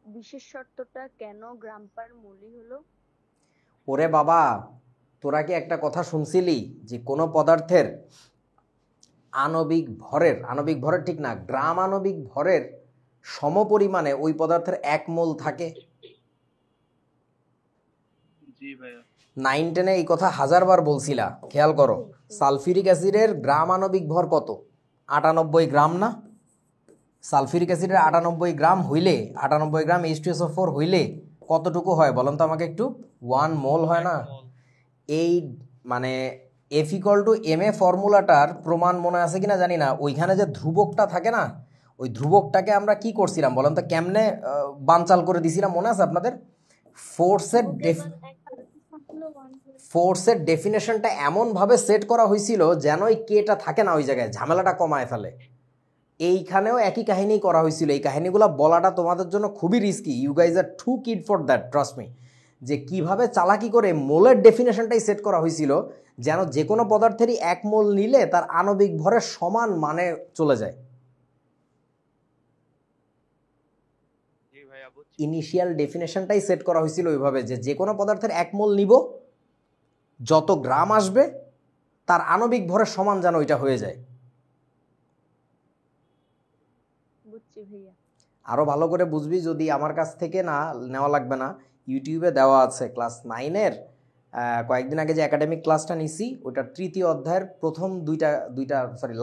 বিশেষ শর্তটা কেন গ্রাম পার মোলই হলো? ওরে বাবা, তোরা কি একটা কথা শুনছিলি যে কোনো পদার্থের আণবিক ভরের ঠিক না, গ্রাম আণবিক ভরের সমপরিমাণে ওই পদার্থের 1 মোল থাকে? জি ভাইয়া। 9, 10 এই কথা 1000 বার বলছিলা, খেয়াল করো। সালফিউরিক অ্যাসিডের গ্রাম আণবিক ভর কত? 98 গ্রাম না? সালফিউরিক অ্যাসিডের 98 গ্রাম হইলে, 98 গ্রাম H2SO4 হইলে কতটুকু হয় বলেন তো আমাকে একটু? 1 মোল হয় না? এই মানে F=ma ফর্মুলাটার প্রমাণ মনে আছে কিনা জানি না, ওইখানে যে ধ্রুবকটা থাকে না, ওই ধ্রুবকটাকে আমরা কি করছিলাম বলেন তো, কেমনে বানচাল করে দিছিলাম মনে আছে আপনাদের? ফোর্সের ডেফিনেশনটা এমনভাবে সেট করা হয়েছিল যেন ওই কেটা থাকে না ওই জায়গায়, ঝামেলাটা কমায় ফেলে। এইখানেও একই কাহিনী করা হয়েছিল। এই কাহিনীগুলো বলাটা তোমাদের জন্য খুবই risky, you guys are too kid for that, trust me. যে কিভাবে চালাকি করে মোলের ডেফিনেশনটাই সেট করা হয়েছিল যেন যে কোনো পদার্থেরই 1 মোল নিলে তার আণবিক ভরের সমান মানে চলে যায়। ইনিশিয়াল ডেফিনেশনটাই সেট করা হয়েছিল ওইভাবে যে কোনো পদার্থের 1 মোল নিব, যত গ্রাম আসবে তার আণবিক ভরের সমান যেন ওইটা হয়ে যায়। বুঝছি ভাইয়া। আরও ভালো করে বুঝবি যদি আমার কাছ থেকে না নেওয়া লাগবে না, ইউটিউবে দেওয়া আছে ক্লাস 9-এর কয়েকদিন আগে যে একাডেমিক ক্লাসটা নিছি, ওইটার 3য় অধ্যায়ের প্রথম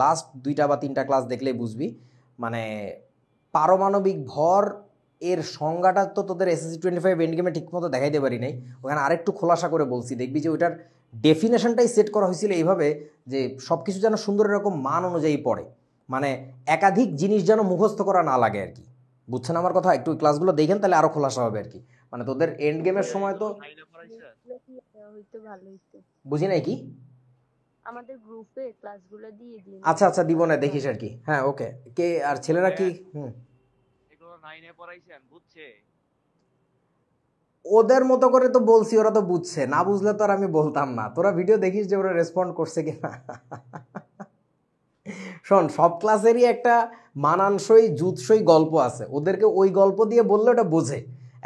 লাস্ট 2টা বা 3টা ক্লাস দেখলেই বুঝবি। মানে পারমাণবিক ভর এর সংজ্ঞাটা তো তোদের SSC 25 এন্ড গেমে ঠিকমতো দেখাইতে পারি নাই, ওখানে আরেকটু খোলাসা করে বলছি, দেখবি যে ওইটার ডেফিনেশনটাই সেট করা হয়েছিল এইভাবে যে সব কিছু যেন সুন্দর এরকম মান অনুযায়ী পড়ে, মানে একাধিক জিনিস যেন মুখস্থ করা না লাগে আর কি। বুঝছেন আমার কথা? একটু ক্লাসগুলো দেখেন তাহলে আরো খোলাসা হবে আর কি। মানে তোদের এন্ড গেমের সময় তো বুঝি নাই কি আমাদের গ্রুপে ক্লাসগুলো দিয়ে দিন। আচ্ছা আচ্ছা দিব না, দেখিস আর কি। হ্যাঁ ওকে। কে আর ছেলেরা কি এগুলো 9-এ পড়াইছেন, বুঝছে? ওদের মতো করে তো বলছি, ওরা তো বুঝছে, না বুঝলে তো আর আমি বলতাম না। তোরা ভিডিও দেখিস যে ওরা রেসপন্ড করছে কিনা। শোন, সব ক্লাসেরই একটা মানানসই জুতসই গল্প আছে, ওদেরকে ওই গল্প দিয়ে বললে ওটা বোঝে।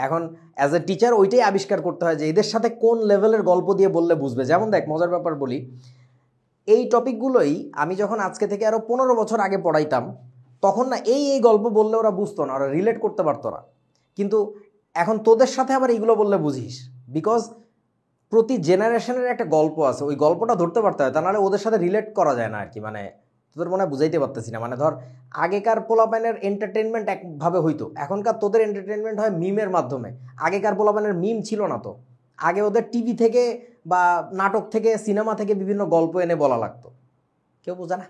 এখন অ্যাজ এ টিচার ওইটাই আবিষ্কার করতে হয় যে এদের সাথে কোন লেভেলের গল্প দিয়ে বললে বুঝবে। যেমন দেখ, মজার ব্যাপার বলি, এই টপিকগুলোই আমি যখন আজকে থেকে আরও 15 বছর আগে পড়াইতাম, তখন না এই গল্প বললে ওরা বুঝতো না, ওরা রিলেট করতে পারতো না। কিন্তু এখন তোদের সাথে আবার এইগুলো বললে বুঝিস, বিকজ প্রতি জেনারেশনের একটা গল্প আছে, ওই গল্পটা ধরতে পারতে হয়, তা নাহলে ওদের সাথে রিলেট করা যায় না আর কি। মানে তোদের মনে হয় বুঝাইতে পারতেছি না। মানে ধর, আগেকার পোলাপানের এন্টারটেনমেন্ট একভাবে হইতো, এখনকার তোদের এন্টারটেনমেন্ট হয় মিমের মাধ্যমে। আগেকার পোলাপানের মিম ছিল না তো, আগে ওদের টিভি থেকে বা নাটক থেকে সিনেমা থেকে বিভিন্ন গল্প এনে বলা লাগতো। কেউ বোঝে না।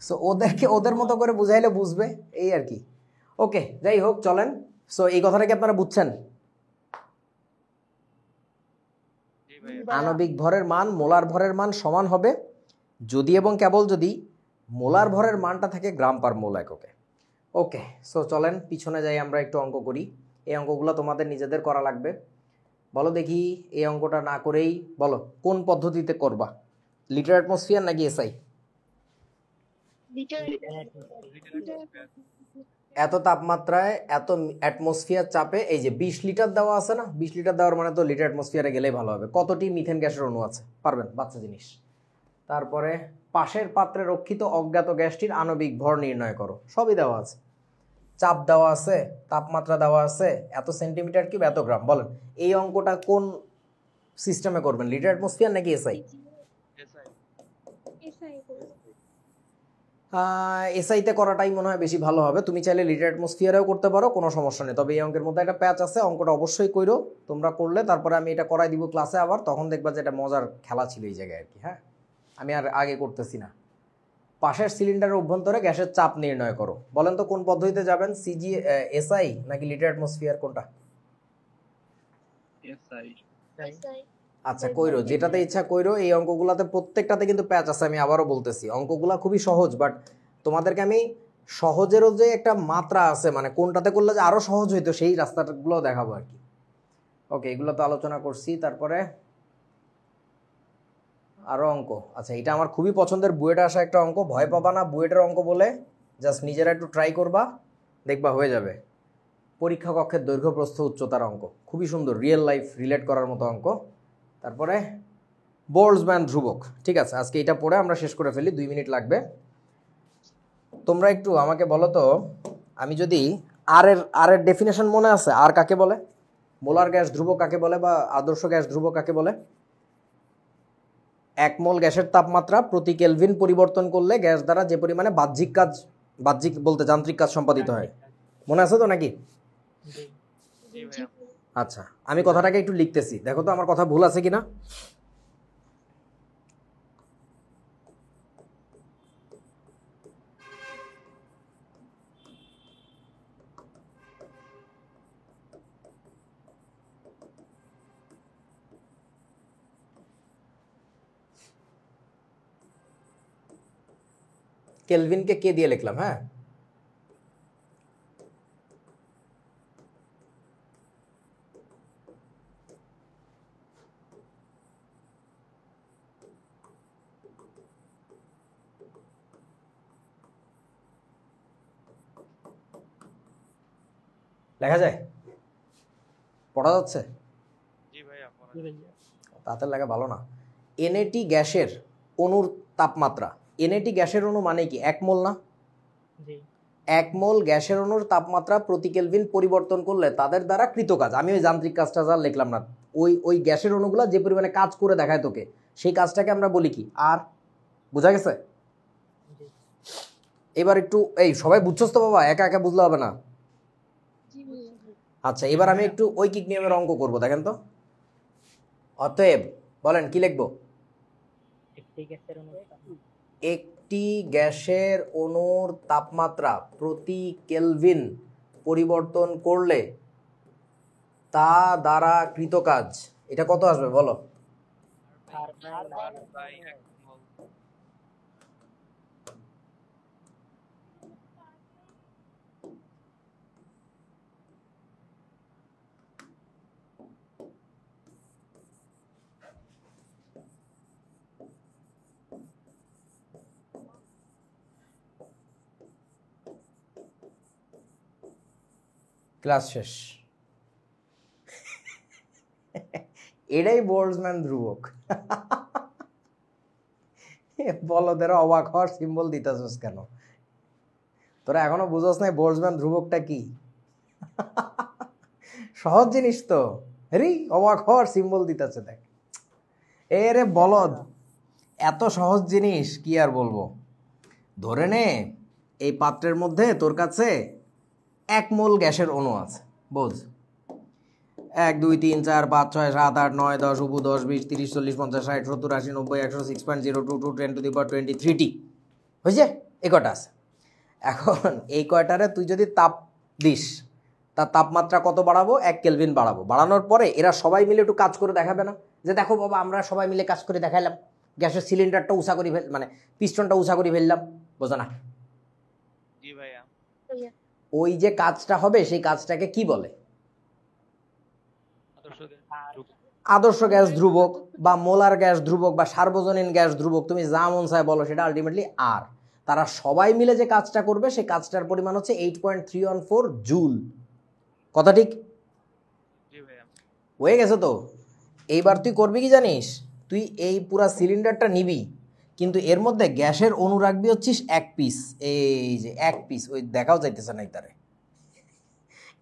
সো ওদেরকে ওদের মতো করে বুঝাইলে বুঝবে, এই আর কি। ওকে, যাই হোক, চলেন। সো এই কথাটা কি আপনারা বুঝছেন? আণবিক ভরের মান মোলার ভরের মান সমান হবে যদি এবং কেবল যদি মোলার ভরের মানটা থাকে গ্রাম পার মোল এককে। ওকে, সো চলেন পিছনে যাই, আমরা একটু অঙ্ক করি। এই অঙ্কগুলো তোমাদের নিজেদের করা লাগবে। বলো দেখি, এই অঙ্কটা না করেই বলো কোন পদ্ধতিতে করবা, লিটার অ্যাটমসফিয়ার নাকি এসআই? এত তাপমাত্রায় এত অ্যাটমসফিয়ার চাপে এই যে 20 লিটার দেওয়া আছে না, 20 লিটার দেওয়ার মানে তো লিটার অ্যাটমসফিয়ারে গেলেই ভালো হবে। কতটি মিথেন গ্যাসের অণু আছে পারবেন? বাচ্চা জিনিস। তারপরে পাশের পাত্রে রক্ষিত অজ্ঞাত গ্যাসটির আণবিক ভর নির্ণয় করো, সবই দেওয়া আছে। চাপ দেওয়া আছে, তাপমাত্রা দেওয়া আছে, এত সেন্টিমিটার কিউব এত গ্রাম। বলেন এই অঙ্কটা কোন সিস্টেমে করবেন, লিটার অ্যাটমসফিয়ার নাকি এসআই? এসআইতে করাটাই মনে হয় বেশি ভালো হবে। তুমি চাইলে লিটার অ্যাটমসফিয়ারেও করতে পারো, কোনো সমস্যা নেই। তবে এই অঙ্কের মধ্যে একটা প্যাচ আছে, অঙ্কটা অবশ্যই কইরো তোমরা করলে, তারপরে আমি এটা করাই দিব ক্লাসে আবার, তখন দেখবা যে এটা মজার খেলা ছিল এই জায়গায় আর কি। হ্যাঁ, আমি আর আগে করতেছি না। পাশের সিলিন্ডারের অভ্যন্তরে গ্যাসের চাপ নির্ণয় করো। বলেন তো কোন পদ্ধতিতে যাবেন, সিজি এসআই নাকি লিটার অ্যাটমসফিয়ার, কোনটা? আচ্ছা কইরো, যেটাতে ইচ্ছা কইরো। এই অঙ্কগুলোতে প্রত্যেকটাতে কিন্তু প্যাচ আছে, আমি আবারও বলতেছি। অঙ্কগুলা খুবই সহজ, বাট তোমাদেরকে আমি সহজেরও যে একটা মাত্রা আছে, মানে কোনটাতে করলে যে আরো সহজ হইতো সেই রাস্তাগুলো দেখাবো আর কি। ওকে, এগুলো তো আলোচনা করছি। তারপরে আরো অঙ্ক। আচ্ছা, এটা আমার খুবই পছন্দের, বুয়েটে আসা একটা অঙ্ক। ভয় পাবা না বুয়েটের অঙ্ক বলে, জাস্ট নিজেরা একটু ট্রাই করবা, দেখবা হয়ে যাবে। পরীক্ষা কক্ষের দৈর্ঘ্য প্রস্থ উচ্চতার অঙ্ক, খুবই সুন্দর, রিয়েল লাইফ রিলেট করার মতো অঙ্ক। তারপরে বোল্টজম্যান ধ্রুবক। ঠিক আছে, আজকে এটা পড়ে আমরা শেষ করে ফেলি, 2 মিনিট লাগবে। তোমরা একটু আমাকে বলো তো, আমি যদি আর এর ডেফিনেশন মনে আছে? আর কাকে বলে? মোলার গ্যাস ধ্রুবক কাকে বলে, বা আদর্শ গ্যাস ধ্রুবক কাকে বলে? 1 মোল গ্যাসের তাপমাত্রা প্রতি কেলভিন পরিবর্তন করলে গ্যাস দ্বারা যে পরিমাণে বাহ্যিক বলতে যান্ত্রিক কাজ সম্পাদিত হয়। মনে আছে তো নাকি? জি ভাইয়া। আচ্ছা, আমি কথাটাকে একটু লিখতেছি, দেখো তো আমার কথা ভুল আছে কিনা। কেলভিনকে কে দিয়ে লিখলাম? হ্যাঁ, লেখা যায়? পড়া যাচ্ছে? জি ভাইয়া। তাতে লেখা ভালো না। এনএটি গ্যাসের অণুর তাপমাত্রা, এনএটি গ্যাসের অণু মানে কি? 1 মোল না? 1 মোল গ্যাসের অণুর তাপমাত্রা প্রতি কেলভিন পরিবর্তন করলে তাদের দ্বারা কৃত কাজ, আমি ওই যান্ত্রিক কাজটা যা লিখলাম না, ওই গ্যাসের অণুগুলা যে পরিমাণে কাজ করে দেখায় তোকে, সেই কাজটাকে আমরা বলি কি? আর। বোঝা গেছে? এবার একটু এই সবাই বুঝছস তো বাবা, একা একা বুঝলে হবে না। আচ্ছা, এবার আমি একটু ঐকিক নিয়মের অঙ্ক করব, দেখেন তো। অতএব বলেন কি লিখবো? একটি গ্যাসের অণুর তাপমাত্রা প্রতি কেলভিন পরিবর্তন করলে তা দ্বারা কৃত কাজ, এটা কত আসবে বলো? ক্লাস শেষ। এটাই বোল্টজম্যান ধ্রুবক। বলদের অবাক হওয়ার সিম্বল দিতেছস কেন? তোরা এখনো বুঝোস নাই বোল্টজম্যান ধ্রুবকটা কি? সহজ জিনিস তো, রে অবাক হওয়ার সিম্বল দিতেছে, দেখ। এরে বলদ, এত সহজ জিনিস কি আর বলবো। ধরে নে এই পাত্রের মধ্যে তোর কাছে 1 মোল গ্যাসের অণু আছে, বোঝ। 1 2 3 4 5 6 7 8 9 10 উপ 10 20 30 40 50 60 70 80 90 100 6.022 10 to the power 23t হয়েছে? এই কটা আছে। এখন এই কয়টারে তুই যদি তাপ দিস, তার তাপমাত্রা কত বাড়াবো? 1 কেলভিন বাড়াবো। বাড়ানোর পরে এরা সবাই মিলে একটু কাজ করে দেখাবে না, যে দেখো বাবা আমরা সবাই মিলে কাজ করে দেখাইলাম, গ্যাসের সিলিন্ডারটা উঁচা করে মানে পিস্টনটা উঁচা করে ফেললাম, বোঝো না? জি ভাইয়া। ওই যে কাজটা হবে সেই কাজটাকে কি বলে? আদর্শ গ্যাস ধ্রুবক বা মোলার গ্যাস ধ্রুবক বা সার্বজনীন গ্যাস ধ্রুবক, তুমি যা মন চায় বলো, সেটা আলটিমেটলি আর। তারা সবাই মিলে যে কাজটা করবে সেই কাজটার পরিমাণ হচ্ছে 8.314 জুল। কথা ঠিক? হয়ে গেছে তো। এইবার তুই করবি কি জানিস? তুই এই পুরা সিলিন্ডারটা নিবি, কিন্তু এর মধ্যে গ্যাসের অণু রাখবি হচ্ছিস 1 পিস। এই যে 1 পিস, ওই দেখাও যাইতেছে না তারে।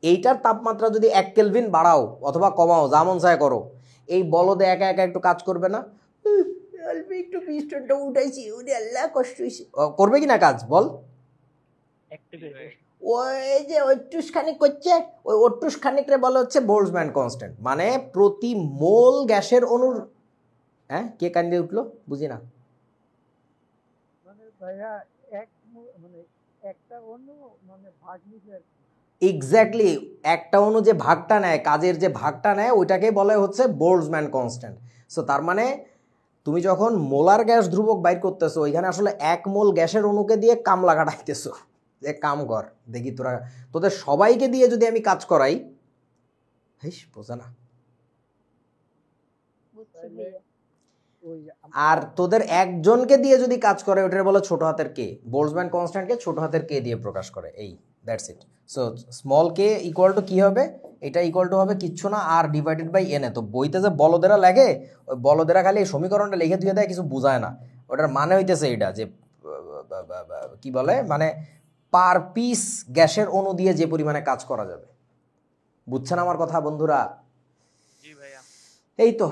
এইটার তাপমাত্রা যদি 1 কেলভিন বাড়াও অথবা কমাও, যেমন চায় করো, এই বলদে একা একা একটু কাজ করবে না? একটু পিস্টনটা উঠাইছি, ওরে আল্লাহ কষ্ট হইছে, করবে কি না কাজ বল? ওই যে ওট্টুস খানিক করছে, ওই ওট্টুস খানিকরে বলা হচ্ছে বোল্টজম্যান কনস্ট্যান্ট। মানে প্রতি মোল গ্যাসের অণুর, হ্যাঁ কে কান্দে উঠলো বুঝি না। মানে ভাইয়া মানে একটা অণু মানে ভাগ নিছে। এক্স্যাক্টলি, একটা অণু যে ভাগটা নেয়, কাজের যে ভাগটা নেয়, ওইটাকে বলা হচ্ছে বোল্টজম্যান কনস্ট্যান্ট। সো তার মানে তুমি যখন মোলার গ্যাস ধ্রুবক বাইর করতেছো, ওইখানে আসলে 1 মোল গ্যাসের অণুকে দিয়ে কামলা কাটাইতেছো, এক কাম কর, দেখি তোদের সবাইকে দিয়ে যদি আমি কাজ করাই, হেস বোঝা না, বুঝছি ভাইয়া। ওই আর তোদের একজনকে দিয়ে যদি কাজ করে ওটার বলে ছোট হাতের কে, বোল্টজম্যান কনস্ট্যান্টকে ছোট হাতের কে দিয়ে প্রকাশ করে, এই that's it. So small K equal to কি হবে, এটা ইকুয়াল টু হবে কিচ্ছু না আর ডিভাইডেড বাই এন এ। তো বইতে যে বলদেরা লাগে, ওই বলদেরা খালি এই সমীকরণটা লিখে দিয়ে দেয়, কিছু বোঝায় না। ওটার মানে হইতেছে এইটা যে কি বলে, মানে পার পিস গ্যাসের অণু দিয়ে যে পরিমাণে কাজ করা যাবে। বুঝছেন আমার কথা বন্ধুরা? জি ভাইয়া। এই তো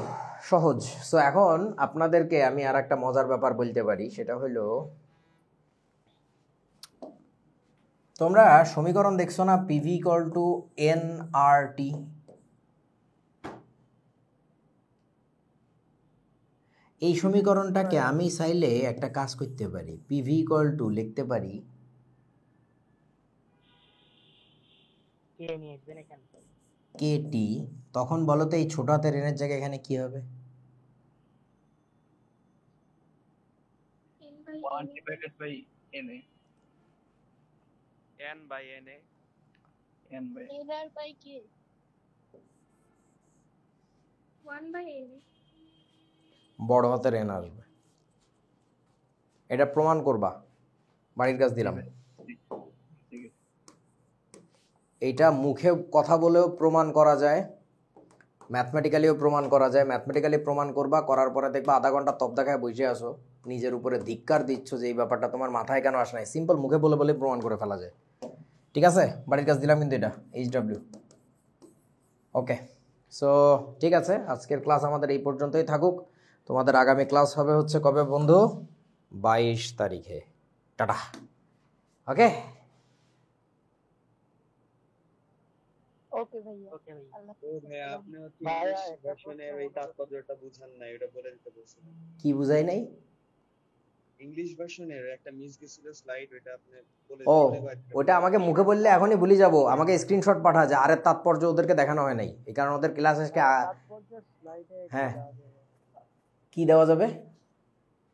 সহজ। সো এখন আপনাদেরকে আমি আর একটা মজার ব্যাপার বলতে পারি, সেটা হলো তোমরা সমীকরণ দেখছো না, পিভি ইকুয়াল টু এন আর টি। এই সমীকরণটাকে আমি চাইলে একটা কাজ করতে পারি, পিভি ইকুয়াল টু লিখতে পারি কে টি। তখন বলো তো এই ছোট হাতের এনের জায়গায় এখানে কি হবে? n by 1 n divided by na. n by na. N by n r by k 1 by n বড় হাতের এন আসবে। এটা প্রমাণ করবা, বাড়ির কাজ দিলাম। ঠিক আছে। এইটা মুখে কথা বলেও প্রমাণ করা যায়, ম্যাথমেটিক্যালিও প্রমাণ করা যায়। ম্যাথমেটিক্যালি প্রমাণ করবা, করার পরে দেখবা আধা ঘন্টা তপ দেখায় বসে আসো, নিজের উপরে ধিক্কার দিচ্ছ যে এই ব্যাপারটা তোমার মাথায় কেন আসে নাই। সিম্পল মুখে বলে বলে প্রমাণ করে ফেলা যায়। ঠিক আছে, বাড়ির কাজ দিলাম কিন্তু এটা HW। ওকে, সো ঠিক আছে, আজকের ক্লাস আমাদের এই পর্যন্তই থাকুক। তোমাদের আগামী ক্লাস হবে হচ্ছে কবে বন্ধু? 22 তারিখে। টাটা। ওকে, ওকে ভাইয়া, আল্লাহ ও ভাইয়া আপনি হচ্ছে ভাইয়া, ইংলিশ একটা ভার্সনের প্রশ্ন এই আমার তাৎপর্যটা বুঝান নাই, এটা বলে দিতে বলছিলেন। কি বুঝাই নাই? ইংলিশ ভার্সনের একটা মিস গেছিল স্লাইড, ওটা আপনি বলে ও দিতে পারেন। ওটা আমাকে মুখে বললে এখনই ভুলে যাব, আমাকে স্ক্রিনশট পাঠা যায়। আরে তাৎপর্য ওদেরকে দেখানো হয় নাই, এই কারণে ওদের ক্লাস আজকে তাৎপর্যের স্লাইডে হ্যাঁ। যাওয়া যাবে, কি দেওয়া যাবে?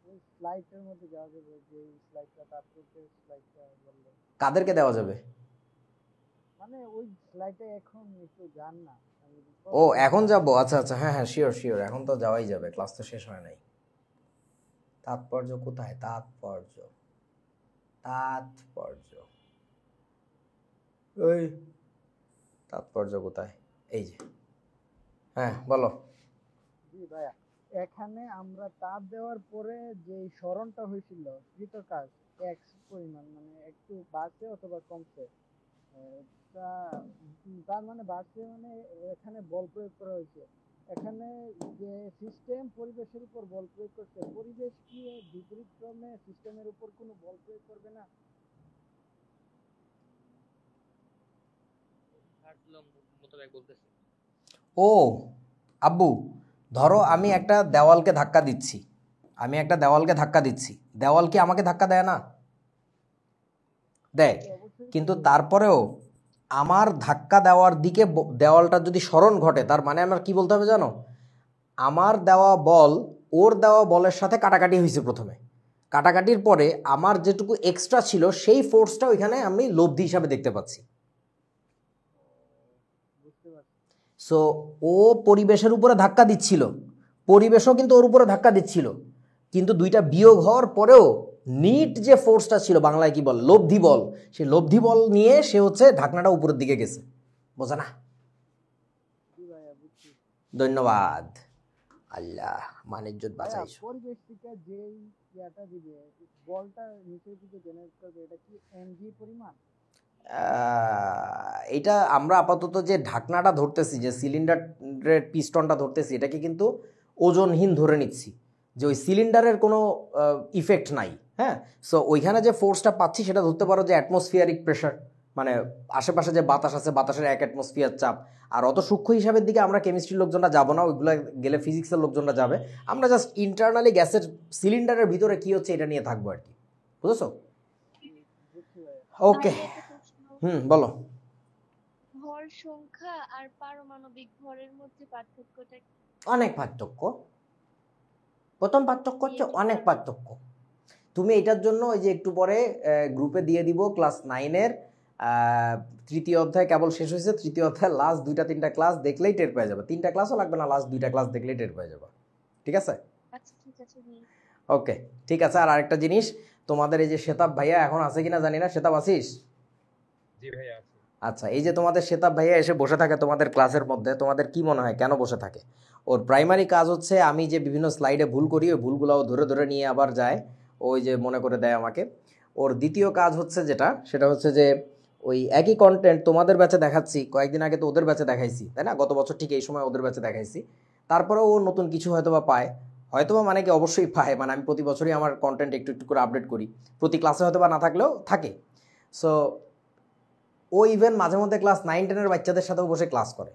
ওই স্লাইডের মধ্যে যাওয়া যাবে, যে স্লাইডটা তাৎপর্যের স্লাইডটা বললে, কাদেরকে দেওয়া যাবে? মানে ওই স্লাইডে এখন একটু জান না আমি ও এখন যাবো, আচ্ছা আচ্ছা, হ্যাঁ হ্যাঁ, শিওর শিওর, এখন তো যাওয়াই যাবে, ক্লাস তো শেষ হয় নাই। তাৎপর্য কোথায়? তাৎপর্য, তাৎপর্য, ওই তাৎপর্য কোথায়? এই যে, হ্যাঁ বলো। জি ভাইয়া, এখানে আমরা তাপ দেওয়ার পরে যে সরণটা হয়েছিল কৃতকাজ এক্স পরিমাণ, মানে একটু বাড়ছে অথবা কমছে, তার মানে বাড়ছে মানে এখানে বল প্রয়োগ করা হয়েছে। এখানে যে সিস্টেম পরিবেশের উপর বল প্রয়োগ করছে, পরিবেশ কি বিপরীত ক্রমে সিস্টেমের উপর কোনো বল প্রয়োগ করবে না? ও আব্বু, ধরো আমি একটা দেওয়ালকে ধাক্কা দিচ্ছি, দেওয়াল কি আমাকে ধাক্কা দেয় না? দেয়। কিন্তু তারপরেও আমার ধাক্কা দেওয়ার দিকে দেওয়ালটার যদি সরণ ঘটে, তার মানে আমার কি বলতে হবে জানো? আমার দেওয়া বল ওর দেওয়া বলের সাথে কাটাকাটি হয়েছে প্রথমে, কাটাকাটির পরে আমার যেটুকু এক্সট্রা ছিল সেই ফোর্সটা ওইখানে আমি লব্ধি হিসাবে দেখতে পাচ্ছি। সো ও পরিবেশের উপরে ধাক্কা দিচ্ছিল, পরিবেশও কিন্তু ওর উপরে ধাক্কা দিচ্ছিল, কিন্তু দুইটা বিয়োগ হওয়ার পরেও নিট যে ফোর্সটা ছিল, বাংলায় কি বল, লব্ধি বল, সেই লব্ধি বল নিয়ে সে হচ্ছে ঢাকনাটা উপরের দিকে গেছে। বোঝা না? ধন্যবাদ। আল্লাহ মানিজ্জত বাঁচাইছো। পরিবেশ থেকে যেই ইয়াটা দিবে, বলটা নিচের দিকে জেনারেট করবে, এটা কি এমজি পরিমাণ? এটা আমরা আপাতত যে ঢাকনাটা ধরতেছি, যে সিলিন্ডারের পিস্টনটা ধরতেছি, এটাকে কিন্তু ওজনহীন ধরে নিচ্ছি, যে ওই সিলিন্ডারের কোনো ইফেক্ট নাই। হ্যাঁ, সো ওইখানে যে ফোর্সটা পাচ্ছি সেটা ধরতে পারো যে অ্যাটমসফিয়ারিক প্রেশার, মানে আশেপাশে যে বাতাস আছে বাতাসের এক অ্যাটমসফিয়ার চাপ। আর অত সূক্ষ্ম হিসাবের দিকে আমরা কেমিস্ট্রির লোকজনরা যাবো না, ওইগুলো গেলে ফিজিক্সের লোকজনরা যাবে। আমরা জাস্ট ইন্টারনালি গ্যাসের সিলিন্ডারের ভিতরে কি হচ্ছে এটা নিয়ে থাকবো আর কি। বুঝেছো? ওকে, বলো। ভর সংখ্যা আর পারমাণবিক ভরের মধ্যে পার্থক্যটা কি? অনেক পার্থক্য। প্রথম পার্থক্য হচ্ছে অনেক পার্থক্য। তুমি এটার জন্য ওই যে একটু পরে গ্রুপে দিয়ে দিব ক্লাস 9-এর তৃতীয় অধ্যায় কেবল শেষ হয়েছে, তৃতীয় অধ্যায় লাস্ট 2-3টা ক্লাস দেখলেই টের পেয়ে যাবে। 3টা ক্লাসও লাগবে না, লাস্ট 2টা ক্লাস দেখলেই টের পেয়ে যাবে। ঠিক আছে? আচ্ছা ঠিক আছে ভাই। ওকে ঠিক আছে। আর আরেকটা জিনিস, তোমাদের এই যে শেতাব ভাইয়া এখন আছে কিনা জানি না, শেতাব আছিস? জি ভাই আছে। আচ্ছা, এই যে তোমাদের শেতাব ভাইয়া এসে বসে থাকে তোমাদের ক্লাসের মধ্যে, তোমাদের কি মনে হয় কেন বসে থাকে? ওর প্রাইমারি কাজ হচ্ছে আমি যে বিভিন্ন স্লাইডে ভুল করি ওই ভুলগুলোও ধরে ধরে নিয়ে আবার যায়, ওই যে মনে করে দেয় আমাকে। ওর দ্বিতীয় কাজ হচ্ছে যেটা, সেটা হচ্ছে যে ওই একই কন্টেন্ট তোমাদের ব্যাচে দেখাচ্ছি, কয়েকদিন আগে তো ওদের ব্যাচে দেখাইছি তাই না, গত বছর ঠিক এই সময় ওদের ব্যাচে দেখাইছি, তারপরেও ও নতুন কিছু হয়তোবা পায়, হয়তোবা মানে কি অবশ্যই পায়, মানে আমি প্রতি বছরই আমার কন্টেন্ট একটু একটু করে আপডেট করি, প্রতি ক্লাসে হয়তোবা না থাকলেও থাকে। সো ও ইভেন মাঝে মধ্যে ক্লাস 9-10-এর বাচ্চাদের সাথেও বসে ক্লাস করে।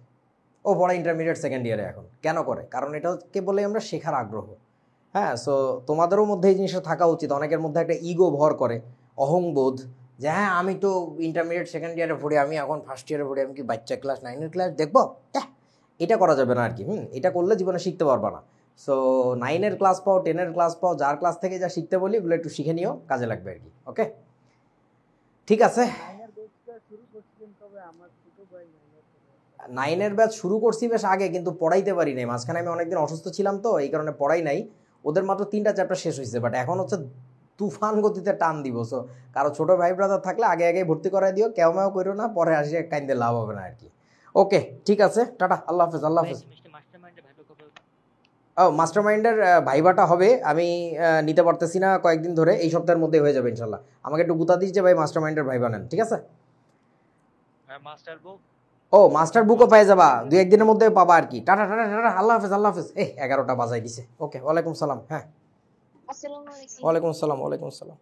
ও পড়ে ইন্টারমিডিয়েট সেকেন্ড ইয়ারে এখন। কেন করে? কারণ এটাকে বলে আমরা শেখার আগ্রহ। হ্যাঁ, সো তোমাদেরও মধ্যে এই জিনিসটা থাকা উচিত। অনেকের মধ্যে একটা ইগো ভর করে, অহংবোধ, যে হ্যাঁ আমি তো ইন্টারমিডিয়েট সেকেন্ড ইয়ারে পড়ি, আমি এখন ফার্স্ট ইয়ারে পড়ি, আমি কি বাচ্চা ক্লাস 9-এর ক্লাস দেখবো? এটা করা যাবে না আর কি। এটা করলে জীবনে শিখতে পারবা না। সো 9-এর ক্লাস পাও, 10-এর ক্লাস পাও, যার ক্লাস থেকে যা শিখতে বলি ওগুলো একটু শিখে নিও, কাজে লাগবে আর কি। ওকে ঠিক আছে। 9-এর ব্যাচ শুরু করছি বেশ আগে, কিন্তু পড়াইতে পারি নাই, মাঝখানে আমি অনেকদিন অসুস্থ ছিলাম তো এই কারণে পড়াই নাই। ওদের মাত্র 3টা চ্যাপ্টার শেষ হয়েছে, বাট এখন হচ্ছে তুফান গতিতে টান দিব। সো কারো ছোট ভাই ব্রাদার থাকলে আগে আগে ভর্তি করাই দিও, কেউ মেও করো না, পরে আসে কাইন্দে লাভ হবে না আর কি। ওকে ঠিক আছে, টাটা, আল্লাহ হাফেজ। আল্লাহ হাফেজ। ও মাস্টার মাইন্ডের ভাইবাটা হবে, আমি নিতে পারতেছি না কয়েকদিন ধরে, এই সপ্তাহের মধ্যে হয়ে যাবে ইনশাল্লাহ। আমাকে একটু গুতা দিস যে ভাই মাস্টার মাইন্ডের ভাইবা নেন, ঠিক আছে? মাস্টার বুক, ও মাস্টার বুকও পেয়ে যাবা, 2-1 দিনের মধ্যে পাবা আর কি। টাটা টাটা টাটা, আল্লাহ হাফেজ। আল্লাহ হাফেজ। 11টা বাজাই দিছে। ওকে, ওয়ালাইকুম সালাম। হ্যাঁ, আসসালামু আলাইকুম। ওয়ালাইকুম আসসালাম। ওয়ালাইকুম আসসালাম।